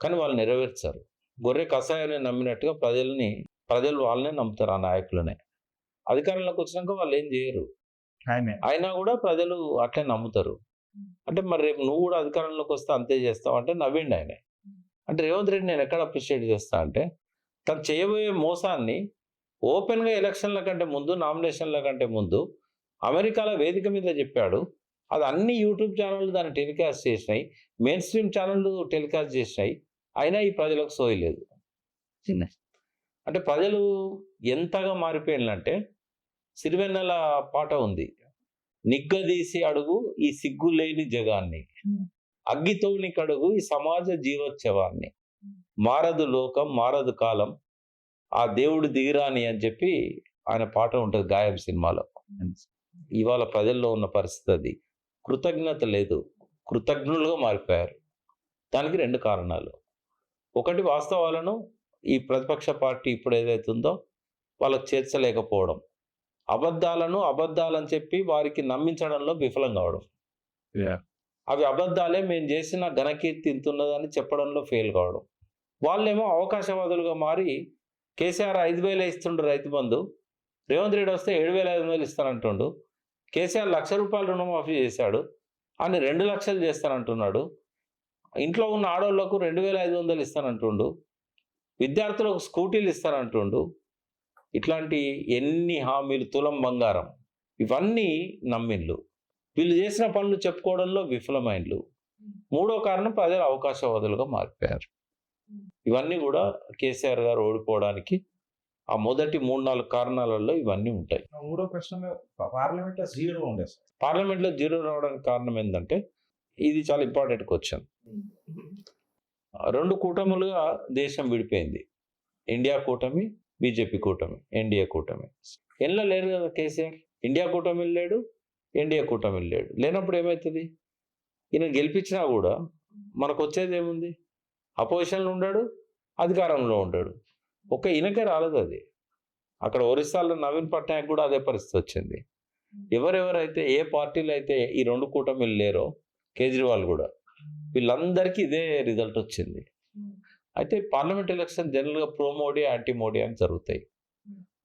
కానీ వాళ్ళు నెరవేర్చారు. గొర్రె కషాయాన్ని నమ్మినట్టుగా ప్రజలు వాళ్ళనే నమ్ముతారు, ఆ నాయకులనే. అధికారంలోకి వచ్చినాక వాళ్ళు ఏం చేయరు, అయినా కూడా ప్రజలు అట్లే నమ్ముతారు. అంటే మరి రేపు నువ్వు కూడా అధికారంలోకి వస్తే అంతే చేస్తావు అంటే నవ్విండి ఆయన. అంటే రేవంత్ రెడ్డి నేను ఎక్కడ అప్రిషియేట్ చేస్తా అంటే తను చేయబోయే మోసాన్ని ఓపెన్గా ఎలక్షన్ల కంటే ముందు, నామినేషన్ల కంటే ముందు అమెరికాలో వేదిక మీద చెప్పాడు. అది అన్ని యూట్యూబ్ ఛానళ్ళు దాన్ని టెలికాస్ట్ చేసినాయి, మెయిన్ స్ట్రీమ్ ఛానళ్ళు టెలికాస్ట్ చేసినాయి, అయినా ఈ ప్రజలకు సోయలేదు. అంటే ప్రజలు ఎంతగా మారిపోయిందంటే సిరివెన్నెల పాట ఉంది, నిగ్గదీసి అడుగు ఈ సిగ్గు లేని జగాన్ని, అగ్గితోని కడుగు ఈ సమాజ జీవోత్సవాన్ని, మారదు లోకం మారదు కాలం ఆ దేవుడు దిగిరాని అని చెప్పి ఆయన పాట ఉంటుంది గాయం సినిమాలో. ఇవాళ ప్రజల్లో ఉన్న పరిస్థితి అది. కృతజ్ఞత లేదు, కృతజ్ఞులుగా మారిపోయారు. దానికి 2 కారణాలు. ఒకటి, వాస్తవాలను ఈ ప్రతిపక్ష పార్టీ ఇప్పుడు ఏదైతే ఉందో వాళ్ళకు చేర్చలేకపోవడం, అబద్ధాలని చెప్పి వారికి నమ్మించడంలో విఫలం కావడం. అవి అబద్ధాలే, మేము చేసిన ఘనకీర్తి ఇంతున్నదని చెప్పడంలో ఫెయిల్ కావడం. వాళ్ళేమో అవకాశవాదులుగా మారి కేసీఆర్ 5,000 ఇస్తుండు రైతు బంధు, రేవంత్ రెడ్డి వస్తే 7,500 ఇస్తానంటుండు. కేసీఆర్ ₹1,00,000 రుణమాఫీ చేశాడు, అని 2,00,000 చేస్తానంటున్నాడు. ఇంట్లో ఉన్న ఆడవాళ్లకు 2,500 ఇస్తానంటుండు, విద్యార్థులకు స్కూటీలు ఇస్తానంటుండు. ఇట్లాంటి ఎన్ని హామీలు, తులం బంగారం, ఇవన్నీ నమ్మిండ్లు. వీళ్ళు చేసిన పనులు చెప్పుకోవడంలో విఫలమైండ్లు. మూడో కారణం, ప్రజలు అవకాశవాదులుగా మారిపోయారు. ఇవన్నీ కూడా కేసీఆర్ గారు ఓడిపోవడానికి ఆ మొదటి 3-4 కారణాలలో ఇవన్నీ ఉంటాయి. మూడో ప్రశ్నలో పార్లమెంట్ లో జీరో ఉండే సార్. పార్లమెంట్లో జీరో రావడానికి కారణం ఏంటంటే, ఇది చాలా ఇంపార్టెంట్ క్వశ్చన్. 2 కూటములుగా దేశం విడిపోయింది. ఇండియా కూటమి, బీజేపీ కూటమి, ఎన్డీఏ కూటమి. ఎన్లో లేరు కదా కేసీఆర్. ఇండియా కూటమిలో లేడు, ఎన్డీఏ కూటమిలో లేడు. లేనప్పుడు ఏమవుతుంది? ఈయన గెలిపించినా కూడా మనకు వచ్చేది ఏముంది? అపోజిషన్లో ఉంటాడు, అధికారంలో ఉంటాడు. ఒక్క ఈయనకే రాలేదు అది. అక్కడ ఒరిస్సాలో నవీన్ పట్నాయక్ కూడా అదే పరిస్థితి వచ్చింది. ఎవరెవరైతే ఏ పార్టీలు అయితే ఈ 2 కూటమిలు లేరో, కేజ్రీవాల్ కూడా, వీళ్ళందరికీ ఇదే రిజల్ట్ వచ్చింది. అయితే పార్లమెంట్ ఎలక్షన్ జనరల్గా ప్రో మోడీ, యాంటీ మోడీ అని జరుగుతాయి.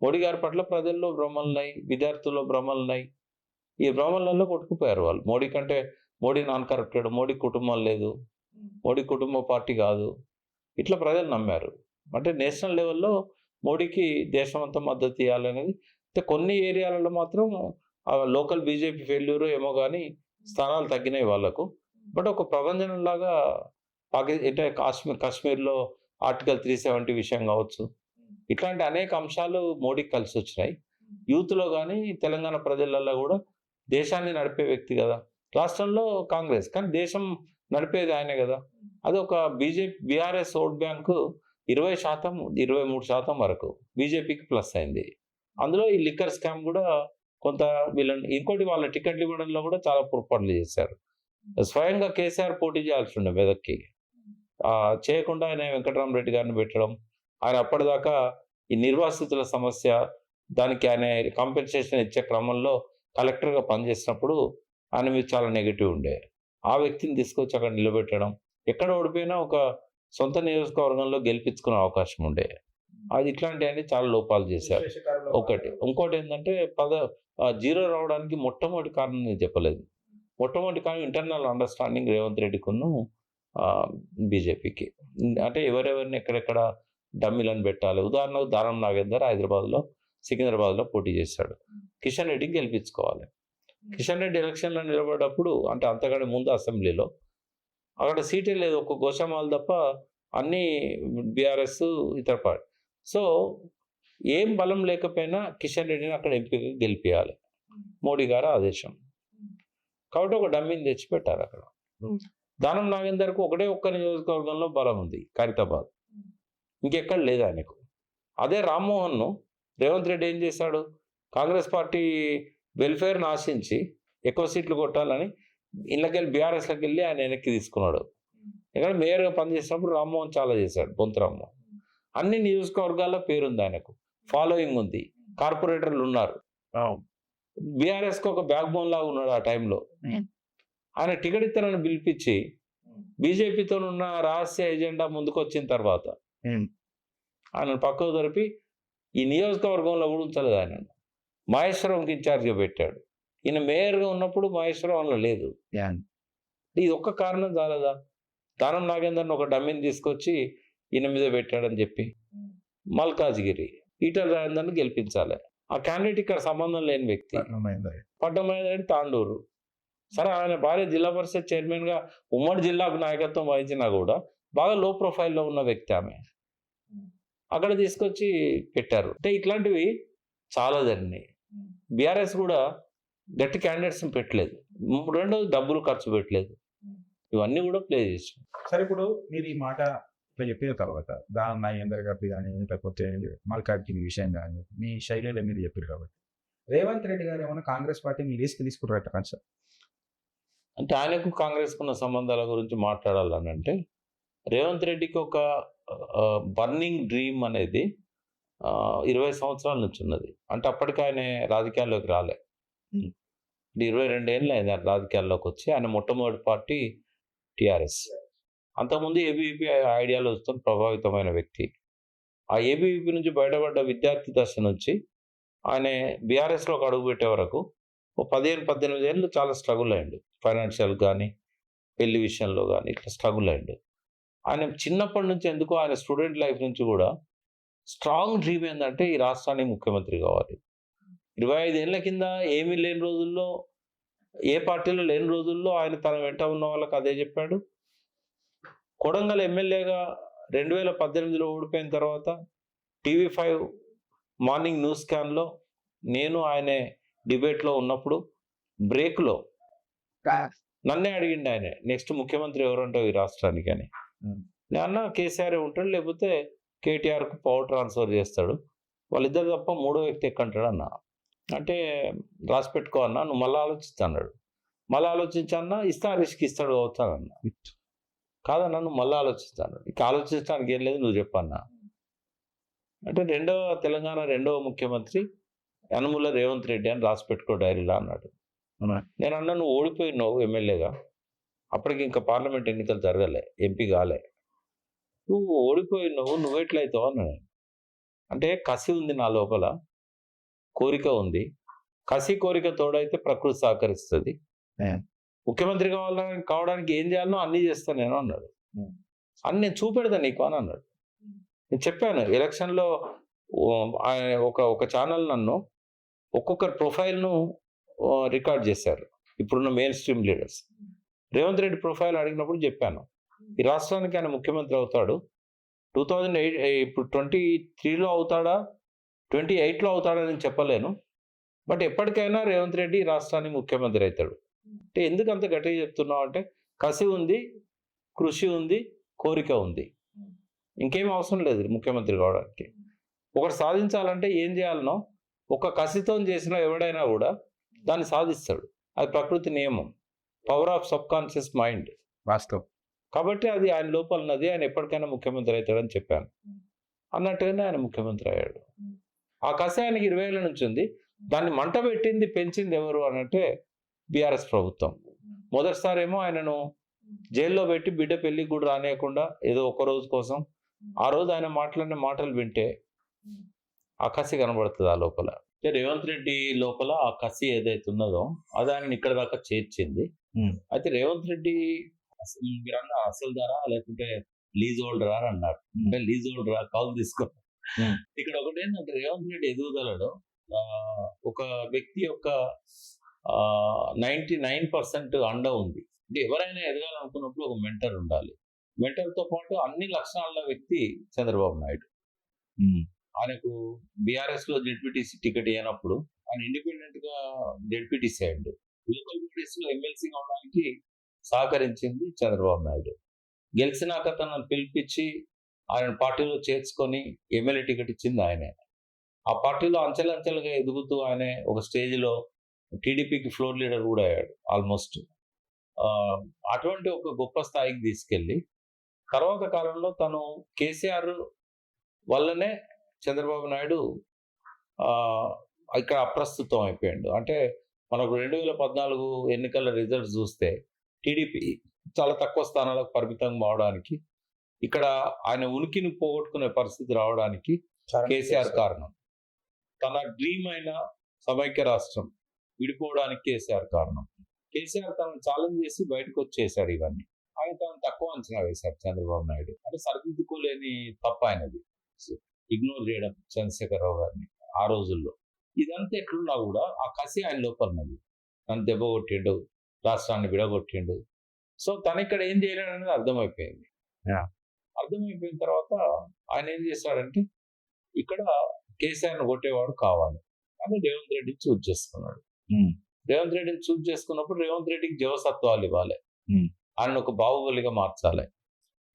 మోడీ గారి పట్ల ప్రజల్లో భ్రమలున్నాయి, విద్యార్థుల్లో భ్రమలున్నాయి. ఈ భ్రమలలో కొట్టుకుపోయారు వాళ్ళు. మోడీ కంటే మోడీ నాన్ కరప్టెడ్, మోడీ కుటుంబం లేదు, మోడీ కుటుంబ పార్టీ కాదు, ఇట్లా ప్రజలు నమ్మారు. అంటే నేషనల్ లెవెల్లో మోడీకి దేశం అంతా మద్దతు ఇవ్వాలనేది. అయితే కొన్ని ఏరియాలలో మాత్రం లోకల్ బీజేపీ ఫెయిల్యూర్ ఏమో కానీ స్థానాలు తగ్గినాయి వాళ్ళకు. బట్ ఒక ప్రభంజనంలాగా అంటే కాశ్మీర్లో ఆర్టికల్ 370 విషయం కావచ్చు, ఇట్లాంటి అనేక అంశాలు మోడీకి కలిసి వచ్చినాయి. యూత్లో కానీ తెలంగాణ ప్రజలలో కూడా దేశాన్ని నడిపే వ్యక్తి కదా. రాష్ట్రంలో కాంగ్రెస్, కానీ దేశం నడిపేది ఆయనే కదా. అది ఒక బీఆర్ఎస్ ఓట్ బ్యాంకు 20%, 23% వరకు బీజేపీకి ప్లస్ అయింది. అందులో ఈ లిక్కర్ స్కామ్ కూడా కొంత వీళ్ళని, ఇంకోటి వాళ్ళ టికెట్లు ఇవ్వడంలో కూడా చాలా పొరపాట్లు చేశారు. స్వయంగా కేసీఆర్ పోటీ చేయాల్సి ఉండే మెదక్కి, చేయకుండా ఆయన వెంకటరామరెడ్డి గారిని పెట్టడం. ఆయన అప్పటిదాకా ఈ నిర్వాసితుల సమస్య, దానికి ఆయన కాంపెన్సేషన్ ఇచ్చే క్రమంలో కలెక్టర్గా పనిచేసినప్పుడు ఆయన మీద చాలా నెగిటివ్ ఉండే. ఆ వ్యక్తిని తీసుకొచ్చి అక్కడ నిలబెట్టడం, ఎక్కడ ఓడిపోయినా ఒక సొంత నియోజకవర్గంలో గెలిపించుకునే అవకాశం ఉండే. అది ఇట్లాంటివన్నీ చాలా లోపాలు చేశారు. ఒకటి. ఇంకోటి ఏంటంటే జీరో రావడానికి మొట్టమొదటి కారణం నేను చెప్పలేదు. మొట్టమొదటి కారణం ఇంటర్నల్ అండర్స్టాండింగ్ రేవంత్ రెడ్డికును బీజేపీకి. అంటే ఎవరెవరిని ఎక్కడెక్కడ డమ్మీలను పెట్టాలి. ఉదాహరణకు దానం నాగేందర్ హైదరాబాద్లో, సికింద్రాబాద్లో పోటీ చేశాడు. కిషన్ రెడ్డికి గెలిపించుకోవాలి. కిషన్ రెడ్డి ఎలక్షన్లో నిలబడ్డప్పుడు, అంటే అంతకంటే ముందు అసెంబ్లీలో, అక్కడ సీటే లేదు, ఒక గోషామాల్ తప్ప అన్నీ బీఆర్ఎస్ ఇతర పార్టీ. సో ఏం బలం లేకపోయినా కిషన్ రెడ్డిని అక్కడ ఎంపీగా గెలిపించాలి, మోడీ గారు ఆదేశం. కాబట్టి ఒక డమ్మీని తెచ్చిపెట్టారు అక్కడ. దానం నాగేందర్కు ఒక్క నియోజకవర్గంలో బలం ఉంది, ఖైరతాబాద్. ఇంకెక్కడ లేదు ఆయనకు. అదే రామ్మోహన్ను రేవంత్ రెడ్డి ఏం చేశాడు? కాంగ్రెస్ పార్టీ వెల్ఫేర్ని ఆశించి ఎక్కువ సీట్లు కొట్టాలని ఇళ్ళకెళ్ళి బీఆర్ఎస్లోకి వెళ్ళి ఆయన వెనక్కి తీసుకున్నాడు. ఇక్కడ మేయర్గా పనిచేసినప్పుడు రామ్మోహన్ చాలా చేశాడు, బొంతు రామ్మోహన్. అన్ని నియోజకవర్గాల్లో పేరుంది ఆయనకు, ఫాలోయింగ్ ఉంది, కార్పొరేటర్లు ఉన్నారు. బీఆర్ఎస్కి ఒక బ్యాక్ బోన్ లాగా ఉన్నాడు ఆ టైంలో. ఆయన టికెట్ ఇతరులను పిలిపించి బీజేపీతో ఉన్న రహస్య ఎజెండా ముందుకు వచ్చిన తర్వాత ఆయన పక్కకు జరిపి ఈ నియోజకవర్గంలో కూడా ఉంచలేదు. ఆయన మహేశ్వరంకి ఇన్ఛార్జ్గా పెట్టాడు. ఈయన మేయర్గా ఉన్నప్పుడు మహేశ్వరంలో లేదు. ఇది ఒక్క కారణం చాలదా? దానం నాగేందర్ని ఒక డమ్మిని తీసుకొచ్చి ఈయన మీద పెట్టాడని చెప్పి మల్కాజ్గిరి ఈటల రాజేందర్ని గెలిపించాలి. ఆ క్యాండిడేట్ ఇక్కడ సంబంధం లేని వ్యక్తి, పట్టమనేది తాండూరు. సరే, ఆయన భార్య జిల్లా పరిషత్ చైర్మన్గా ఉమ్మడి జిల్లాకు నాయకత్వం వహించినా కూడా బాగా లో ప్రొఫైల్లో ఉన్న వ్యక్తి ఆమె. అక్కడ తీసుకొచ్చి పెట్టారు. అంటే ఇట్లాంటివి చాలా జరిగినాయి. బీఆర్ఎస్ కూడా గట్టి క్యాండిడేట్స్ని పెట్టలేదు. రెండోది డబ్బులు ఖర్చు పెట్టలేదు. ఇవన్నీ కూడా ప్లే చేసాం. సరే, ఇప్పుడు మీరు ఈ మాట ఇట్లా చెప్పిన తర్వాత దానం నాగేందర్ గారి కానీ, లేకపోతే మల్కాజ్గిరి విషయం కానీ, మీ శైలిలో మీరు చెప్పారు కాబట్టి రేవంత్ రెడ్డి గారు ఏమైనా కాంగ్రెస్ పార్టీని లీస్కి తీసుకుంటారట సార్? అంటే ఆయనకు కాంగ్రెస్కు ఉన్న సంబంధాల గురించి మాట్లాడాలని అంటే, రేవంత్ రెడ్డికి ఒక బర్నింగ్ డ్రీమ్ అనేది 20 సంవత్సరాల నుంచి ఉన్నది. అంటే అప్పటికి ఆయన రాజకీయాల్లోకి రాలే. 22 ఏళ్ళు అయింది ఆయన రాజకీయాల్లోకి వచ్చి. ఆయన మొట్టమొదటి పార్టీ టీఆర్ఎస్. అంతకుముందు ఏబీవీపీ ఐడియాలజీతో ప్రభావితమైన వ్యక్తి. ఆ ఏబీవీపీ నుంచి బయటపడ్డ విద్యార్థి దశ నుంచి ఆయన బీఆర్ఎస్లోకి అడుగుపెట్టే వరకు 15-18 ఏళ్ళు చాలా స్ట్రగుల్ అయ్యిండు. ఫైనాన్షియల్ కానీ, పెళ్లి విషయంలో కానీ ఇట్లా స్ట్రగుల్ అయ్యిండు. ఆయన చిన్నప్పటి నుంచి ఎందుకో ఆయన స్టూడెంట్ లైఫ్ నుంచి కూడా స్ట్రాంగ్ డ్రీమ్ ఏంటంటే ఈ రాష్ట్రానికి ముఖ్యమంత్రి కావాలి. 25 ఏళ్ల కింద ఏమీ లేని రోజుల్లో, ఏ పార్టీలో లేని రోజుల్లో ఆయన తన వెంట ఉన్న వాళ్ళకి అదే చెప్పాడు. కొడంగల్ ఎమ్మెల్యేగా 2018లో ఓడిపోయిన తర్వాత టీవీ5 మార్నింగ్ న్యూస్ స్కాన్లో నేను ఆయన డిబేట్లో ఉన్నప్పుడు బ్రేక్లో నన్నే అడిగిండు ఆయన, నెక్స్ట్ ముఖ్యమంత్రి ఎవరంటావు ఈ రాష్ట్రానికి అని. నేను అన్నా కేసీఆర్ ఉంటాడు, లేకపోతే కేటీఆర్కు పవర్ ట్రాన్స్ఫర్ చేస్తాడు, వాళ్ళిద్దరు తప్ప మూడో వ్యక్తి ఎక్కంటాడు అన్న. అంటే రాసి పెట్టుకో అన్న, నువ్వు మళ్ళీ ఆలోచిస్తా అన్నాడు. మళ్ళీ ఆలోచించన్నా, ఇస్తా హరీష్కి ఇస్తాడు అవుతానన్న. కాదన్నా నువ్వు మళ్ళీ ఆలోచిస్తాను, ఇక ఆలోచించడానికి ఏం లేదు, నువ్వు చెప్పన్నా. అంటే తెలంగాణ రెండవ ముఖ్యమంత్రి యనమల రేవంత్ రెడ్డి అని రాసి పెట్టుకో డైరీలా అన్నాడు. నేను అన్నా నువ్వు ఓడిపోయినావు ఎమ్మెల్యేగా, అప్పటికి ఇంకా పార్లమెంట్ ఎన్నికలు జరగలే, ఎంపీ కాలే, నువ్వు ఓడిపోయినావు, నువ్వెట్లయితావు అన్నాడు. అంటే కసి ఉంది నా లోపల, కోరిక ఉంది, కసి కోరిక తోడైతే ప్రకృతి సహకరిస్తుంది. ముఖ్యమంత్రి కావడానికి ఏం చేయాలనో అన్నీ చేస్తాను నేను అన్నాడు. అన్ని నేను చూపెడతా నీకు అని అన్నాడు. నేను చెప్పాను ఎలక్షన్లో ఒక ఛానల్ నన్ను ఒక్కొక్కరి ప్రొఫైల్ను రికార్డ్ చేశారు, ఇప్పుడున్న main stream leaders. Revanth Reddy profile అడిగినప్పుడు చెప్పాను, ఈ రాష్ట్రానికి ఆయన ముఖ్యమంత్రి అవుతాడు 2008, ఇప్పుడు 23లో అవుతాడా 28లో అవుతాడా నేను చెప్పలేను, బట్ ఎప్పటికైనా రేవంత్ రెడ్డి ఈ రాష్ట్రానికి ముఖ్యమంత్రి అవుతాడు. అంటే ఎందుకు అంత గట్టిగా చెప్తున్నావు అంటే, కసి ఉంది, కృషి ఉంది, కోరిక ఉంది, ఇంకేం అవసరం లేదు ముఖ్యమంత్రి కావడానికి. ఒకటి సాధించాలంటే ఏం చేయాలనో ఒక కసితో చేసిన ఎవడైనా కూడా దాన్ని సాధిస్తాడు. అది ప్రకృతి నియమం, power of sub conscious mind, వాస్తవం. కాబట్టి అది ఆయన లోపల ఉన్నది, ఆయన ఎప్పటికైనా ముఖ్యమంత్రి అవుతాడని చెప్పాను. అన్నట్టుగానే ఆయన ముఖ్యమంత్రి అయ్యాడు. ఆ కసి ఆయనకి 20 ఏళ్ళ నుంచి ఉంది. దాన్ని మంట పెట్టింది, పెంచింది ఎవరు అనంటే బీఆర్ఎస్ ప్రభుత్వం. మొదటిసారి ఏమో ఆయనను జైల్లో పెట్టి బిడ్డ పెళ్లికి కూడా రానియకుండా ఏదో ఒక రోజు కోసం, ఆ రోజు ఆయన మాట్లాడిన మాటలు వింటే ఆ కసి కనబడుతుంది ఆ లోపల. అంటే రేవంత్ రెడ్డి లోపల ఆ కసి ఏదైతే ఉన్నదో అది ఆయన ఇక్కడ దాకా చేర్చింది. అయితే రేవంత్ రెడ్డి మీరన్నా అసలుదారా లేకుంటే లీజ్ హోల్డరా అని అన్నారు. అంటే లీజ్ హోల్డరా కాల్ తీసుకో. ఇక్కడ ఒకటి ఏంటంటే రేవంత్ రెడ్డి ఎదుగుదలలో ఒక వ్యక్తి యొక్క 99% అండ ఉంది. అంటే ఎవరైనా ఎదగాలనుకున్నప్పుడు ఒక మెంటర్ ఉండాలి. మెంటర్తో పాటు అన్ని లక్షణాల వ్యక్తి చంద్రబాబు నాయుడు. ఆయనకు బీఆర్ఎస్లో జెడ్పీటీసీ టికెట్ ఇవ్వనప్పుడు ఆయన ఇండిపెండెంట్ గా జెడ్పీటీసీ అయ్యాడు. లోకల్ బాడీస్లో ఎమ్మెల్సీ కావడానికి సహకరించింది చంద్రబాబు నాయుడు. గెలిచినాక తనను పిలిపించి ఆయన పార్టీలో చేర్చుకొని ఎమ్మెల్యే టికెట్ ఇచ్చింది ఆయనే. ఆ పార్టీలో అంచెలంచెలుగా ఎదుగుతూ ఆయన ఒక స్టేజ్లో టీడీపీకి ఫ్లోర్ లీడర్ కూడా అయ్యాడు ఆల్మోస్ట్. అటువంటి ఒక గొప్ప స్థాయికి తీసుకెళ్ళి తర్వాత కాలంలో తను కేసీఆర్ వల్లనే చంద్రబాబు నాయుడు ఇక్కడ అప్రస్తుతం అయిపోయాడు. అంటే మనకు 2014 ఎన్నికల రిజల్ట్స్ చూస్తే టీడీపీ చాలా తక్కువ స్థానాలకు పరిమితం అవడానికి, ఇక్కడ ఆయన ఉనికిని పోగొట్టుకునే పరిస్థితి రావడానికి కేసీఆర్ కారణం. తన డ్రీమ్ అయిన సమైక్య రాష్ట్రం విడిపోవడానికి కేసీఆర్ కారణం. కేసీఆర్ తనను ఛాలెంజ్ చేసి బయటకు వచ్చేసాడు. ఇవన్నీ ఆయన తను తక్కువ అంచనా వేశాడు చంద్రబాబు నాయుడు. అంటే సరిదిద్దుకోలేని తప్ప ఆయనది, ఇగ్నోర్ చేయడం చంద్రశేఖరరావు గారిని ఆ రోజుల్లో. ఇదంతా ఎట్లున్నా కూడా ఆ కసి ఆయన లోపలన్నది. నన్ను దెబ్బ కొట్టిండు, రాష్ట్రాన్ని విడగొట్టిండు. సో తను ఇక్కడ ఏం చేయలేడు అనేది అర్థమైపోయింది. అర్థమైపోయిన తర్వాత ఆయన ఏం చేశాడంటే, ఇక్కడ కేసీఆర్ను కొట్టేవాడు కావాలి అని రేవంత్ రెడ్డిని చూజ్ చేసుకున్నాడు. రేవంత్ రెడ్డిని చూజ్ చేసుకున్నప్పుడు రేవంత్ రెడ్డికి జవసత్వాలు ఇవ్వాలి, ఆయన ఒక బాహుబలిగా మార్చాలి.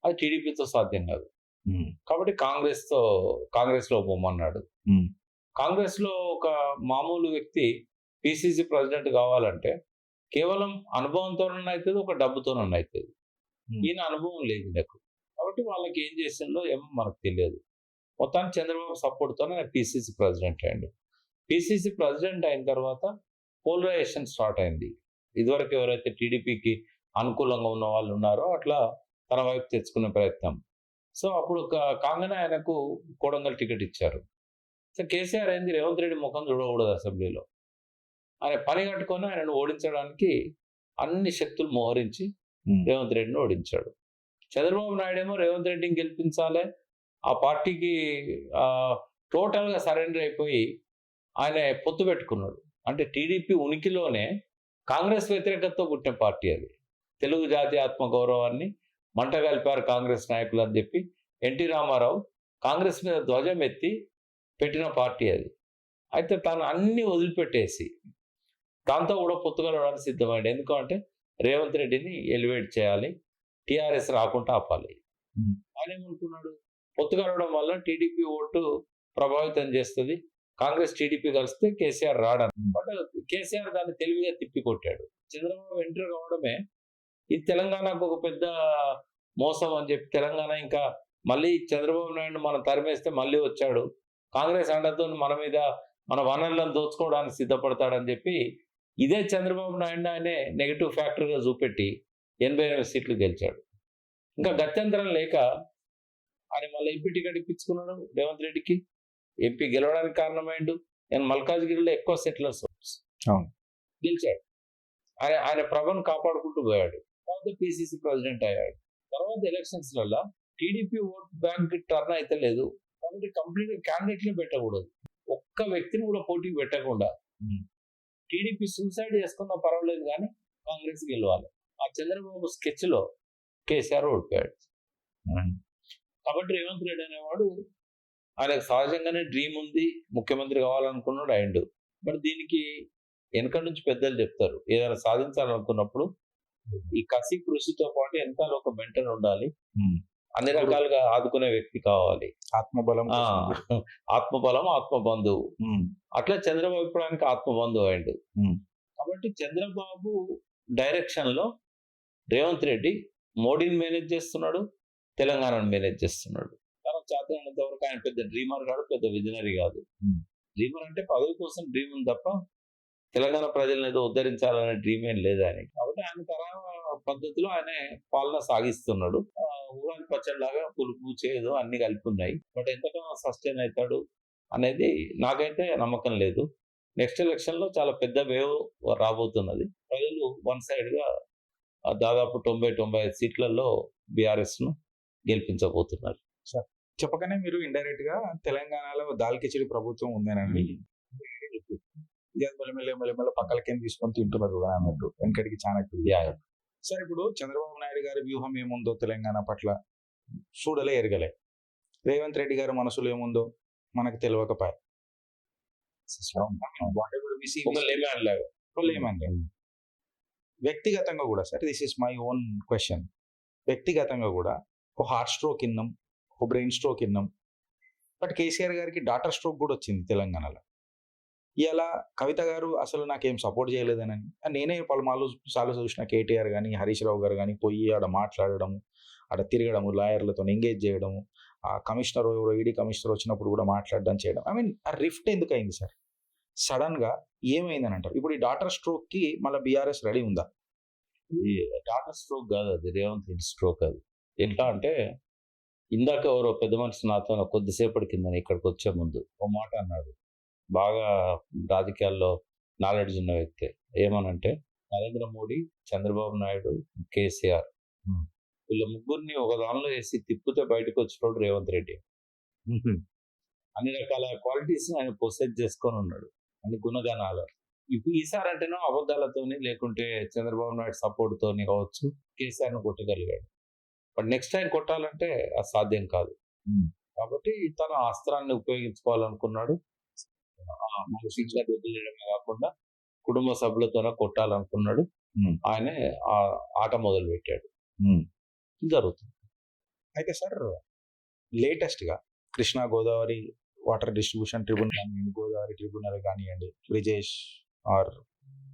అది టీడీపీతో సాధ్యం కాదు. కాబట్టి కాంగ్రెస్లో పోమన్నాడు. కాంగ్రెస్లో ఒక మామూలు వ్యక్తి పిసిసి ప్రెసిడెంట్ కావాలంటే కేవలం అనుభవంతోనన్నా అవుతుంది, ఒక డబ్బుతోనన్నా అవుతుంది. ఈయన అనుభవం లేదు నాకు, కాబట్టి వాళ్ళకి ఏం చేసిందో ఏమో మనకు తెలియదు. మొత్తానికి చంద్రబాబు సపోర్ట్తో ఆయన పిసిసి ప్రెసిడెంట్ అయ్యాడు. పిసిసి ప్రెసిడెంట్ అయిన తర్వాత పోలరైజేషన్ స్టార్ట్ అయింది. ఇదివరకు ఎవరైతే టీడీపీకి అనుకూలంగా ఉన్న వాళ్ళు ఉన్నారో అట్లా తన వైపు తెచ్చుకునే ప్రయత్నం. సో అప్పుడు కాగానే ఆయనకు కొడంగల్ టికెట్ ఇచ్చారు. సో కేసీఆర్ అయింది రేవంత్ రెడ్డి ముఖం చూడకూడదు అసెంబ్లీలో, ఆయన పని కట్టుకొని ఆయనను ఓడించడానికి అన్ని శక్తులు మోహరించి రేవంత్ రెడ్డిని ఓడించాడు. చంద్రబాబు నాయుడు ఏమో రేవంత్ రెడ్డిని గెలిపించాలి, ఆ పార్టీకి టోటల్గా సరెండర్ అయిపోయి ఆయన పొత్తు పెట్టుకున్నాడు. అంటే టీడీపీ ఉనికిలోనే కాంగ్రెస్ వ్యతిరేకతతో పుట్టిన పార్టీ అది. తెలుగు జాతి ఆత్మగౌరవాన్ని మంట కలిపారు కాంగ్రెస్ నాయకులు అని చెప్పి ఎన్టీ రామారావు కాంగ్రెస్ మీద ధ్వజం ఎత్తి పెట్టిన పార్టీ అది. అయితే తను అన్ని వదిలిపెట్టేసి దాంతో కూడా పొత్తు కలవడానికి సిద్ధమైండు. ఎందుకంటే రేవంత్ రెడ్డిని ఎలివేట్ చేయాలి. టీఆర్ఎస్ రాకుండా ఆపాలి. ఆయన ఏమనుకున్నాడు, పొత్తు కలవడం వల్ల టీడీపీ ఓటు ప్రభావితం చేస్తది. కాంగ్రెస్ టీడీపీ కలిస్తే కేసీఆర్ రాడని. బట్ కేసీఆర్ దాన్ని తెలివిగా తిప్పికొట్టాడు. చంద్రబాబు ఎంటర్ కావడమే ఇది తెలంగాణకు ఒక పెద్ద మోసం అని చెప్పి తెలంగాణ ఇంకా మళ్ళీ చంద్రబాబు నాయుడు మనం తరిమేస్తే మళ్ళీ వచ్చాడు. కాంగ్రెస్ అండతో మన మీద మన వనరులను దోచుకోవడానికి సిద్ధపడతాడని చెప్పి ఇదే చంద్రబాబు నాయుడు ఆయనే నెగిటివ్ ఫ్యాక్టర్గా చూపెట్టి 88 సీట్లు గెలిచాడు. ఇంకా గత్యంతరం లేక ఆయన మళ్ళీ ఎంపీ టికెట్ ఇప్పించుకున్నాడు రేవంత్ రెడ్డికి. ఎంపీ గెలవడానికి కారణమైండు. నేను మల్కాజ్గిరిలో ఎక్కువ సెటిలర్స్ అవును. గెలిచాడు. ఆయన ప్రభను కాపాడుకుంటూ పోయాడు. తర్వాత పిసిసి ప్రెసిడెంట్ అయ్యాడు. తర్వాత ఎలక్షన్స్లలో టీడీపీ ఓట్ బ్యాంక్ టర్న్ అయితే లేదు. కాబట్టి కంప్లీట్ క్యాండిడేట్ని పెట్టకూడదు. ఒక్క వ్యక్తిని కూడా పోటీకి పెట్టకుండా టీడీపీ సూసైడ్ చేసుకున్నా పర్వాలేదు కానీ కాంగ్రెస్ గెలవాలి. ఆ చంద్రబాబు స్కెచ్ లో కేసీఆర్ ఓడిపోయాడు. కాబట్టి రేవంత్ రెడ్డి అనేవాడు ఆయనకు సహజంగానే డ్రీమ్ ఉంది, ముఖ్యమంత్రి కావాలనుకున్నాడు అయిండు. బట్ దీనికి వెనక నుంచి పెద్దలు చెప్తారు, ఏదైనా సాధించాలనుకున్నప్పుడు ఈ కసి కృషితో పాటు వెనకాల ఒక మెంటర్ ఉండాలి, అన్ని రకాలుగా ఆదుకునే వ్యక్తి కావాలి, ఆత్మబలం ఆత్మబలం ఆత్మబంధువు. అట్లా చంద్రబాబు ఇప్పుడు ఆయనకి ఆత్మబంధువు అయిండు. కాబట్టి చంద్రబాబు డైరెక్షన్ లో రేవంత్ రెడ్డి మోడీని మేనేజ్ చేస్తున్నాడు, తెలంగాణను మేనేజ్ చేస్తున్నాడు. తనకు చేతనంత వరకు ఆయన పెద్ద డ్రీమర్ కాదు, పెద్ద విజనరీ కాదు. డ్రీమర్ అంటే పదవి కోసం డ్రీమ్ ఉంది తప్ప తెలంగాణ ప్రజలను ఏదో ఉద్ధరించాలనే డ్రీమ్ ఏం లేదు ఆయనకి. కాబట్టి ఆయన తరహా పద్ధతిలో ఆయన పాలన సాగిస్తున్నాడు. ఊరాని పచ్చడిలాగా పులుపు చేదు అన్ని కలిపి ఉన్నాయి. బట్ ఎంతకాలం సస్టైన్ అవుతాడు అనేది నాకైతే నమ్మకం లేదు. నెక్స్ట్ ఎలక్షన్ లో చాలా పెద్ద వేవ్ రాబోతున్నది. ప్రజలు వన్ సైడ్ గా దాదాపు 90-95 సీట్లలో బీఆర్ఎస్ ను గెలిపించబోతున్నారు. చెప్పకనే మీరు ఇండైరెక్ట్ గా తెలంగాణలో దాల్ కిచిడి ప్రభుత్వం ఉందేనండి, మెల్లమెల్ల పక్కలకేం తీసుకొని తింటున్నారు కదా అన్నట్టు వెనకటికి చాలా. సార్ ఇప్పుడు చంద్రబాబు నాయుడు గారి వ్యూహం ఏముందో తెలంగాణ పట్ల చూడలే ఎరగలే, రేవంత్ రెడ్డి గారి మనసులో ఏముందో మనకు తెలియకపోయా. వ్యక్తిగతంగా కూడా sir, this is my own question, వ్యక్తిగతంగా కూడా ఒక హార్ట్ స్ట్రోక్ విన్నాం, ఒక బ్రెయిన్ స్ట్రోక్ విన్నాం. బట్ కేసీఆర్ గారికి డాటర్ స్ట్రోక్ కూడా వచ్చింది తెలంగాణలో. ఇలా కవిత గారు అసలు నాకేం సపోర్ట్ చేయలేదని నేనే పలుమార్లు సార్లు చూసిన కేటీఆర్ కానీ హరీష్ రావు గారు కానీ పోయి ఆడ మాట్లాడడము, ఆడ తిరగడము, లాయర్లతో ఎంగేజ్ చేయడము, ఆ కమిషనర్ ఈడీ కమిషనర్ వచ్చినప్పుడు కూడా మాట్లాడడం చేయడం. ఐ మీన్ ఆ రిఫ్ట్ ఎందుకు అయింది సార్ సడన్ గా, ఏమైందని అంటారు? ఇప్పుడు ఈ డాటర్ స్ట్రోక్ కి మళ్ళీ బీఆర్ఎస్ రెడీ ఉందా? ఈ డాటర్ స్ట్రోక్ కాదు అది, రేవంత్ రెడ్డి స్ట్రోక్ అది. ఎట్లా అంటే ఇందాక ఎవరో పెద్ద మనిషి నాతో కొద్దిసేపటి కింద ఇక్కడికి వచ్చే ముందు ఒక మాట అన్నాడు, బాగా రాజకీయాల్లో నాలెడ్జ్ ఉన్న వ్యక్తి. ఏమనంటే నరేంద్ర మోడీ, చంద్రబాబు నాయుడు, కేసీఆర్ వీళ్ళ ముగ్గురిని ఒక దానిలో వేసి తిప్పితే బయటకు వచ్చినోడు రేవంత్ రెడ్డి. అన్ని రకాల క్వాలిటీస్ ఆయన పొసెస్ చేసుకొని ఉన్నాడు, అన్ని గుణగణాలు. ఇప్పుడు ఈసారి అంటేనో అబద్ధాలతోని లేకుంటే చంద్రబాబు నాయుడు సపోర్ట్ తోని కావచ్చు కేసీఆర్ను కొట్టగలిగాడు. బట్ నెక్స్ట్ టైం కొట్టాలంటే అది సాధ్యం కాదు. కాబట్టి తన అస్త్రాన్ని ఉపయోగించుకోవాలనుకున్నాడు. కాకుండా కుటుంబ సభ్యులతోనే కొట్టాలనుకున్నాడు. ఆయన ఆట మొదలు పెట్టాడు. జరుగుతుంది. అయితే సార్ లేటెస్ట్ గా Krishna Godavari water distribution tribunal కానివ్వండి, గోదావరి ట్రిబ్యునల్ కానివ్వండి, బ్రిజేష్ ఆర్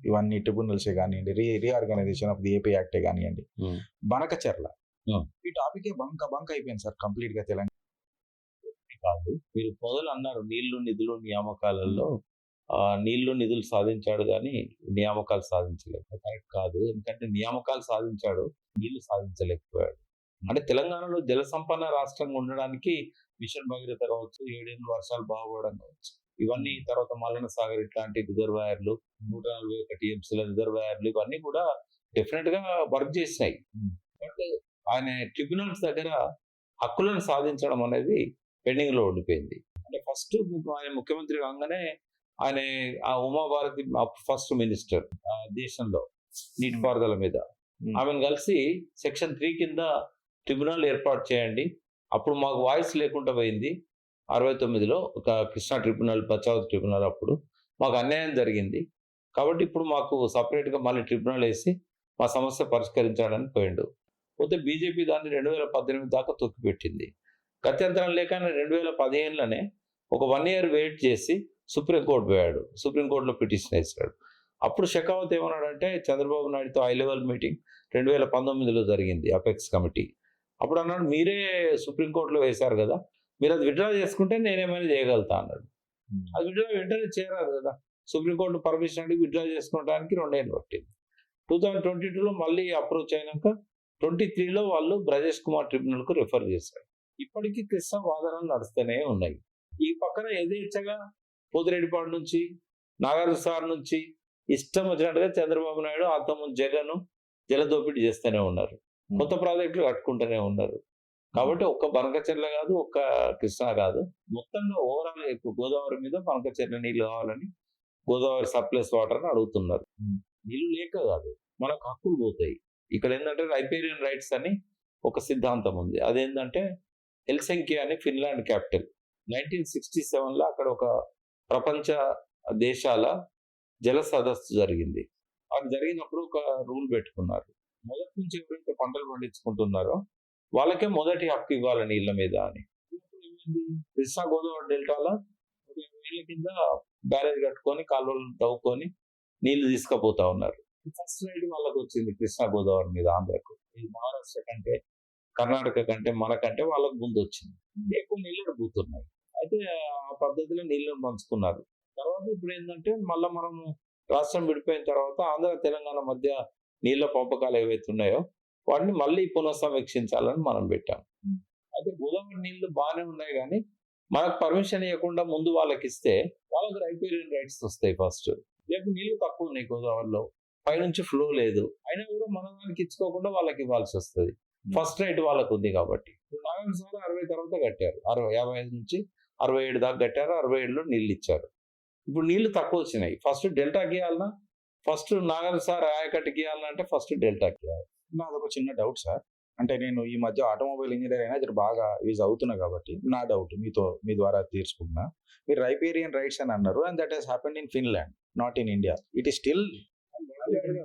ఇవన్నీ ట్రిబ్యునల్సే కానివ్వండి, రీఆర్గనైజేషన్ ఆఫ్ ది ఏపీ యాక్టే కానివ్వండి, బనకచర్ల ఈ టాపిక్ బంక్ అయిపోయింది సార్ కంప్లీట్ గా తెలంగాణ. కాదు, మీరు మొదలు అన్నారు నీళ్లు నిధులు నియామకాలలో నీళ్లు నిధులు సాధించాడు కానీ నియామకాలు సాధించలేదు. కరెక్ట్ కాదు. ఎందుకంటే నియామకాలు సాధించాడు, నీళ్లు సాధించలేకపోయాడు. అంటే తెలంగాణలో జల సంపన్న రాష్ట్రంగా ఉండడానికి మిషన్ భగీరథ కావచ్చు, 7 వర్షాలు బాగుపడడం కావచ్చు, ఇవన్నీ తర్వాత మల్లన సాగర్ ఇట్లాంటి రిజర్వాయర్లు, 141 టీఎంసీల రిజర్వాయర్లు, ఇవన్నీ కూడా డెఫినెట్ గా వర్క్ చేసినాయి. బట్ ఆయన ట్రిబ్యునల్స్ దగ్గర హక్కులను సాధించడం అనేది పెండింగ్ లో ఉండిపోయింది. అంటే ఫస్ట్ ఆయన ముఖ్యమంత్రి కాగానే ఆయన ఆ ఉమాభారతి ఫస్ట్ మినిస్టర్ దేశంలో నీటిపారుదల మీద, ఆమెను కలిసి సెక్షన్ 3 కింద ట్రిబ్యునల్ ఏర్పాటు చేయండి, అప్పుడు మాకు వాయిస్ లేకుండా పోయింది, 69లో ఒక కృష్ణా ట్రిబ్యునల్, పచ్చావతి ట్రిబ్యునల్ అప్పుడు మాకు అన్యాయం జరిగింది. కాబట్టి ఇప్పుడు మాకు సెపరేట్‌గా మళ్ళీ ట్రిబ్యునల్ ఏసి మా సమస్య పరిష్కరించాలని పోయిండు. పోతే బీజేపీ దాన్ని 2018 దాకా తొక్కిపెట్టింది. గత్యంతరం లేక ఆయన 2015లోనే ఒక 1 ఇయర్ వెయిట్ చేసి సుప్రీం కోర్ట్ పోయాడు. సుప్రీం కోర్ట్‌లో పిటిషన్ ఏసాడు. అప్పుడు షెకావత్ ఏమన్నాడంటే చంద్రబాబు నాయుడుతో హై లెవెల్ మీటింగ్ 2019లో జరిగింది అపెక్స్ కమిటీ. అప్పుడు అన్నాడు, మీరే సుప్రీం కోర్ట్‌లో వేశారు కదా! మీరు అది విత్‌డ్రా చేసుకుంటే నేనేమైనా చేయగలుగుతా అన్నాడు. అది విత్‌డ్రా వెంటనే చేయరాదు కదా! సుప్రీం కోర్ట్ పర్మిషన్ అడిగి విత్‌డ్రా చేసుకోవడానికి 2 ఏళ్ళు పట్టింది. 2022లో మళ్ళీ అప్రోచ్ అయినాక 23లో వాళ్ళు బ్రజేష్ కుమార్ ట్రిబ్యునల్‌కు రిఫర్ చేశారు. ఇప్పటికీ కృష్ణా వాదనలు నడుస్తూనే ఉన్నాయి. ఈ పక్కన యథేచ్ఛగా పోతిరెడ్డిపాడు నుంచి, నాగార్జున సాగర్ నుంచి ఇష్టం వచ్చినట్టుగా చంద్రబాబు నాయుడు, అంతకుముందు జగన్ జలదోపిడీ చేస్తూనే ఉన్నారు. కొత్త ప్రాజెక్టులు కట్టుకుంటూనే ఉన్నారు. కాబట్టి ఒక్క బనకచెర్ల కాదు, ఒక్క కృష్ణా కాదు, మొత్తంగా ఓవరాల్ ఇప్పుడు గోదావరి మీద బనకచెర్ల నీళ్ళు కావాలని గోదావరి సర్ప్లస్ వాటర్ అని అడుగుతున్నారు. నీళ్ళు లేక కాదు, మనకు హక్కులు పోతాయి. ఇక్కడ ఏంటంటే రైపేరియన్ రైట్స్ అని ఒక సిద్ధాంతం ఉంది. అదేంటంటే హెల్సింకి అని ఫిన్లాండ్ క్యాపిటల్ 1967లో అక్కడ ఒక ప్రపంచ దేశాల జల సదస్సు జరిగింది. అది జరిగినప్పుడు ఒక రూల్ పెట్టుకున్నారు. మొదటి నుంచి ఎవరైతే పంటలు పండించుకుంటున్నారో వాళ్ళకే మొదటి హక్కు ఇవ్వాలి నీళ్ళ మీద అని. కృష్ణా గోదావరి డెల్టాలో 20 ఏళ్ల కింద బ్యారేజ్ కట్టుకొని కాలువలు తవ్వుకొని నీళ్లు తీసుకుపోతా ఉన్నారు. ఫస్ట్ రైడ్ వాళ్ళకి వచ్చింది కృష్ణా గోదావరి మీద ఆంధ్రకు. ఈ మహారాష్ట్ర కంటే, కర్ణాటక కంటే, మనకంటే వాళ్ళకు ముందు వచ్చింది. ఎక్కువ నీళ్ళు అడుగుతున్నాయి. అయితే ఆ పద్ధతిలో నీళ్ళను పంచుకున్నారు. తర్వాత ఇప్పుడు ఏంటంటే మళ్ళా మనము రాష్ట్రం విడిపోయిన తర్వాత ఆంధ్ర తెలంగాణ మధ్య నీళ్ళ పంపకాలు ఏవైతే ఉన్నాయో వాటిని మళ్ళీ పునఃసమీక్షించాలని మనం పెట్టాం. అయితే గోదావరి నీళ్లు బాగానే ఉన్నాయి కానీ మనకు పర్మిషన్ ఇవ్వకుండా ముందు వాళ్ళకి ఇస్తే వాళ్ళకి రైపేరియన్ రైట్స్ వస్తాయి ఫస్ట్. లేకపోతే నీళ్లు తక్కువ ఉన్నాయి గోదావరిలో, పైనుంచి ఫ్లో లేదు, అయినా కూడా మన దానికి ఇచ్చుకోకుండా వాళ్ళకి ఇవ్వాల్సి వస్తుంది. ఫస్ట్ రైట్ వాళ్ళకు ఉంది కాబట్టి. నాగార్జున సాగర్ 60 తర్వాత కట్టారు, 55 నుంచి 67 దాకా కట్టారు. 67లో నీళ్ళు ఇచ్చారు. ఇప్పుడు నీళ్లు తక్కువ వచ్చినాయి. ఫస్ట్ డెల్టాకి ఇవ్వాలన్నా, ఫస్ట్ నాగార్జున సాగర్ ఆయకట్టుకి ఇవ్వాలన్నా అంటే ఫస్ట్ డెల్టాకి ఇవ్వాలి. నాదొక చిన్న డౌట్ సార్. అంటే నేను ఈ మధ్య ఆటోమొబైల్ ఇంజనీర్ అయినా ఇది బాగా యూజ్ అవుతున్నా కాబట్టి నా డౌట్ మీ ద్వారా తీర్చుకుంటున్నా. మీరు రైపేరియన్ రైట్స్ అని అన్నారు, and that has happened in Finland, not in India. It is still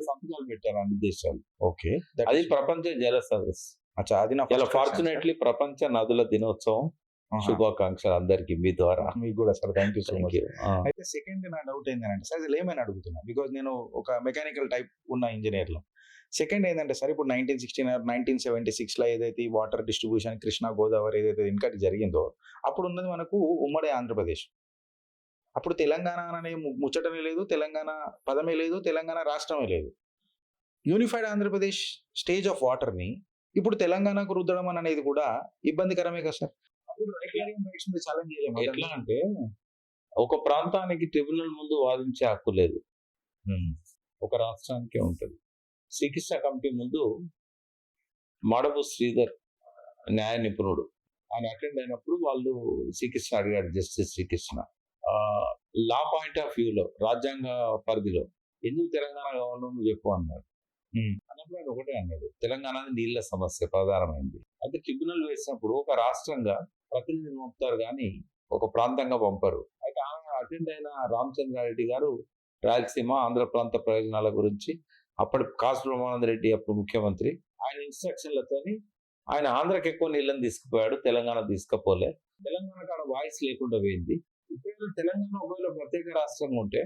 సంతకాలు పెట్టారు అన్ని దేశాలు. ఓకే. అది ప్రపంచ జల సదస్సు. అచ్చా, అది నా ఇలా ఫార్చునేట్లీ ప్రపంచ నదుల దినోత్సవం శుభాకాంక్షలు అందరికి మీ ద్వారా. మీకు కూడా sir, thank you so much. Thank you. అయితే సెకండ్ నా డౌట్ ఏంటంటే సార్, ఇది ఏమైనా అడుగుతున్నా బికాజ్ నేను ఒక మెకానికల్ టైప్ ఉన్న ఇంజనీర్ లో. సెకండ్ ఏంటంటే సార్, ఇప్పుడు 1969 1976లో ఏదైతే ఈ వాటర్ డిస్ట్రిబ్యూషన్ కృష్ణా గోదావరి ఏదైతే ఇన్కట్ జరిగిందో అప్పుడు ఉన్నది మనకు ఉమ్మడి ఆంధ్రప్రదేశ్. అప్పుడు తెలంగాణ అనే ముచ్చటమే లేదు, తెలంగాణ పదమే లేదు, తెలంగాణ రాష్ట్రమే లేదు. Unified Andhra Pradesh stage of water ని ఇప్పుడు తెలంగాణకు రుద్దడం అనేది కూడా ఇబ్బందికరమే కదా సార్. అప్పుడు రైపేరియన్ రైట్స్ మీద ఛాలెంజ్ చేయలేము. ఎట్లా అంటే ఒక ప్రాంతానికి ట్రిబ్యునల్ ముందు వాదించే హక్కు లేదు, ఒక రాష్ట్రానికే ఉంటుంది. శ్రీకృష్ణ కమిటీ ముందు మాడపు శ్రీధర్ న్యాయ నిపుణుడు ఆయన అటెండ్ అయినప్పుడు వాళ్ళు శ్రీకృష్ణ అడిగాడు, justice Srikrishna, law point of వ్యూలో రాజ్యాంగ పరిధిలో ఎందుకు తెలంగాణ కావాలో నువ్వు చెప్పు అన్నాడు. అన్నప్పుడు ఆయన ఒకటే అన్నాడు, తెలంగాణ నీళ్ల సమస్య ప్రధానమైంది. అయితే ట్రిబ్యునల్ వేసినప్పుడు ఒక రాష్ట్రంగా ప్రతినిధిని పంపుతారు కానీ ఒక ప్రాంతంగా పంపరు. అయితే అటెండ్ అయిన రామచంద్రారెడ్డి గారు రాయలసీమ ఆంధ్ర ప్రాంత ప్రయోజనాల గురించి, అప్పటి కాసు బ్రహ్మానంద రెడ్డి అప్పుడు ముఖ్యమంత్రి, ఆయన ఇన్స్ట్రక్షన్లతోని ఆయన ఆంధ్రకి ఎక్కువ నీళ్ళని తీసుకుపోయాడు, తెలంగాణ తీసుకుపోలే. తెలంగాణ కాడ వాయిస్ లేకుండా పోయింది. ఇప్పుడు తెలంగాణ ఒకవేళ ప్రత్యేక రాష్ట్రంగా ఉంటే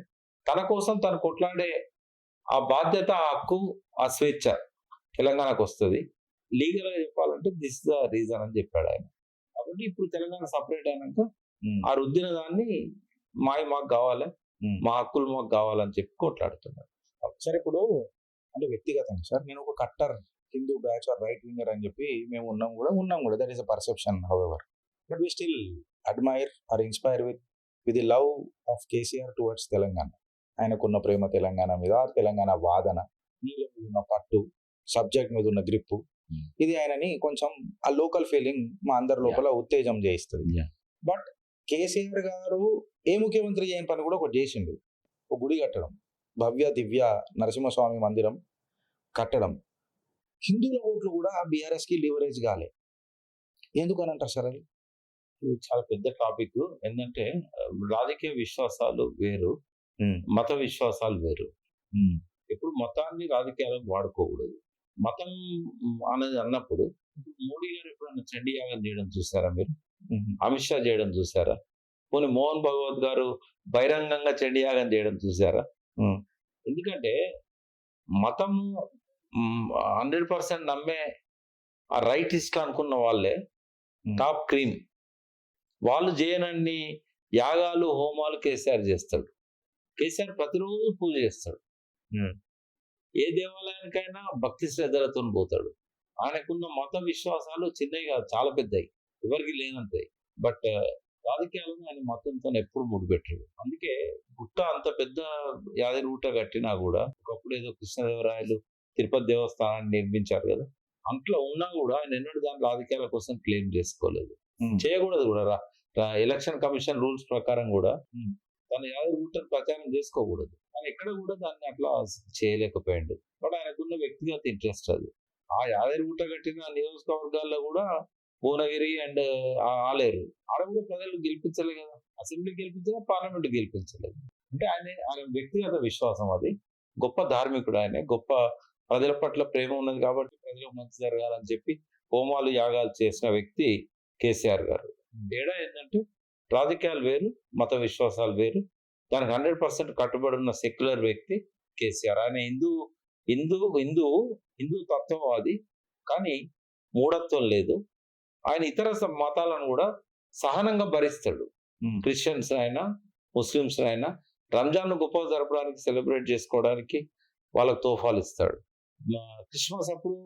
తన కోసం తను కొట్లాడే ఆ బాధ్యత, ఆ హక్కు, ఆ స్వేచ్ఛ తెలంగాణకు వస్తుంది. లీగల్ గా చెప్పాలంటే దిస్ ద రీజన్ అని చెప్పాడు ఆయన. కాబట్టి ఇప్పుడు తెలంగాణ సపరేట్ అయినాక ఆ రుద్దిన దాన్ని మాకు కావాలి, మా హక్కులు మాకు కావాలని చెప్పి కొట్లాడుతున్నారు. సార్ ఇప్పుడు అంటే వ్యక్తిగతంగా సార్, నేను ఒక కట్టర్ Hindu batch or right winger అని చెప్పి మేము ఉన్నాం కూడా that is a perception however, but we still admire or inspire with the love of KCR towards Telangana. ఆయనకున్న ప్రేమ తెలంగాణ మీద, తెలంగాణ వాదన, నీళ్ళ మీద ఉన్న పట్టు, సబ్జెక్ట్ మీద ఉన్న గ్రిప్పు, ఇది ఆయనని కొంచెం ఆ లోకల్ ఫీలింగ్ మా అందరి లోపల ఉత్తేజం చేయిస్తుంది. బట్ కేసీఆర్ గారు ఏ ముఖ్యమంత్రి చేయని పని కూడా ఒకటి చేసిండు, ఒక గుడి కట్టడం, భవ్య దివ్య నరసింహస్వామి మందిరం కట్టడం. హిందువుల ఓట్లు కూడా బీఆర్ఎస్ కి లివరేజ్ కాలే. ఎందుకు అని అంటారు సార్ అది? ఇది చాలా పెద్ద టాపిక్. ఏంటంటే రాజకీయ విశ్వాసాలు వేరు, మత విశ్వాసాలు వేరు. ఎప్పుడు మతాన్ని రాజకీయాలకు వాడుకోకూడదు. మతం అనేది అన్నప్పుడు ఇప్పుడు మోడీ గారు ఎప్పుడైనా చండీ యాగం చేయడం చూసారా మీరు? అమిత్ షా చేయడం చూసారా? పోనీ మోహన్ భగవత్ గారు బహిరంగంగా చండీ యాగం చేయడం చూసారా? ఎందుకంటే మతము 100% నమ్మే ఆ రైటిస్ట్ అనుకున్న వాళ్ళే టాప్ క్రీమ్. వాళ్ళు చేయనన్ని యాగాలు, హోమాలు కేసీఆర్ చేస్తాడు. కేసీఆర్ ప్రతిరోజు పూజ చేస్తాడు. ఏ దేవాలయానికైనా భక్తి శ్రద్ధలతో పోతాడు. ఆయనకున్న మత విశ్వాసాలు చిన్నవి కాదు, చాలా పెద్దవి, ఎవరికి లేనంతాయి. బట్ రాజకీయాలను ఆయన మతంతో ఎప్పుడు ముడిపెట్టాడు. అందుకే గుట్ట అంత పెద్ద యాదగిరిగుట్ట కట్టినా కూడా ఒకప్పుడు ఏదో కృష్ణదేవరాయలు తిరుపతి దేవస్థానాన్ని నిర్మించారు కదా, అంట్లో ఉన్నా కూడా ఆయన ఎన్నడూ దాని రాజకీయాల కోసం క్లెయిమ్ చేసుకోలేదు, చేయకూడదు కూడా. ఎలక్షన్ కమిషన్ రూల్స్ ప్రకారం కూడా తన యాదగిరిగుట్టను ప్రచారం చేసుకోకూడదు. ఆయన ఎక్కడ కూడా దాన్ని అట్లా చేయలేకపోయాడు. బట్ ఆయనకున్న వ్యక్తిగత ఇంట్రెస్ట్ అది. ఆ యాదగిరిగుట్ట కట్టిన నియోజకవర్గాల్లో కూడా భువనగిరి అండ్ ఆలేరు ఆడ కూడా ప్రజలు గెలిపించలే కదా, అసెంబ్లీ గెలిపించలేదు, పార్లమెంట్ గెలిపించలేదు. అంటే ఆయన వ్యక్తిగత విశ్వాసం అది. గొప్ప ధార్మికుడు ఆయన, గొప్ప ప్రజల పట్ల ప్రేమ ఉన్నది కాబట్టి ప్రజలకు మంచి జరగాలని చెప్పి హోమాలు యాగాలు చేసిన వ్యక్తి కేసీఆర్ గారు. తేడా ఏంటంటే రాజకీయాలు వేరు, మత విశ్వాసాలు వేరు. దానికి 100% కట్టుబడి ఉన్న సెక్యులర్ వ్యక్తి కేసీఆర్. ఆయన హిందూ హిందూ హిందూ హిందూ తత్వవాది, కానీ మూఢత్వం లేదు. ఆయన ఇతర మతాలను కూడా సహనంగా భరిస్తాడు. క్రిస్టియన్స్ అయినా, ముస్లిమ్స్ అయినా రంజాన్ గొప్ప జరపడానికి, సెలబ్రేట్ చేసుకోవడానికి వాళ్ళకు తోఫాలు ఇస్తాడు. క్రిస్మస్ అప్పుడు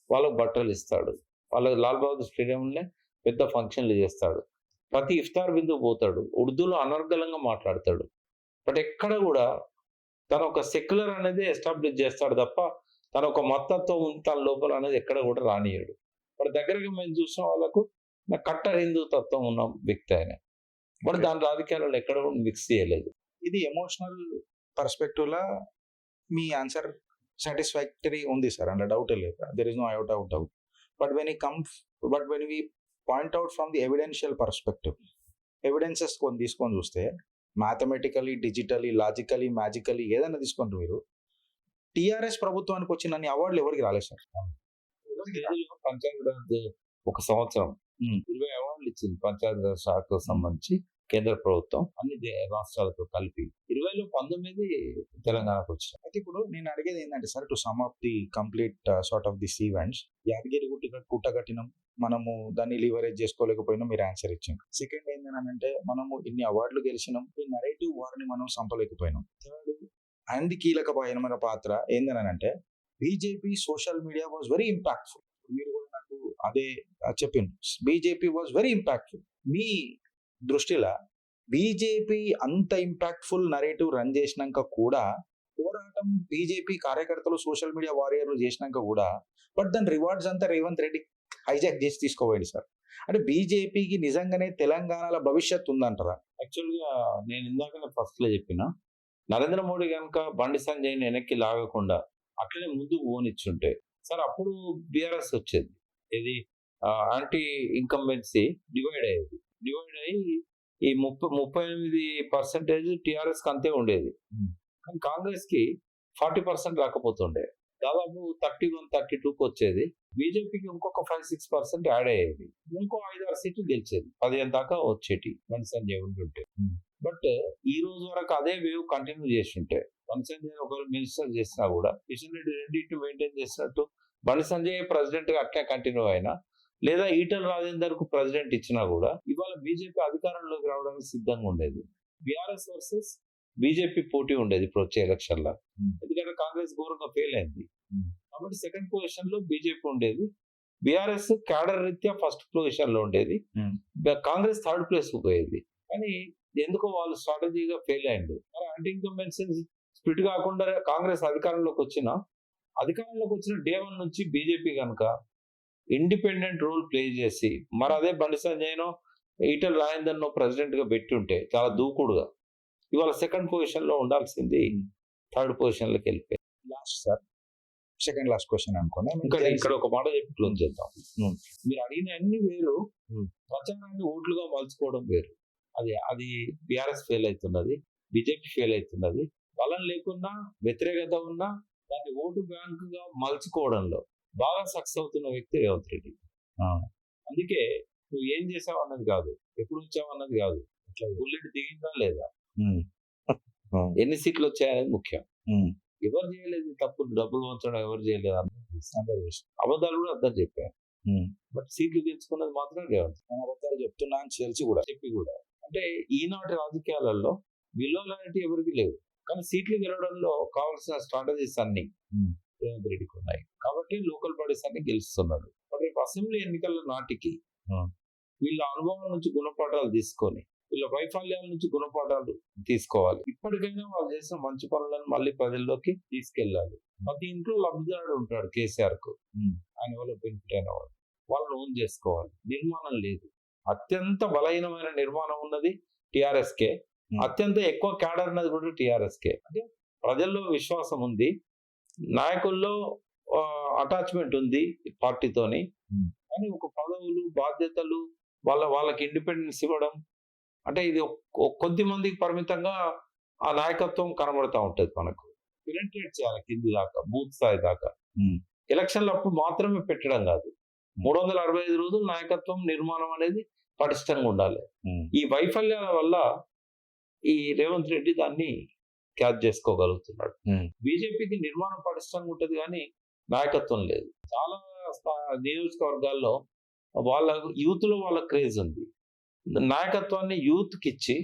వాళ్ళకు బట్టలు ఇస్తాడు. వాళ్ళకి లాల్ బహదూర్ స్టేడియంలో పెద్ద ఫంక్షన్లు చేస్తాడు. ప్రతి ఇఫ్తార్ బిందు పోతాడు. ఉర్దూలో అనర్గళంగా మాట్లాడతాడు. బట్ ఎక్కడ కూడా తన ఒక సెక్యులర్ అనేది ఎస్టాబ్లిష్ చేస్తాడు తప్ప తన ఒక మతత్వం తన లోపల అనేది ఎక్కడ కూడా రానియడు. వాడి దగ్గరగా మేము చూసిన వాళ్ళకు కట్టర్ హిందూ తత్వం ఉన్న వ్యక్తి ఆయన. బట్ దాని రాజకీయాలలో ఎక్కడ కూడా మిక్స్ చేయలేదు. ఇది ఎమోషనల్ పర్స్పెక్టివ్ లా మీ ఆన్సర్ సాటిస్ఫాక్టరీ ఉంది సార్, అందులో డౌట్ లేదు. There is no out out doubt. But when we point out from the evidential perspective, evidences తీసుకొని చూస్తే మ్యాథమెటికలీ, డిజిటలీ, లాజికలీ, మ్యాజికలీ ఏదైనా తీసుకోండి మీరు, టిఆర్ఎస్ ప్రభుత్వానికి వచ్చిన అన్ని అవార్డులు ఎవరికి రాలేదు సార్. పంచాయతీరాజ్ ఒక సంవత్సరం 20 అవార్డులు ఇచ్చింది పంచాయతీరాజ్ శాఖకు సంబంధించి కేంద్ర ప్రభుత్వం, అన్ని రాష్ట్రాలతో కలిపి. 20లో 19 తెలంగాణకు వచ్చాయి. అయితే ఇప్పుడు నేను అడిగేది ఏంటంటే sir, to sum up the complete sort of this events, Yadagiri Gutta కట్టినాం, మనము దాన్ని లివరేజ్ చేసుకోలేకపోయినా మీరు ఆన్సర్ ఇచ్చింది. సెకండ్ ఏంటంటే మనము ఇన్ని అవార్డులు గెలిచినాం, ఈ నరేటివ్ వార్ని మనం సంపలేకపోయినాం. థర్డ్ అండ్ కీలకమైన పాత్ర ఏంటంటే BJP social media was very impactful. మీరు కూడా నాకు అదే చెప్పింది, బీజేపీ వాజ్ వెరీ ఇంపాక్ట్ఫుల్. మీ దృష్టిలో బీజేపీ అంత ఇంపాక్ట్ఫుల్ నరేటివ్ రన్ చేసినాక కూడా, పోరాటం బీజేపీ కార్యకర్తలు సోషల్ మీడియా వారియర్లు చేసినాక కూడా, బట్ దాని రివార్డ్స్ అంతా రేవంత్ రెడ్డి హైజాక్ చేసి తీసుకోవాలి సార్. అంటే బీజేపీకి నిజంగానే తెలంగాణలో భవిష్యత్తు ఉందంటారా? యాక్చువల్గా నేను ఇందాక ఫస్ట్ లో చెప్పిన, నరేంద్ర మోడీ కనుక బండి సంజయ్ని వెనక్కి లాగకుండా అట్లనే ముందుకు పోనిచ్చుంటే సార్, అప్పుడు బీఆర్ఎస్ వచ్చేది. ఇది యాంటీ ఇన్కంబెన్సీ డివైడ్ అయ్యి ఈ 38% టిఆర్ఎస్ కి అంతే ఉండేది. కానీ కాంగ్రెస్ కి 40% రాకపోతుండే, దాదాపు 31-32కి వచ్చేది. బీజేపీకి ఇంకొక 5-6% యాడ్ అయ్యేది, ఇంకో 5-6 సీట్లు గెలిచేది, 15 దాకా వచ్చేటి బండి సంజయ్ ఉంటుంటే. బట్ ఈ రోజు వరకు అదే వేవ్ కంటిన్యూ చేస్తుంటే, బండి సంజయ్ ఒకవేళ మినిస్టర్ చేసినా కూడా కిషన్ రెడ్డి రెండింటిని మెయింటైన్ చేసినట్టు బండి సంజయ్ ప్రెసిడెంట్ గా అట్లే కంటిన్యూ అయినా, లేదా ఈటల రాజేందర్ కు ప్రెసిడెంట్ ఇచ్చినా కూడా ఇవాళ బీజేపీ అధికారంలోకి రావడానికి సిద్ధంగా ఉండేది. బీఆర్ఎస్ వర్సెస్ బీజేపీ పోటీ ఉండేది ఇప్పుడు వచ్చే ఎలక్షన్ లో. ఎందుకంటే కాంగ్రెస్ ఘోరంగా ఫెయిల్ అయింది కాబట్టి సెకండ్ పొజిషన్ లో బీజేపీ ఉండేది. బీఆర్ఎస్ క్యాడర్ రీత్యా ఫస్ట్ పొజిషన్ లో ఉండేది, కాంగ్రెస్ థర్డ్ ప్లేస్ కు పోయేది. కానీ ఎందుకో వాళ్ళు స్ట్రాటజీగా ఫెయిల్ అయ్యిండు. మరి యాంటీ ఇన్కంబెన్సీ స్ప్లిట్ కాకుండా కాంగ్రెస్ అధికారంలోకి వచ్చిన డే 1 నుంచి బీజేపీ కనుక ఇండిపెండెంట్ రోల్ ప్లే చేసి, మరి అదే బండి సంజయ్నో ఈటల రాజేందర్నో ప్రెసిడెంట్ గా పెట్టుంటే చాలా దూకుడుగా ఇవాళ సెకండ్ పొజిషన్ లో ఉండాల్సింది థర్డ్ పొజిషన్ లోకి వెళ్ళిపోయింది. Last sir, second last question అనుకోండి. ఇక్కడ ఒక మాట చెప్పి క్లోజ్ చేద్దాం. Hmm. మీరు అడిగిన అన్ని వేరు, Hmm. ప్రచారాన్ని ఓట్లుగా మలుచుకోవడం వేరు. అది బీఆర్ఎస్ ఫెయిల్ అవుతున్నది, బీజేపీ ఫెయిల్ అవుతున్నది. బలం లేకున్నా, వ్యతిరేకత ఉన్నా దాన్ని ఓటు బ్యాంకుగా మలుచుకోవడంలో బాగా సక్సెస్ అవుతున్న వ్యక్తి రేవంత్ రెడ్డి. అందుకే నువ్వు ఏం చేసావు అన్నది కాదు, ఎప్పుడు వచ్చావు అన్నది కాదు, బుల్లెట్ దిగిందా లేదా, ఎన్ని సీట్లు వచ్చాయనేది ముఖ్యం. ఎవరు చేయలేదు తప్పులు, డబ్బులు ఉంచడం ఎవరు చేయలేదు, అందరూ అబద్ధాలు కూడా అర్థం చెప్పారు. బట్ సీట్లు గెలుచుకున్నది మాత్రం రేవంత్. నేను అబద్ధాలు చెప్తున్నా అని తెలిసి కూడా చెప్పి కూడా అంటే ఈనాటి రాజకీయాలలో విలువలు ఎవరికి లేవు, కానీ సీట్లు గెలవడంలో కావాల్సిన స్ట్రాటజీస్ అన్ని రేవంత్ రెడ్డికి ఉన్నాయి. కాబట్టి లోకల్ బాడీస్ అన్ని గెలుస్తున్నాడు. బట్ రేపు అసెంబ్లీ ఎన్నికల నాటికి వీళ్ళ అనుభవం నుంచి గుణపాఠాలు తీసుకొని, వీళ్ళ వైఫల్యాల నుంచి గుణపాఠాలు తీసుకోవాలి. ఇప్పటికైనా వాళ్ళు చేసిన మంచి పనులను మళ్ళీ ప్రజల్లోకి తీసుకెళ్ళాలి. ప్రతి ఇంట్లో లబ్ధిదారుడు ఉంటాడు కేసీఆర్ కు, ఆయన వల్ల బెనిఫిట్ అయిన వాళ్ళు, వాళ్ళని ఓన్ చేసుకోవాలి. నిర్మాణం లేదు, అత్యంత బలహీనమైన నిర్మాణం ఉన్నది టిఆర్ఎస్ కే, అత్యంత ఎక్కువ క్యాడర్ ఉన్నది కూడా టిఆర్ఎస్ కే. అంటే ప్రజల్లో విశ్వాసం ఉంది, నాయకుల్లో అటాచ్మెంట్ ఉంది పార్టీతోని, కానీ ఒక పదవులు బాధ్యతలు వాళ్ళకి ఇండిపెండెన్స్ ఇవ్వడం అంటే ఇది కొద్ది మందికి పరిమితంగా ఆ నాయకత్వం కనబడతా ఉంటది. మనకు పెనిట్రేట్ చేయాలి కింది దాకా, బూత్ స్థాయి దాకా. ఎలక్షన్లు అప్పుడు మాత్రమే పెట్టడం కాదు, 365 రోజులు నాయకత్వం నిర్మాణం అనేది పటిష్టంగా ఉండాలి. ఈ వైఫల్యాల వల్ల ఈ రేవంత్ రెడ్డి దాన్ని క్యాచ్ చేసుకోగలుగుతున్నాడు. బీజేపీకి నిర్మాణం పటిష్టంగా ఉంటది కానీ నాయకత్వం లేదు. చాలా నియోజకవర్గాల్లో వాళ్ళ యూత్ లో వాళ్ళ క్రేజ్ ఉంది, నాయకత్వాన్ని యూత్ కి ఇచ్చి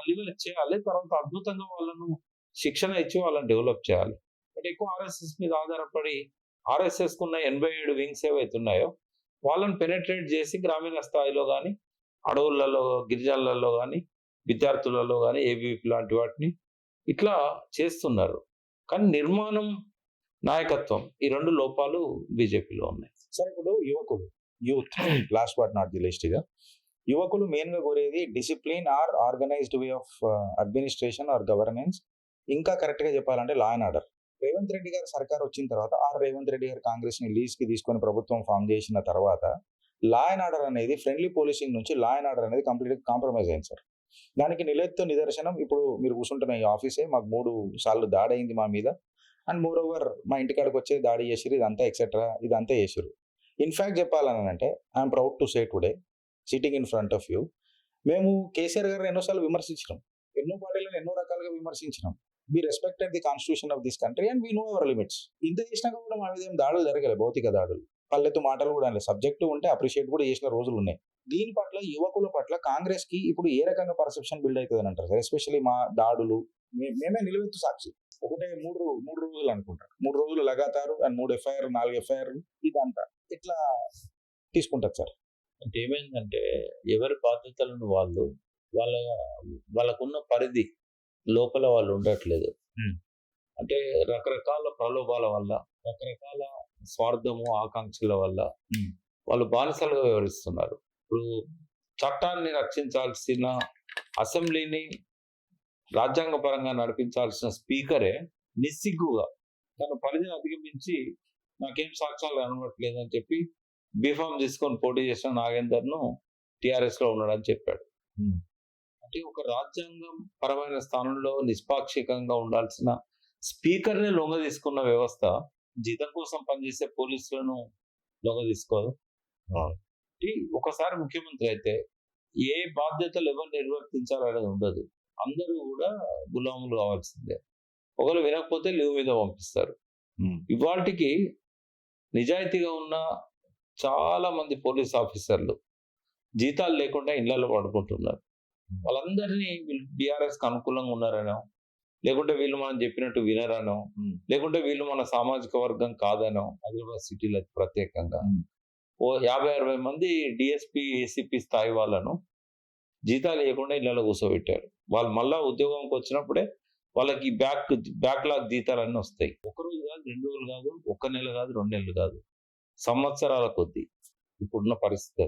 లెవెల్ చేయాలి. తర్వాత అద్భుతంగా వాళ్ళను శిక్షణ ఇచ్చి వాళ్ళని డెవలప్ చేయాలి. బట్ ఎక్కువ ఆర్ఎస్ఎస్ మీద ఆధారపడి ఆర్ఎస్ఎస్ కున్న 87 వింగ్స్ ఏవైతున్నాయో వాళ్ళని పెనెట్రేట్ చేసి గ్రామీణ స్థాయిలో కానీ, అడవులలో, గిరిజనులలో కానీ, విద్యార్థులలో కానీ, ఏబీవీపీ లాంటి వాటిని ఇట్లా చేస్తున్నారు. కానీ నిర్మాణం, నాయకత్వం, ఈ రెండు లోపాలు బీజేపీలో ఉన్నాయి. సరే, ఇప్పుడు youth last but not the least గా యువకులు మెయిన్ గా కోరేది discipline or organised way of administration or governance. ఇంకా కరెక్ట్ గా చెప్పాలంటే law and order. Revanth Reddy గారు సర్కార్ వచ్చిన తర్వాత, రేవంత్ రెడ్డి గారు కాంగ్రెస్ ని లీజ్ కి తీసుకొని ప్రభుత్వం ఫామ్ చేసిన తర్వాత లా అండ్ ఆర్డర్ అనేది, ఫ్రెండ్లీ పోలీసింగ్ నుంచి లా అండ్ ఆర్డర్ అనేది కంప్లీట్ కాంప్రమైజ్ అయింది సార్. దానికి నిదర్శనం ఇప్పుడు మీరు కూర్చుంటున్న ఈ ఆఫీసే. మాకు 3 సార్లు దాడి అయింది మా మీద, అండ్ మోర్ ఓవర్ మా ఇంటికాడికి వచ్చే దాడి చేసిరు, ఇదంతా ఎక్సెట్రా ఇదంతా చేసిరు. ఇన్ఫాక్ట్ చెప్పాలని అంటే I'm proud to say today sitting in front of you, మేము కేసీఆర్ గారిని ఎన్నోసార్లు విమర్శించినాం, ఎన్నో పార్టీలను ఎన్నో రకాలుగా విమర్శించినాం. We respected the constitution of this country and we know our limits. ఇంత చేసినాక కూడా మా మీద ఏం దాడులు జరగలేదు, భౌతిక దాడులు, పల్లెత్తు మాటలు కూడా అనలేదు. సబ్జెక్టు ఉంటే అప్రిషియేట్ కూడా చేసిన రోజులు ఉన్నాయి. దీని పట్ల యువకుల పట్ల కాంగ్రెస్ కి ఇప్పుడు ఏ రకంగా పర్సెప్షన్ బిల్డ్ అవుతుంది అని అంటారు సార్? ఎస్పెషల్లీ మా దాడులు మేమే నిలువెత్తు సాక్షి. ఒకటే 3 రోజులు అనుకుంటారు, 3 రోజులు లగాతారు అండ్ 3 ఎఫ్ఐఆర్ 4 ఎఫ్ఐఆర్ ఇదంతా ఎట్లా తీసుకుంటారు సార్? అంటే ఏమైందంటే ఎవరి బాధ్యతలను వాళ్ళకున్న పరిధి లోపల వాళ్ళు ఉండట్లేదు. అంటే రకరకాల ప్రలోభాల వల్ల, రకరకాల స్వార్థము, ఆకాంక్షల వల్ల వాళ్ళు బానిసలుగా వ్యవహరిస్తున్నారు. ఇప్పుడు చట్టాన్ని రక్షించాల్సిన, అసెంబ్లీని రాజ్యాంగ పరంగా నడిపించాల్సిన స్పీకరే నిస్సిగ్గుగా తన పరిధిని అధిగమించి నాకేం సాక్ష్యాలు కనబడట్లేదు అని చెప్పి బీఫామ్ తీసుకొని పోటీ చేసిన నాగేందర్ను టిఆర్ఎస్ లో ఉన్నాడని చెప్పాడు. అంటే ఒక రాజ్యాంగం పరమైన స్థానంలో నిష్పాక్షికంగా ఉండాల్సిన స్పీకర్ని లొంగ తీసుకున్న వ్యవస్థ జీతం కోసం పనిచేసే పోలీసులను లొంగ తీసుకోదు. ఒకసారి ముఖ్యమంత్రి అయితే ఏ బాధ్యతలు ఎవరు నిర్వర్తించాలనేది ఉండదు, అందరూ కూడా గులాములు కావాల్సిందే. ఒకరు వినకపోతే లీవ్ మీద పంపిస్తారు. ఇవాళకి నిజాయితీగా ఉన్న చాలా మంది పోలీస్ ఆఫీసర్లు జీతాలు లేకుండా ఇళ్లలో పడుకుంటున్నారు. వాళ్ళందరినీ వీళ్ళు బీఆర్ఎస్ కి అనుకూలంగా ఉన్నారనో, లేకుంటే వీళ్ళు మనం చెప్పినట్టు వినరనో, లేకుంటే వీళ్ళు మన సామాజిక వర్గం కాదనో, హైదరాబాద్ సిటీలో ప్రత్యేకంగా 50-60 మంది డిఎస్పీ, ఏసీపీ స్థాయి వాళ్ళను జీతాలు లేకుండా ఇళ్లలో కూర్చోబెట్టారు. వాళ్ళు మళ్ళా ఉద్యోగంకి వచ్చినప్పుడే వాళ్ళకి బ్యాక్లాగ్ జీతాలన్నీ వస్తాయి. 1 రోజు కాదు, 2 రోజులు కాదు, 1 నెల కాదు, 2 నెలలు కాదు, సంవత్సరాల కొద్దీ ఇప్పుడున్న పరిస్థితి.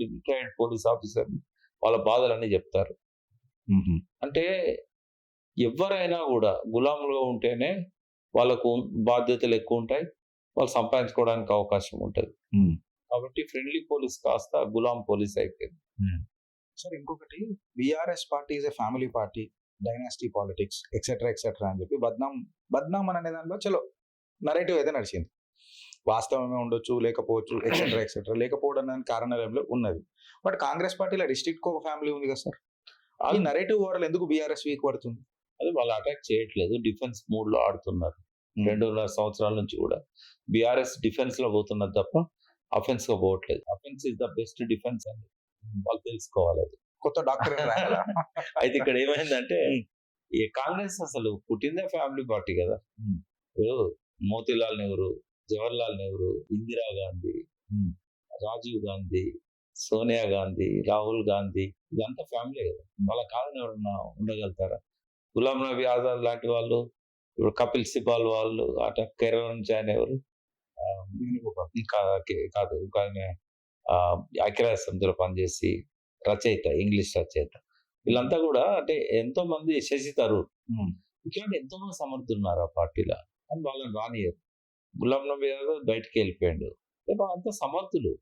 రిటైర్డ్ పోలీస్ ఆఫీసర్ వాళ్ళ బాధలన్నీ చెప్తారు. అంటే ఎవరైనా కూడా గులాములుగా ఉంటేనే వాళ్ళకు బాధ్యతలు ఎక్కువ ఉంటాయి, వాళ్ళు సంపాదించుకోవడానికి అవకాశం ఉంటుంది. Hmm. కాబట్టి ఫ్రెండ్లీ పోలీస్ కాస్త గులాం పోలీస్ అయిపోయింది. సార్ ఇంకొకటి, BRS party is a family party, dynasty politics etcetera అని చెప్పి బద్నాం అనే దానిలో చలో నరేటివ్ అయితే నడిచింది. వాస్తవమే ఉండొచ్చు, లేకపోవచ్చు, ఎక్సెట్రా లేకపోవడం దానికి కారణాలు ఏమో ఉన్నది. బట్ కాంగ్రెస్ పార్టీలో డిస్ట్రిక్ట్ ఒక ఫ్యామిలీ ఉంది కదా సార్, ఈ నరేటివ్ ఓవరాల్ ఎందుకు బీఆర్ఎస్ వీక్ పడుతుంది? అది వాళ్ళు అటాక్ చేయట్లేదు, డిఫెన్స్ మూడ్ లో ఆడుతున్నారు. 2.5 సంవత్సరాల నుంచి కూడా బీఆర్ఎస్ డిఫెన్స్ లో పోతున్నది తప్ప అఫెన్స్ గా పోవట్లేదు. Offence is the best defence అని వాళ్ళు తెలుసుకోవాలి. అది కొత్త డాక్టర్ అయితే ఇక్కడ ఏమైందంటే ఈ కాంగ్రెస్ అసలు పుట్టిందే ఫ్యామిలీ పార్టీ కదా. ఇప్పుడు మోతీలాల్ నెహ్రూ, జవహర్లాల్ నెహ్రూ, ఇందిరా గాంధీ, రాజీవ్ గాంధీ, సోనియా గాంధీ, రాహుల్ గాంధీ, ఇదంతా ఫ్యామిలీ కదా. వాళ్ళ కాదని ఎవరన్నా ఉండగలుగుతారా? గులాం నబీ ఆజాద్ లాంటి వాళ్ళు, ఇప్పుడు కపిల్ సిబాల్ వాళ్ళు, అట కేరళ నుంచి ఆయన ఎవరు కాదు ఐక్యరాజ్య సమితిలో పనిచేసి రచయిత, ఇంగ్లీష్ రచయిత, వీళ్ళంతా కూడా అంటే ఎంతో మంది, శశి తరూర్, ఇట్లాంటి ఎంతో మంది సమర్థున్నారు ఆ పార్టీలో, అని వాళ్ళని రానియరు. గులాం నబీ ఆజాద్ బయటికి వెళ్ళిపోయాడు, అంతా సమర్థులు.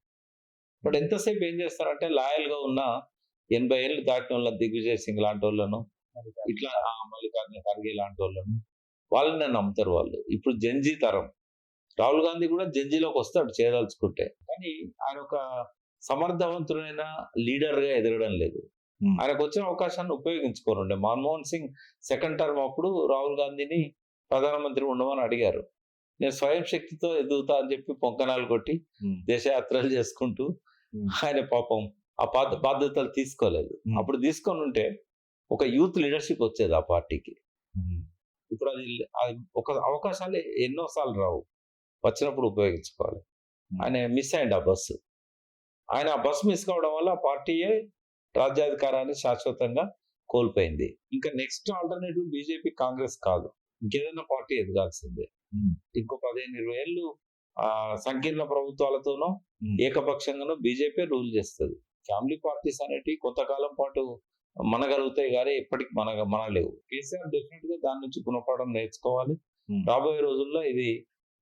బట్ ఎంతసేపు ఏం చేస్తారంటే లాయల్ గా ఉన్న 80 ఏళ్ళు దాటిన వాళ్ళ దిగ్విజయ్ సింగ్ లాంటి వాళ్ళను, ఇట్లా మల్లికార్జున ఖర్గే లాంటి వాళ్ళను, వాళ్ళని నమ్ముతారు వాళ్ళు. ఇప్పుడు జంజీ తరం, రాహుల్ గాంధీ కూడా జంజీలోకి వస్తాడు చేయదలుచుకుంటే, కానీ ఆయన ఒక సమర్థవంతుడైన లీడర్ గా ఎదగడం లేదు. ఆయనకు వచ్చిన అవకాశాన్ని ఉపయోగించుకోనుండే. మన్మోహన్ సింగ్ సెకండ్ టర్మ్ అప్పుడు రాహుల్ గాంధీని ప్రధానమంత్రి ఉండమని అడిగారు. నేను స్వయం శక్తితో ఎదుగుతా అని చెప్పి పొంకనాలు కొట్టి దేశయాత్రలు చేసుకుంటూ ఆయన పాపం ఆ బాధ్యతలు తీసుకోలేదు. అప్పుడు తీసుకొని ఉంటే ఒక యూత్ లీడర్షిప్ వచ్చేది ఆ పార్టీకి. ఇప్పుడు అది ఒక అవకాశాలు ఎన్నోసార్లు రావు, వచ్చినప్పుడు ఉపయోగించుకోవాలి. ఆయన మిస్ అయ్యింది ఆ బస్సు. ఆయన ఆ బస్సు మిస్ కావడం వల్ల ఆ పార్టీయే రాజ్యాధికారాన్ని శాశ్వతంగా కోల్పోయింది. ఇంకా నెక్స్ట్ ఆల్టర్నేటివ్ బీజేపీ, కాంగ్రెస్ కాదు, ఇంకేదైనా పార్టీ ఎదగాల్సిందే. ఇంకో 15-20 ఏళ్ళు సంకీర్ణ ప్రభుత్వాలతోనో ఏకపక్షంగానో బీజేపీ రూల్ చేస్తుంది. ఫ్యామిలీ పార్టీస్ అనేటివి కొంతకాలం పాటు మనగలుగుతాయి కానీ ఎప్పటికి మనలేవు. కేసీఆర్ డెఫినెట్ గా దాని నుంచి గుణపాఠం నేర్చుకోవాలి. రాబోయే రోజుల్లో ఇది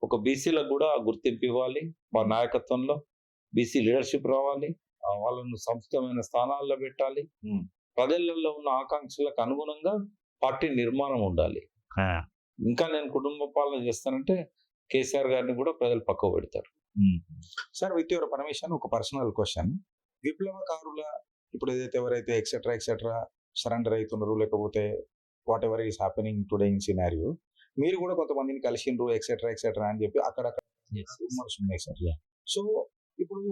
ఒక బీసీలకు కూడా గుర్తింపు ఇవ్వాలి. వారి నాయకత్వంలో బీసీ లీడర్షిప్ రావాలి, వాళ్ళను సంస్థమైన స్థానాల్లో పెట్టాలి. ప్రజలలో ఉన్న ఆకాంక్షలకు అనుగుణంగా పార్టీ నిర్మాణం ఉండాలి. ఇంకా నేను కుటుంబ పాలన చేస్తానంటే కేసీఆర్ గారిని కూడా ప్రజలు పక్కకు పెడతారు. సార్, విత్ యువర్ పర్మిషన్ ఒక పర్సనల్ క్వశ్చన్. విప్లవకారుల ఇప్పుడు ఎవరైతే ఎక్సెట్రా సరెండర్ అవుతున్నారు, లేకపోతే what ever is happening today in scenario, మీరు కూడా కొంతమందిని కలిసిండ్రు ఎక్సెట్రా అని చెప్పి అక్కడక్కడ ఉన్నాయి సార్. సో ఇప్పుడు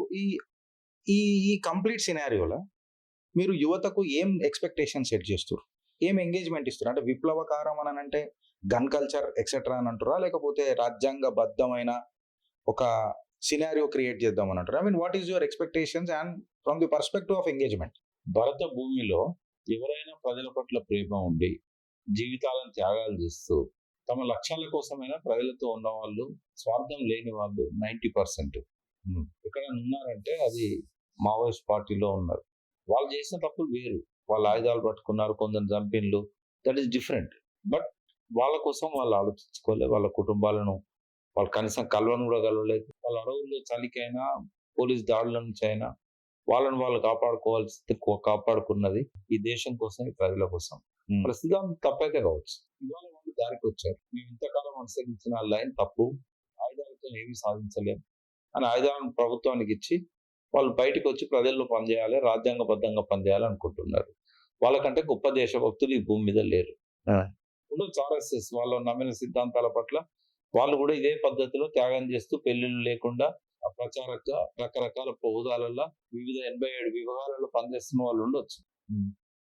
ఈ కంప్లీట్ సినారియోలో మీరు యువతకు ఏం ఎక్స్పెక్టేషన్ సెట్ చేస్తారు, ఏం ఎంగేజ్మెంట్ ఇస్తారు? అంటే విప్లవకారం అని అంటే గన్ కల్చర్ ఎక్సెట్రా అని అంటారా, లేకపోతే రాజ్యాంగబద్ధమైన ఒక సినారియో క్రియేట్ చేద్దామని అంటారా? I mean what is your expectations and from the perspective of engagement? భరత భూమిలో ఎవరైనా ప్రజల పట్ల ప్రేమ ఉండి జీవితాలను త్యాగాలు చేస్తూ తమ లక్ష్యాల కోసమైనా ప్రజలతో ఉన్న వాళ్ళు, స్వార్థం లేని వాళ్ళు 90% ఎక్కడ ఉన్నారంటే అది మావోయిస్ట్ పార్టీలో ఉన్నారు. వాళ్ళు చేసిన తప్పులు వేరు, వాళ్ళు ఆయుధాలు పట్టుకున్నారు, కొందరు చంపిన్లు, దట్ ఈస్ డిఫరెంట్. బట్ వాళ్ళ కోసం వాళ్ళు ఆలోచించుకోలేదు, వాళ్ళ కుటుంబాలను వాళ్ళు కనీసం కలవను కూడా కలవలేదు. వాళ్ళ అడవుల్లో చలికైనా పోలీస్ దాడుల నుంచి అయినా వాళ్ళని వాళ్ళు కాపాడుకున్నది ఈ దేశం కోసం, ఈ ప్రజల కోసం. ప్రస్తుతం తప్పైతే కావచ్చు, ఇవాళ వాళ్ళు దారికి వచ్చారు. మేము ఇంతకాలం అనుసరించిన లైన్ తప్పు, ఆయుధాలతో ఏమీ సాధించలేము అని ఆయుధాలను ప్రభుత్వానికి ఇచ్చి వాళ్ళు బయటకు వచ్చి ప్రజల్లో పనిచేయాలి, రాజ్యాంగబద్ధంగా పనిచేయాలి అనుకుంటున్నారు. వాళ్ళకంటే గొప్ప దేశభక్తులు ఈ భూమి మీద లేరు. ఉండొచ్చు ఆర్ఎస్ఎస్ వాళ్ళు నమ్మిన సిద్ధాంతాల పట్ల వాళ్ళు కూడా ఇదే పద్ధతిలో త్యాగం చేస్తూ పెళ్లిళ్ళు లేకుండా ప్రచారంగా రకరకాల హోదాలలో వివిధ 87 విభాగాలలో పనిచేస్తున్న వాళ్ళు ఉండొచ్చు,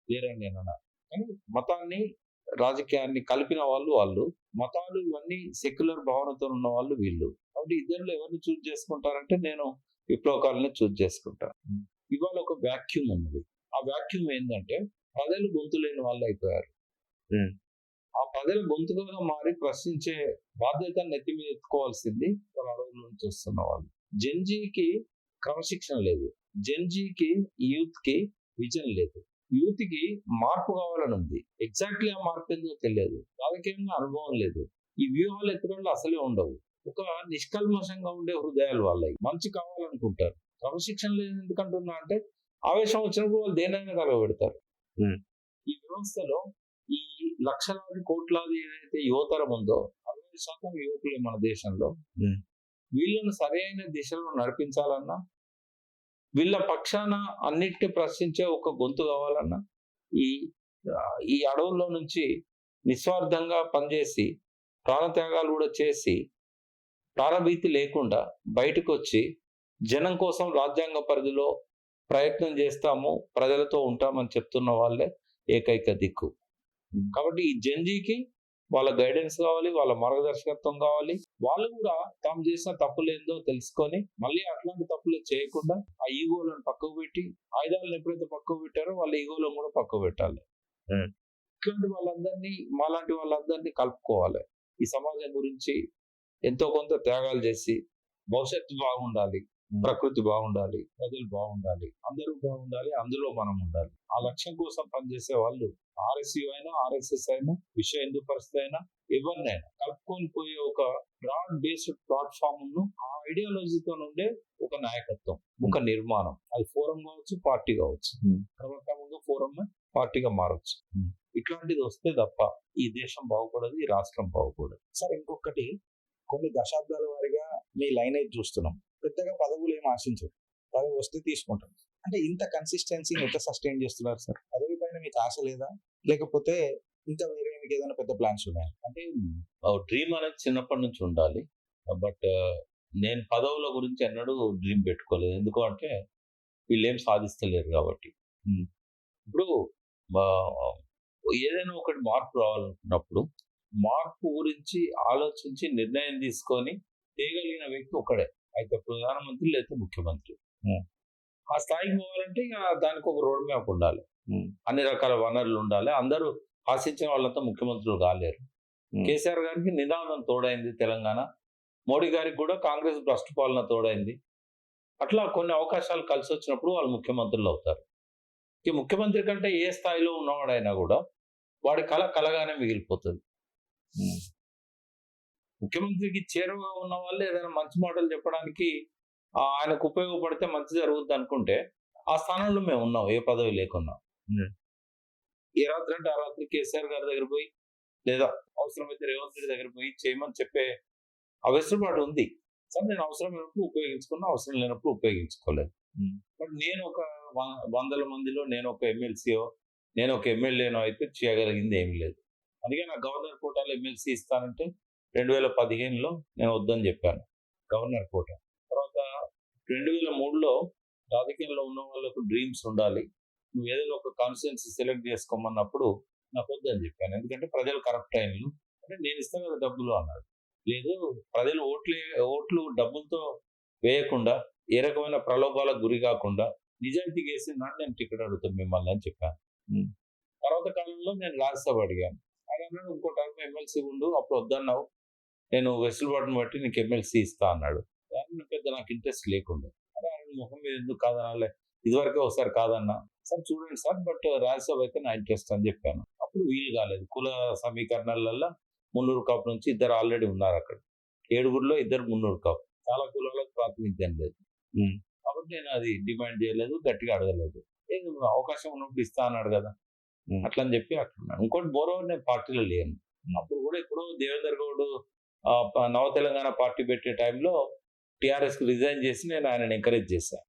లేరండి ఏమన్నా. కానీ మతాన్ని రాజకీయాన్ని కలిపిన వాళ్ళు మతాలు ఇవన్నీ సెక్యులర్ భావనతో ఉన్న వాళ్ళు వీళ్ళు. కాబట్టి ఇద్దరిలో ఎవరిని చూజ్ చేసుకుంటారంటే నేను విప్లవకారుల్ని చూజ్ చేసుకుంటాను. ఇవాళ ఒక వ్యాక్యూమ్ ఉన్నది. ఆ వ్యాక్యూమ్ ఏంటంటే ప్రజలు గొంతు లేని వాళ్ళు అయిపోయారు. ఆ ప్రజల గొంతుగా మారి ప్రశ్నించే బాధ్యత నెత్తి మీద ఎత్తుకోవాల్సింది వాళ్ళ అడవుల నుంచి వస్తున్న వాళ్ళు. జెన్జీకి క్రమశిక్షణ లేదు, జెన్జీకి యూత్ కి విజన్ లేదు, యూత్ కి మార్పు కావాలని ఉంది. ఎగ్జాక్ట్లీ ఆ మార్పు ఏందో తెలియదు, రాజకీయంగా అనుభవం లేదు. ఈ వ్యూహాలు ఎత్తుకోవడంలో అసలే ఉండవు. ఒక నిష్కల్మషంగా ఉండే హృదయాలు వాళ్ళవి. మంచి కావాలనుకుంటారు. క్రమశిక్షణ లేదు ఎందుకంటున్నా అంటే ఆవేశం వచ్చినప్పుడు వాళ్ళు దేనైనా కలగబెడతారు. Hmm. ఈ వ్యవస్థలో ఈ లక్షలాది కోట్లాది ఏదైతే యువతరం ఉందో 60% యువకులే మన దేశంలో. Hmm. వీళ్ళను సరైన దిశలో నడిపించాలన్నా, వీళ్ళ పక్షాన అన్నిటిని ప్రశ్నించే ఒక గొంతు కావాలన్నా ఈ ఈ అడవుల్లో నుంచి నిస్వార్థంగా పనిచేసి ప్రాణత్యాగాలు కూడా చేసి ప్రాణభీతి లేకుండా బయటకు వచ్చి జనం కోసం రాజ్యాంగ పరిధిలో ప్రయత్నం చేస్తాము, ప్రజలతో ఉంటామని చెప్తున్న వాళ్ళే ఏకైక దిక్కు. కాబట్టి ఈ జంజీకి వాళ్ళ గైడెన్స్ కావాలి, వాళ్ళ మార్గదర్శకత్వం కావాలి. వాళ్ళు కూడా తాము చేసిన తప్పులేందో తెలుసుకొని మళ్ళీ అట్లాంటి తప్పులు చేయకుండా ఆ ఈగోలను పక్కకు పెట్టి, ఆయుధాలను ఎప్పుడైతే పక్కకు పెట్టారో వాళ్ళ ఈగోలను కూడా పక్కకు పెట్టాలి. ఇట్లాంటి వాళ్ళందరినీ, మాలాంటి వాళ్ళందరినీ కలుపుకోవాలి. ఈ సమాజం గురించి ఎంతో కొంత త్యాగాలు చేసి భవిష్యత్తు బాగుండాలి, ప్రకృతి బాగుండాలి, ప్రజలు బాగుండాలి, అందరూ బాగుండాలి, అందులో మనం ఉండాలి. ఆ లక్ష్యం కోసం పనిచేసే వాళ్ళు ఆర్ఎస్యు అయినా, ఆర్ఎస్ఎస్ అయినా, విశ్వ హిందూ పరిస్థితి అయినా, ఎవరినైనా కలుపుకొని పోయే ఒక బ్రాడ్ బేస్డ్ ప్లాట్ఫామ్ ను ఆ ఐడియాలజీతో ఉండే ఒక నాయకత్వం, ఒక నిర్మాణం. అది ఫోరం కావచ్చు, పార్టీ కావచ్చు. క్రమక్రమంగా ఫోరం పార్టీగా మారచ్చు. ఇట్లాంటిది వస్తే తప్ప ఈ దేశం బాగుపడదు, ఈ రాష్ట్రం బాగుపడదు. సార్ ఇంకొకటి, కొన్ని దశాబ్దాల వారిగా మీ లైనేజ్ చూస్తున్నాం. పెద్దగా పదవులు ఏం ఆశించరు, పదవి వస్తే తీసుకుంటాం. అంటే ఇంత కన్సిస్టెన్సీని ఎంత సస్టైన్ చేస్తున్నారు సార్? పదవి పైన మీకు ఆశ లేదా, లేకపోతే ఇంకా వేరే మీకు ఏదైనా పెద్ద ప్లాన్స్ ఉన్నాయా? అంటే డ్రీమ్ అనేది చిన్నప్పటి నుంచి ఉండాలి. బట్ నేను పదవుల గురించి ఎన్నడూ డ్రీమ్ పెట్టుకోలేదు. ఎందుకు అంటే వీళ్ళు ఏం సాధిస్తలేరు కాబట్టి. ఇప్పుడు ఏదైనా ఒకటి మార్పు రావాలనుకున్నప్పుడు మార్పు గురించి ఆలోచించి నిర్ణయం తీసుకొని చేయగలిగిన వ్యక్తి ఒకడే, అయితే ప్రధానమంత్రి లేదా ముఖ్యమంత్రి. ఆ స్థాయికి పోవాలంటే ఇక దానికి ఒక రోడ్ మ్యాప్ ఉండాలి, అన్ని రకాల వనరులు ఉండాలి. అందరూ ఆశించిన వాళ్ళంతా ముఖ్యమంత్రులు కాలేరు. కేసీఆర్ గారికి నినాదం తోడైంది తెలంగాణ, మోడీ గారికి కూడా కాంగ్రెస్ భ్రష్టు పాలన తోడైంది. అట్లా కొన్ని అవకాశాలు కలిసి వచ్చినప్పుడు వాళ్ళు ముఖ్యమంత్రులు అవుతారు. ఈ ముఖ్యమంత్రి కంటే ఏ స్థాయిలో ఉన్నవాడైనా కూడా వాడి కళ కలగానే మిగిలిపోతుంది. ముఖ్యమంత్రికి చేరువగా ఉన్న వాళ్ళు ఏదైనా మంచి మాటలు చెప్పడానికి ఆయనకు ఉపయోగపడితే మంచి జరుగుద్ది అనుకుంటే ఆ స్థానంలో మేము ఉన్నాం, ఏ పదవి లేకున్నా. ఏ రాత్రి అంటే ఆ రాత్రి కేసీఆర్ గారి దగ్గర పోయి, లేదా అవసరమైతే రేవంత్ రెడ్డి దగ్గర పోయి చేయమని చెప్పే వెసులుబాటు ఉంది. సార్ నేను అవసరమైనప్పుడు ఉపయోగించుకున్నా, అవసరం లేనప్పుడు ఉపయోగించుకోలేదు. బట్ నేను ఒక వందల మందిలో నేను ఒక ఎమ్మెల్సీయో, నేను ఒక ఎమ్మెల్యేనో అయితే చేయగలిగింది ఏమీ లేదు. అందుకే నాకు గవర్నర్ కోటాలో ఎమ్మెల్సీ ఇస్తానంటే 2015లో నేను వద్దని చెప్పాను గవర్నర్ కోటా. తర్వాత 2003లో రాజకీయాల్లో ఉన్న వాళ్ళకు డ్రీమ్స్ ఉండాలి, నువ్వు ఏదైనా ఒక కాన్స్టిట్యున్సీ సెలెక్ట్ చేసుకోమన్నప్పుడు నాకు వద్దని చెప్పాను. ఎందుకంటే ప్రజలు కరప్ట్ అయినలు, అంటే నేను ఇస్తాను కదా డబ్బులు అన్నాడు. లేదు, ప్రజలు ఓట్లు డబ్బులతో వేయకుండా, ఏ రకమైన ప్రలోభాలకు గురి కాకుండా నిజాయితీగా వేసిందని నేను టికెట్ అడుగుతాను మిమ్మల్ని అని చెప్పాను. తర్వాత కాలంలో నేను రాజ్యసభ అడిగాను. ఆయన అన్నాడు ఇంకో టైం ఎమ్మెల్సీ ఉండు, అప్పుడు వద్దన్నావు, నేను వెసులుబాటును బట్టి నీకు ఎమ్మెల్సీ ఇస్తా అన్నాడు. పెద్ద నాకు ఇంట్రెస్ట్ లేకుండా, అరే ఆయన ముఖం మీద ఎందుకు కాదనాలే, ఇదివరకే ఒకసారి కాదన్నా. సార్ చూడండి సార్, బట్ రాజ్యసభ అయితే నా ఇంట్రెస్ట్ అని చెప్పాను. అప్పుడు వీలు కాలేదు. కుల సమీకరణాలలో మున్నూరు కాపు నుంచి ఇద్దరు ఆల్రెడీ ఉన్నారు అక్కడ, 7గురిలో 2 మున్నూరు కాపు, చాలా కులాలకు ప్రాతినిధ్యం లేదు. కాబట్టి నేను అది డిమాండ్ చేయలేదు, గట్టిగా అడగలేదు. అవకాశం ఉన్నప్పుడు ఇస్తా అన్నాడు కదా అట్లా అని చెప్పి అట్లా. ఇంకోటి బోరోవర్ నేను పార్టీలో లేను. అప్పుడు కూడా ఎప్పుడో దేవేందర్ గౌడ్ నవ తెలంగాణ పార్టీ పెట్టే టైంలో టీఆర్ఎస్ కి రిజైన్ చేసి నేను ఆయనను ఎంకరేజ్ చేశాను.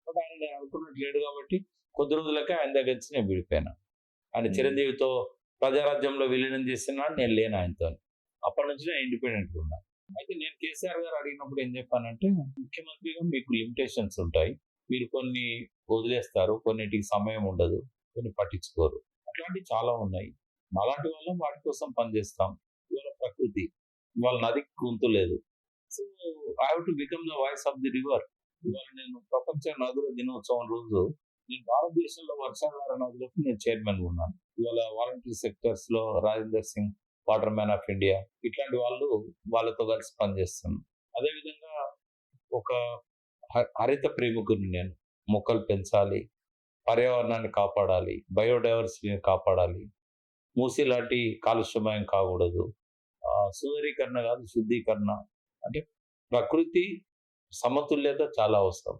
బట్ ఆయన నేను అనుకున్నట్టు లేడు కాబట్టి కొద్ది రోజులకే ఆయన దగ్గర నుంచి నేను విడిపోయాను. ఆయన చిరంజీవితో ప్రజారాజ్యంలో విలీనం చేస్తున్నాడు, నేను లేను ఆయనతో. అప్పటి నుంచి నేను ఇండిపెండెంట్గా ఉన్నాను. అయితే నేను కేసీఆర్ గారు అడిగినప్పుడు ఏం చెప్పానంటే, ముఖ్యమంత్రిగా మీకు లిమిటేషన్స్ ఉంటాయి, మీరు కొన్ని వదిలేస్తారు, కొన్నిటికి సమయం ఉండదు, కొన్ని పట్టించుకోరు, అట్లాంటివి చాలా ఉన్నాయి. అలాంటి వాళ్ళం వాటి కోసం పనిచేస్తాం. ఇవాళ ప్రకృతి, ఇవాళ నదికి గొంతు లేదు. So I have to become the voice of the river. ఇవాళ నేను ప్రపంచ నదుల దినోత్సవం రోజు నేను భారతదేశంలో వర్షాధార నదులకు నేను చైర్మన్ ఉన్నాను. ఇవాళ వాలంటరీ సెక్టర్స్ లో Rajender Singh, water man of India, ఇట్లాంటి వాళ్ళతో కలిసి పనిచేస్తున్నాను. అదేవిధంగా ఒక హరిత ప్రేమికుడిని నేను. మొక్కలు పెంచాలి, పర్యావరణాన్ని కాపాడాలి, బయోడైవర్సిటీని కాపాడాలి, మూసీ లాంటి కాలుష్యమయం కాకూడదు, సుందరీకరణ కాదు, శుద్ధీకరణ. అంటే ప్రకృతి సమతుల్యత చాలా అవసరం.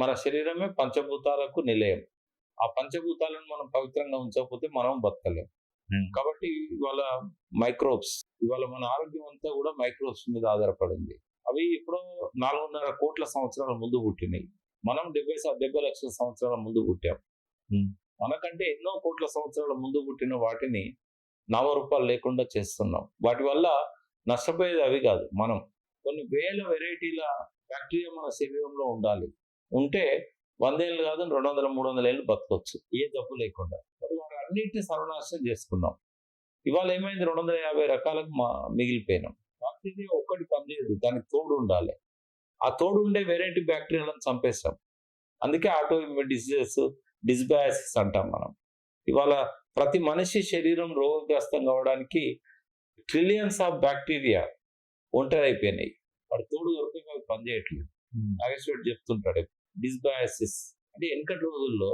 మన శరీరమే పంచభూతాలకు నిలయం. ఆ పంచభూతాలను మనం పవిత్రంగా ఉంచకపోతే మనం బతకలేం. కాబట్టి ఇవాళ మైక్రోబ్స్, ఇవాళ మన ఆరోగ్యం అంతా కూడా మైక్రోబ్స్ మీద ఆధారపడింది. అవి ఎప్పుడో 4.5 కోట్ల సంవత్సరాల ముందు పుట్టినాయి. మనం 70 లక్షల సంవత్సరాల ముందు పుట్టాం. మనకంటే ఎన్నో కోట్ల సంవత్సరాల ముందు పుట్టిన వాటిని నామరూపాలు లేకుండా చేస్తున్నాం. వాటి వల్ల నష్టపోయేది అవి కాదు, మనం. కొన్ని వేల వెరైటీల బ్యాక్టీరియా మన శరీరంలో ఉండాలి. ఉంటే 100 ఏళ్ళు కాదు, 200, 300 ఏళ్ళు బతకొచ్చు ఏ జబ్బు లేకుండా. వాటి అన్నిటిని సర్వనాశనం చేసుకున్నాం. ఇవాళ ఏమైంది, 250 రకాలకు మిగిలిపోయినాం. బ్యాక్టీరియా ఒక్కటి పనిచేయదు, దానికి తోడు ఉండాలి. ఆ తోడు ఉండే వెరైటీ బ్యాక్టీరియాలను చంపేస్తాం. అందుకే ఆటో ఇమ్యూన్ డిసీజెస్, డిస్బయాసిస్ అంటాం మనం. ఇవాళ ప్రతి మనిషి శరీరం రోగగ్రస్తం కావడానికి ట్రిలియన్స్ ఆఫ్ బ్యాక్టీరియా ఒంటరైపోయినాయి. వాడు తోడు దొరికే వాళ్ళు పనిచేయట్లేదు. నాగేశ్వరుడు చెప్తుంటాడు డిస్బయాసిస్ అంటే వెనకటి రోజుల్లో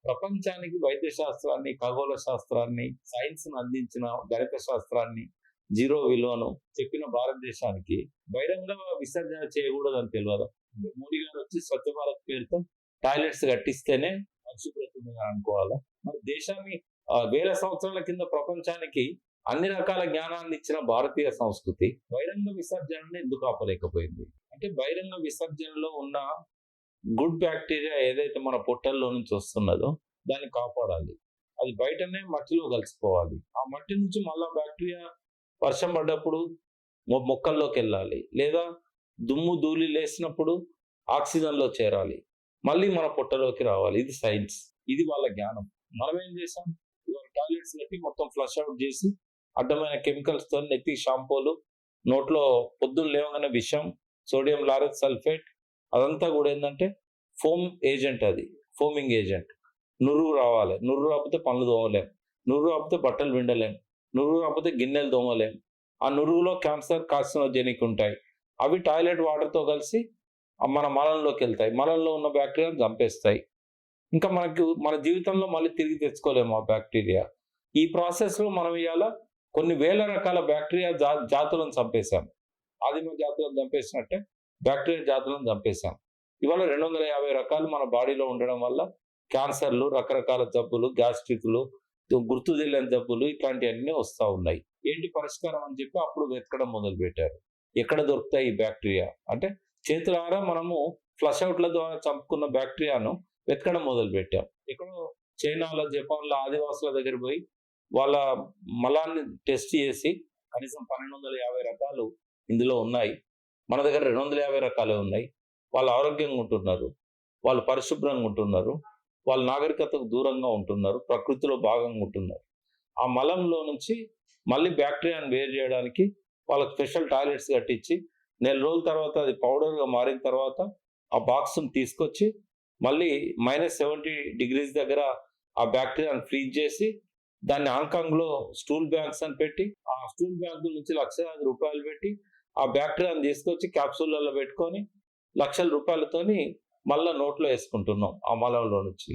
ప్రపంచానికి వైద్య శాస్త్రాన్ని, ఖగోళ శాస్త్రాన్ని, సైన్స్ ను అందించిన గణిత శాస్త్రాన్ని, జీరో విలువను చెప్పిన భారతదేశానికి బహిరంగ విసర్జన చేయకూడదని తెలియదు. మోడీ గారు వచ్చి స్వచ్ఛ భారత్ పేరుతో టాయిలెట్స్ కట్టిస్తేనే పరిశుభ్రత అనుకోవాలా? మరి దేశాన్ని వేల సంవత్సరాల కింద ప్రపంచానికి అన్ని రకాల జ్ఞానాన్ని ఇచ్చిన భారతీయ సంస్కృతి బహిరంగ విసర్జనని ఎందుకు ఆపలేకపోయింది? అంటే బహిరంగ విసర్జనలో ఉన్న గుడ్ బ్యాక్టీరియా ఏదైతే మన పొట్టల్లో నుంచి వస్తున్నదో దాన్ని కాపాడాలి. అది బయటనే మట్టిలో కలిసిపోవాలి. ఆ మట్టి నుంచి మళ్ళా బ్యాక్టీరియా వర్షం పడ్డప్పుడు మొక్కల్లోకి వెళ్ళాలి, లేదా దుమ్ము ధూళి లేసినప్పుడు ఆక్సిజన్లో చేరాలి, మళ్ళీ మన పొట్టలోకి రావాలి. ఇది సైన్స్, ఇది వాళ్ళ జ్ఞానం. మనం ఏం చేసాం, ఇవాళ టాయిలెట్స్ నెట్టి మొత్తం ఫ్లష్ అవుట్ చేసి అడ్డమైన కెమికల్స్ తో నెత్తి షాంపూలు, నోట్లో పొద్దున్న లేవగానే విషం, సోడియం లారెత్ సల్ఫేట్, అదంతా కూడా ఏంటంటే ఫోమ్ ఏజెంట్. అది ఫోమింగ్ ఏజెంట్. నురుగు రావాలి, నురుగు రాకపోతే పనులు తోమలేం, నురుగు రాకపోతే బట్టలు విండలేం, నురుగు రాకపోతే గిన్నెలు తోమలేం. ఆ నురుగులో క్యాన్సర్, కార్సినోజెనిక్ ఉంటాయి. అవి టాయిలెట్ వాటర్తో కలిసి మన మలంలోకి వెళ్తాయి. మలంలో ఉన్న బ్యాక్టీరియాను చంపేస్తాయి. ఇంకా మన జీవితంలో మళ్ళీ తిరిగి తెచ్చుకోలేము ఆ బ్యాక్టీరియా. ఈ ప్రాసెస్లో మనం ఇవాళ కొన్ని వేల రకాల బ్యాక్టీరియా జాతులను చంపేశాం. ఆదిమ జాతులను చంపేసినట్టే బ్యాక్టీరియా జాతులను చంపేశాం. ఇవాళ 250 రకాలు మన బాడీలో ఉండడం వల్ల క్యాన్సర్లు, రకరకాల జబ్బులు, గ్యాస్ట్రిక్లు, గుర్తు తెలియని జబ్బులు, ఇట్లాంటివన్నీ వస్తూ ఉన్నాయి. ఏంటి పరిష్కారం అని చెప్పి అప్పుడు వెతకడం మొదలు పెట్టారు. ఎక్కడ దొరుకుతాయి ఈ బ్యాక్టీరియా అంటే చేతులారా మనము ఫ్లష్ అవుట్ల ద్వారా చంపుకున్న బ్యాక్టీరియాను వెతకడం మొదలు పెట్టాం. ఎక్కడో చైనాలో, జపాన్లో ఆదివాసుల దగ్గర పోయి వాళ్ళ మలాన్ని టెస్ట్ చేసి కనీసం 1250 రకాలు ఇందులో ఉన్నాయి. మన దగ్గర 250 రకాలే ఉన్నాయి. వాళ్ళు ఆరోగ్యంగా ఉంటున్నారు, వాళ్ళు పరిశుభ్రంగా ఉంటున్నారు, వాళ్ళు నాగరికతకు దూరంగా ఉంటున్నారు, ప్రకృతిలో భాగంగా ఉంటున్నారు. ఆ మలంలో నుంచి మళ్ళీ బ్యాక్టీరియాను వేరు చేయడానికి వాళ్ళకి స్పెషల్ టాయిలెట్స్ కట్టించి నెల రోజుల తర్వాత అది పౌడర్గా మారిన తర్వాత ఆ బాక్స్ను తీసుకొచ్చి మళ్ళీ -70 degrees దగ్గర ఆ బ్యాక్టీరియాను ఫ్రీజ్ చేసి దాన్ని హాంకాంగ్లో స్టూల్ బ్యాంక్స్ అని పెట్టి ఆ స్టూల్ బ్యాంకు నుంచి లక్షలాది రూపాయలు పెట్టి ఆ బ్యాక్టీరియాను తీసుకొచ్చి క్యాప్సూళ్ళలో పెట్టుకొని లక్షల రూపాయలతోని మళ్ళా నోట్లో వేసుకుంటున్నాం ఆ మలంలో నుంచి.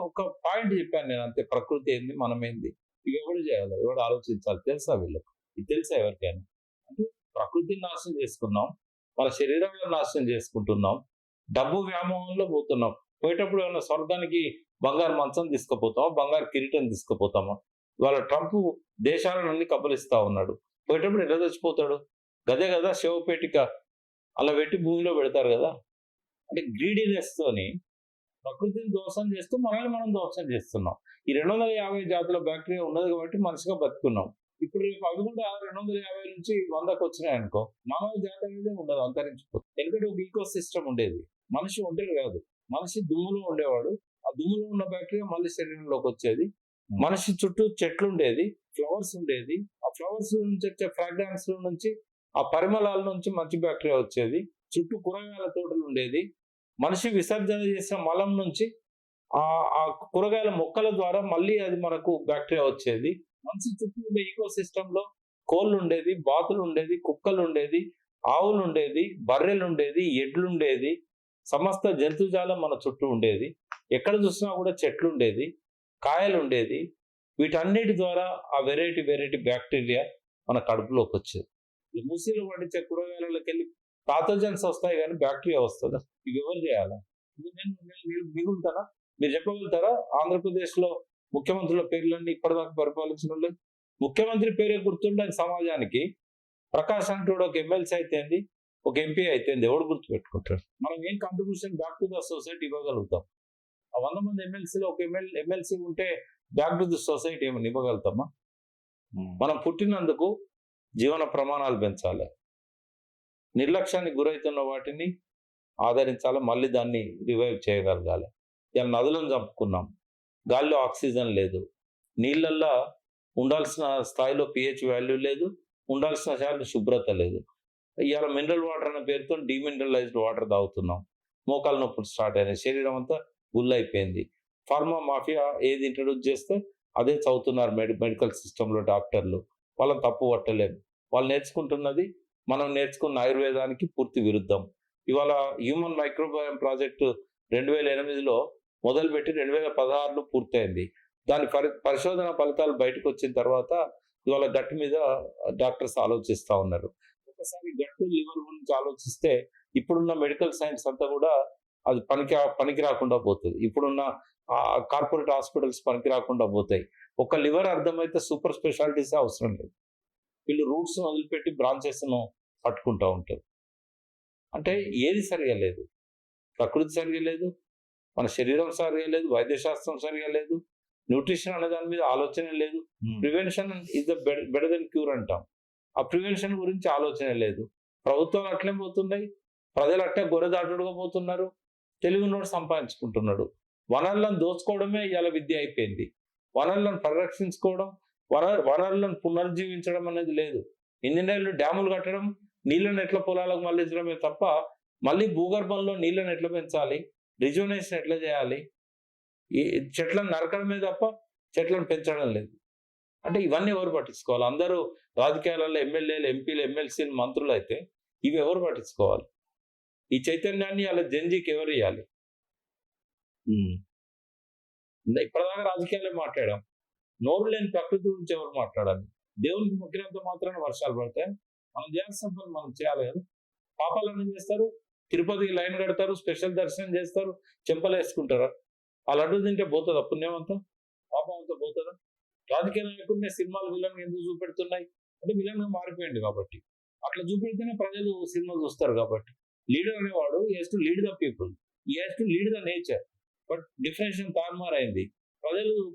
ఒక పాయింట్ చెప్పాను నేను అంతే. ప్రకృతి ఏంది, మనం ఏంది, ఇవి ఎవరు చేయాలి, ఎవరు ఆలోచించాలి? తెలుసా వీళ్ళకు? ఇది తెలుసా ఎవరికైనా? అంటే ప్రకృతిని నాశనం చేసుకున్నాం, మన శరీరాలను నాశనం చేసుకుంటున్నాం, డబ్బు వ్యామోహంలో పోతున్నాం. పోయేటప్పుడు ఏమన్నా స్వర్గానికి బంగారు మంచం తీసుకుపోతామా, బంగారు కిరీటం తీసుకుపోతామా? ఇవాళ ట్రంప్ దేశాలన్నీ కబలిస్తా ఉన్నాడు. పోయేటప్పుడు ఎలా చచ్చిపోతాడు? గదే కదా శవపేటిక అలా పెట్టి భూమిలో పెడతారు కదా. అంటే గ్రీడీనెస్ తోని ప్రకృతిని ధ్వంసం చేస్తూ మనల్ని మనం ధ్వంసం చేస్తున్నాం. ఈ 250 జాతుల బ్యాక్టీరియా ఉన్నది కాబట్టి మనిషిగా బతుకున్నాం. ఇప్పుడు రేపు అవి కూడా 250 నుంచి 100కు వచ్చినాయి అనుకో, మానవ జాతి అనేది ఉండదు, అంతరించిపోతుంది. ఎందుకంటే ఒక ఈకో సిస్టమ్ ఉండేది. మనిషి ఒంటరి కాదు, మనిషి దుమ్ములో ఉండేవాడు. ఆ దుమ్ములో ఉన్న బ్యాక్టీరియా మళ్ళీ శరీరంలోకి వచ్చేది. మనిషి చుట్టూ చెట్లు ఉండేది, ఫ్లవర్స్ ఉండేది. ఆ ఫ్లవర్స్ నుంచి వచ్చే ఫ్రాగ్రాన్స్ నుంచి, ఆ పరిమళాల నుంచి మంచి బ్యాక్టీరియా వచ్చేది. చుట్టూ కూరగాయల తోటలు ఉండేది. మనిషి విసర్జన చేసిన మలం నుంచి ఆ కూరగాయల మొక్కల ద్వారా మళ్ళీ అది మనకు బ్యాక్టీరియా వచ్చేది. మనిషి చుట్టూ ఉండే ఈకో సిస్టమ్ లో కోళ్ళు ఉండేది, బాతులు ఉండేది, కుక్కలు ఉండేది, ఆవులు ఉండేది, బర్రెలు ఉండేది, ఎడ్లు ఉండేది, సమస్త జంతుజాలం మన చుట్టూ ఉండేది. ఎక్కడ చూసినా కూడా చెట్లు ఉండేది, కాయలు ఉండేది. వీటన్నిటి ద్వారా ఆ వెరైటీ బ్యాక్టీరియా మన కడుపులోకి వచ్చేది. ఈ మూసీలో పండించే కూరగాయలకి వెళ్ళి పాథోజన్స్ వస్తాయి కానీ బ్యాక్టీరియా వస్తుందా? ఇవి ఎవరు చేయాలా? ఇది నేను మిగులుతానా? మీరు చెప్పగలుగుతారా? ఆంధ్రప్రదేశ్లో ముఖ్యమంత్రుల పేర్లన్నీ ఇప్పటిదాకా పరిపాలించిన వాళ్ళు, ముఖ్యమంత్రి పేరే గుర్తుండని సమాజానికి ప్రకాష్ అంటూడు ఒక ఎమ్మెల్సీ అయితేంది, ఒక ఎంపీ అయితేంది, ఎవడు గుర్తుపెట్టుకుంటారు? మనం ఏం contribution back to the society ఇవ్వగలుగుతాం? ఆ 100 మంది ఎమ్మెల్సీలో ఒక ఎమ్మెల్సీ ఉంటే బ్యాక్ టు ది సొసైటీ ఏమైనా ఇవ్వగలుగుతామా? మనం పుట్టినందుకు జీవన ప్రమాణాలు పెంచాలి, నిర్లక్ష్యానికి గురవుతున్న వాటిని ఆదరించాలి, మళ్ళీ దాన్ని రివైవ్ చేయగలగాలి. ఇలా నదులను చంపుకున్నాం, గాలిలో ఆక్సిజన్ లేదు, నీళ్ళల్లో ఉండాల్సిన స్థాయిలో పిహెచ్ వాల్యూ లేదు, ఉండాల్సిన స్థాయిలో శుభ్రత లేదు. ఇవాళ మినరల్ వాటర్ అనే పేరుతో డీమినరలైజ్డ్ వాటర్ తాగుతున్నాం, మోకాలు నొప్పులు స్టార్ట్ అయినాయి, శరీరం అంతా గుల్లైపోయింది. ఫార్మా మాఫియా ఏది ఇంట్రడ్యూస్ చేస్తే అదే చదువుతున్నారు మెడికల్ సిస్టంలో డాక్టర్లు. వాళ్ళని తప్పు పట్టలేము. వాళ్ళు నేర్చుకుంటున్నది మనం నేర్చుకున్న ఆయుర్వేదానికి పూర్తి విరుద్ధం. ఇవాళ హ్యూమన్ మైక్రోబయోమ్ ప్రాజెక్టు 2008లో మొదలుపెట్టి 2016లో పూర్తయింది. దాని పరిశోధన ఫలితాలు బయటకు వచ్చిన తర్వాత ఇవాళ గట్టు మీద డాక్టర్స్ ఆలోచిస్తూ ఉన్నారు. ఒకసారి గట్టు లివర్ గురించి ఆలోచిస్తే ఇప్పుడున్న మెడికల్ సైన్స్ అంతా కూడా అది పనికి రాకుండా పోతుంది. ఇప్పుడున్న కార్పొరేట్ హాస్పిటల్స్ పనికి రాకుండా పోతాయి. ఒక లివర్ అర్థమైతే సూపర్ స్పెషాలిటీస్ అవసరం లేదు. వీళ్ళు రూట్స్ వదిలిపెట్టి బ్రాంచెస్ను పట్టుకుంటూ ఉంటారు. అంటే ఏది సరిగా లేదు, ప్రకృతి సరిగా లేదు, మన శరీరం సరిగా లేదు, వైద్యశాస్త్రం సరిగా లేదు, న్యూట్రిషన్ అనే దాని మీద ఆలోచన లేదు. Prevention is the better than cure అంటాం. ఆ ప్రివెన్షన్ గురించి ఆలోచన లేదు. ప్రభుత్వాలు అట్లే పోతున్నాయి, ప్రజలు అట్లే గొర్రెదాటుడుగా పోతున్నారు, తెలుగునోడు సంపాదించుకుంటున్నాడు. వనరులను దోచుకోవడమే ఇవాళ విద్య అయిపోయింది. వనరులను పరిరక్షించుకోవడం, వనరులను పునర్జీవించడం అనేది లేదు. ఇంజనీర్లు డ్యాములు కట్టడం, నీళ్ళను ఎట్లా పొలాలకు మళ్ళించడమే తప్ప మళ్ళీ భూగర్భంలో నీళ్ళను ఎట్లా పెంచాలి, రిజువనేషన్ ఎట్లా చేయాలి, ఈ చెట్లను నరకడమే తప్ప చెట్లను పెంచడం లేదు. అంటే ఇవన్నీ ఎవరు పట్టించుకోవాలి? అందరూ రాజకీయాలలో ఎమ్మెల్యేలు, ఎంపీలు, ఎమ్మెల్సీలు, మంత్రులు అయితే ఇవి ఎవరు పట్టించుకోవాలి? ఈ చైతన్యాన్ని అలా జంజీకి ఎవరు ఇవ్వాలి? ఇప్పటిదాకా రాజకీయాలే మాట్లాడాం, నోరు లేని ప్రకృతి గురించి ఎవరు మాట్లాడాలి? దేవునికి మొక్కినంత మాత్రాన వర్షాలు పడతాయి. మనం చేయాల్సిన పని మనం చేయాలి కదా. పాపాలన్నీ చేస్తారు, తిరుపతికి లైన్ కడతారు, స్పెషల్ దర్శనం చేస్తారు, చెంపలు వేసుకుంటారా? ఆ లడ్డు తింటే పోతుందా పుణ్యం అంతా, పాపం అంతా పోతుందా? రాజకీయ నాయకుడిని సినిమాలు విలన్ ఎందుకు చూపెడుతున్నాయి అంటే విలన్ గా మారిపోయింది కాబట్టి. అట్లా చూపెడితేనే ప్రజలు సినిమా చూస్తారు కాబట్టి. లీడర్ అనేవాడు has to lead the people, has to lead the nature. But డిఫరెన్షన్ తారుమారైంది.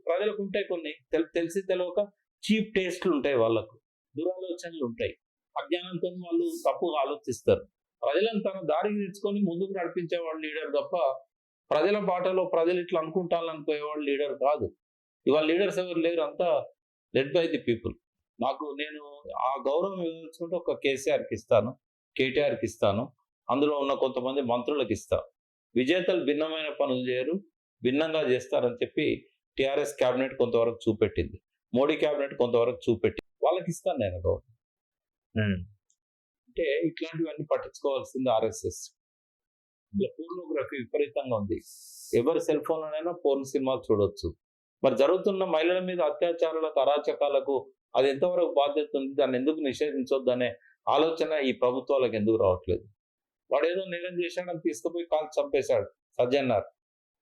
ప్రజలకు ఉంటాయి కొన్ని తెలిసి తెలియక చీప్ టేస్ట్లు ఉంటాయి, వాళ్ళకు దురాలోచనలు ఉంటాయి, అజ్ఞానంతో వాళ్ళు తప్పుగా ఆలోచిస్తారు. ప్రజలను తన దారికి తెచ్చుకొని ముందుకు నడిపించేవాడు లీడర్ తప్ప ప్రజల బాటలో ప్రజలు ఇట్లా అనుకుంటారనుకునేవాడు లీడర్ కాదు. ఇవాళ లీడర్స్ ఎవరు లేరు, అంతా లెడ్ బై ది పీపుల్. నేను ఆ గౌరవం ఇవ్వాల్సుకుంటే ఒక కేసీఆర్కి ఇస్తాను, కేటీఆర్కి ఇస్తాను, అందులో ఉన్న కొంతమంది మంత్రులకు ఇస్తా. విజేతలు భిన్నమైన పనులు చేయరు, భిన్నంగా చేస్తారని చెప్పి టిఆర్ఎస్ క్యాబినెట్ కొంతవరకు చూపెట్టింది, మోడీ క్యాబినెట్ కొంతవరకు చూపెట్టి వాళ్ళకి ఇస్తాను నేను గౌరవం. అంటే ఇట్లాంటివన్నీ పట్టించుకోవాల్సింది ఆర్ఎస్ఎస్. ఇలా పోర్నోగ్రఫీ విపరీతంగా ఉంది. ఎవరి సెల్ ఫోన్లోనైనా పోర్న్ సినిమాలు చూడొచ్చు. మరి జరుగుతున్న మహిళల మీద అత్యాచారాలకు, అరాచకాలకు అది ఎంతవరకు బాధ్యత ఉంది, దాన్ని ఎందుకు నిషేధించొద్దు అనే ఆలోచన ఈ ప్రభుత్వాలకు ఎందుకు రావట్లేదు? వాడు ఏదో నేరం చేశాడని తీసుకుపోయి కాల్ చంపేశాడు సజ్జన్నారు.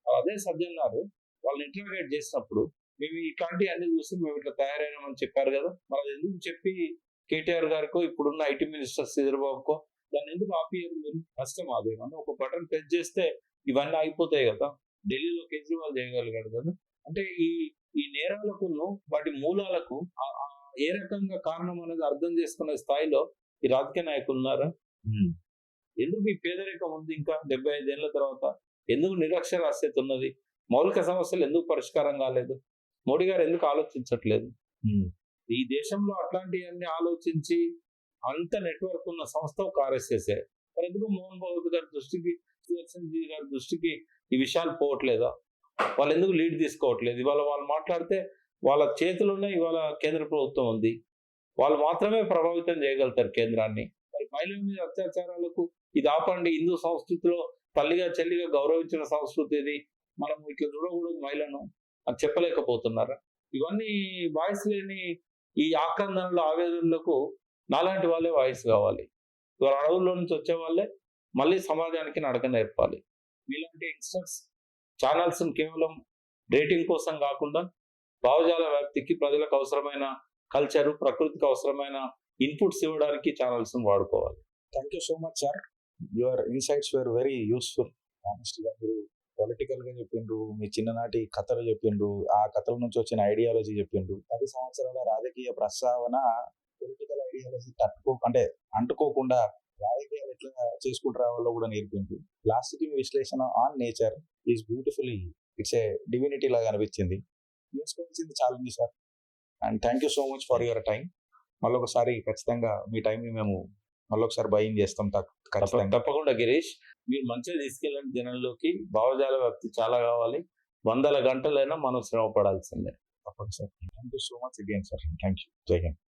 అదే సజ్జన్నారు వాళ్ళని ఇంటర్వ్యూట్ చేసినప్పుడు మేము ఇట్లాంటి అన్ని చూసి మేము ఇట్లా తయారైనామని చెప్పారు కదా, మరి అది ఎందుకు చెప్పి కేటీఆర్ గారికో ఇప్పుడున్న ఐటీ మినిస్టర్ శ్రీధర్బాబుకో దాన్ని ఎందుకు ఆపియరు మీరు? కష్టం అదేమన్నా ఒక బటన్ ప్రెస్ చేస్తే ఇవన్నీ అయిపోతాయి కదా. ఢిల్లీలో కేజ్రీవాల్ చేయగలిగాడు కదా. అంటే ఈ నేరాలకు వాటి మూలాలకు ఏ రకంగా కారణం అనేది అర్థం చేసుకునే స్థాయిలో ఈ రాజకీయ నాయకులు ఉన్నారా? ఎందుకు ఈ పేదరికం ఉంది ఇంకా 75 ఏళ్ల తర్వాత? ఎందుకు నిరక్షరాస్యత ఉన్నది? మౌలిక సమస్యలు ఎందుకు పరిష్కారం కాలేదు? మోడీ గారు ఎందుకు ఆలోచించట్లేదు? ఈ దేశంలో అట్లాంటివన్నీ ఆలోచించి అంత నెట్వర్క్ ఉన్న సంస్థ ఒక ఆర్ఎస్ఎస్. మరి ఎందుకు మోహన్ బాబు గారి దృష్టికి, సుదర్శన్జీ గారి దృష్టికి ఈ విషయాలు పోవట్లేదా? వాళ్ళు ఎందుకు లీడ్ తీసుకోవట్లేదు? ఇవాళ వాళ్ళు మాట్లాడితే వాళ్ళ చేతిలోనే ఇవాళ కేంద్ర ప్రభుత్వం ఉంది, వాళ్ళు మాత్రమే ప్రభావితం చేయగలుగుతారు కేంద్రాన్ని. మరి మహిళల మీద అత్యాచారాలకు ఇది ఆపండి, హిందూ సంస్కృతిలో తల్లిగా చెల్లిగా గౌరవించిన సంస్కృతి ఇది, మనం ఇట్లా చూడకూడదు మహిళను అని చెప్పలేకపోతున్నారా? ఇవన్నీ వాయిస్ లేని ఈ ఆక్రందనలు ఆవేదనలకు నాలాంటి వాళ్ళే వాయిస్ కావాలి. ఇవాళ అడవుల్లో నుంచి వచ్చే వాళ్ళే మళ్ళీ సమాజానికి నడక నేర్పాలి. ఇలాంటి యంగ్స్టర్స్ ఛానల్స్ కేవలం రేటింగ్ కోసం కాకుండా భావజాల వ్యాప్తికి ప్రజలకు అవసరమైన కల్చరు, ప్రకృతికి అవసరమైన ఇన్పుట్స్ ఇవ్వడానికి ఛానల్స్ వాడుకోవాలి. Thank you so much sir. Your insights were very useful. ఆనెస్ట్గా మీరు పొలిటికల్ గా చెప్పిండ్రు, మీ చిన్ననాటి కథలు చెప్పిండ్రు, ఆ కథల నుంచి వచ్చిన ఐడియాలజీ చెప్పిండ్రు. 10 సంవత్సరాల రాజకీయ ప్రస్తావన పొలిటికల్ ఐడియాలజీ అంటుకోకుండా రాజకీయాలు ఎట్లా చేసుకుంటూ రావాలో కూడా నేర్పిండ్రు. లాస్ట్ కి మీ విశ్లేషణ on nature is beautifully, it's a divinity లాగా అనిపించింది. నేర్చుకోవాల్సింది చాలా ఉంది sir. And thank you so much for your time. మళ్ళొకసారి ఖచ్చితంగా మీ టైంని మేము మళ్ళొకసారి బయింగ్ చేస్తాం. తప్పకుండా గిరీష్, మీరు మంచిగా తీసుకెళ్ళండి జనంలోకి. భావజాల వ్యాప్తి చాలా కావాలి. 100 గంటలైనా మనం శ్రమ పడాల్సిందే. తప్పకుండా sir. Thank you so much again sir. Thank you. జై హింద్.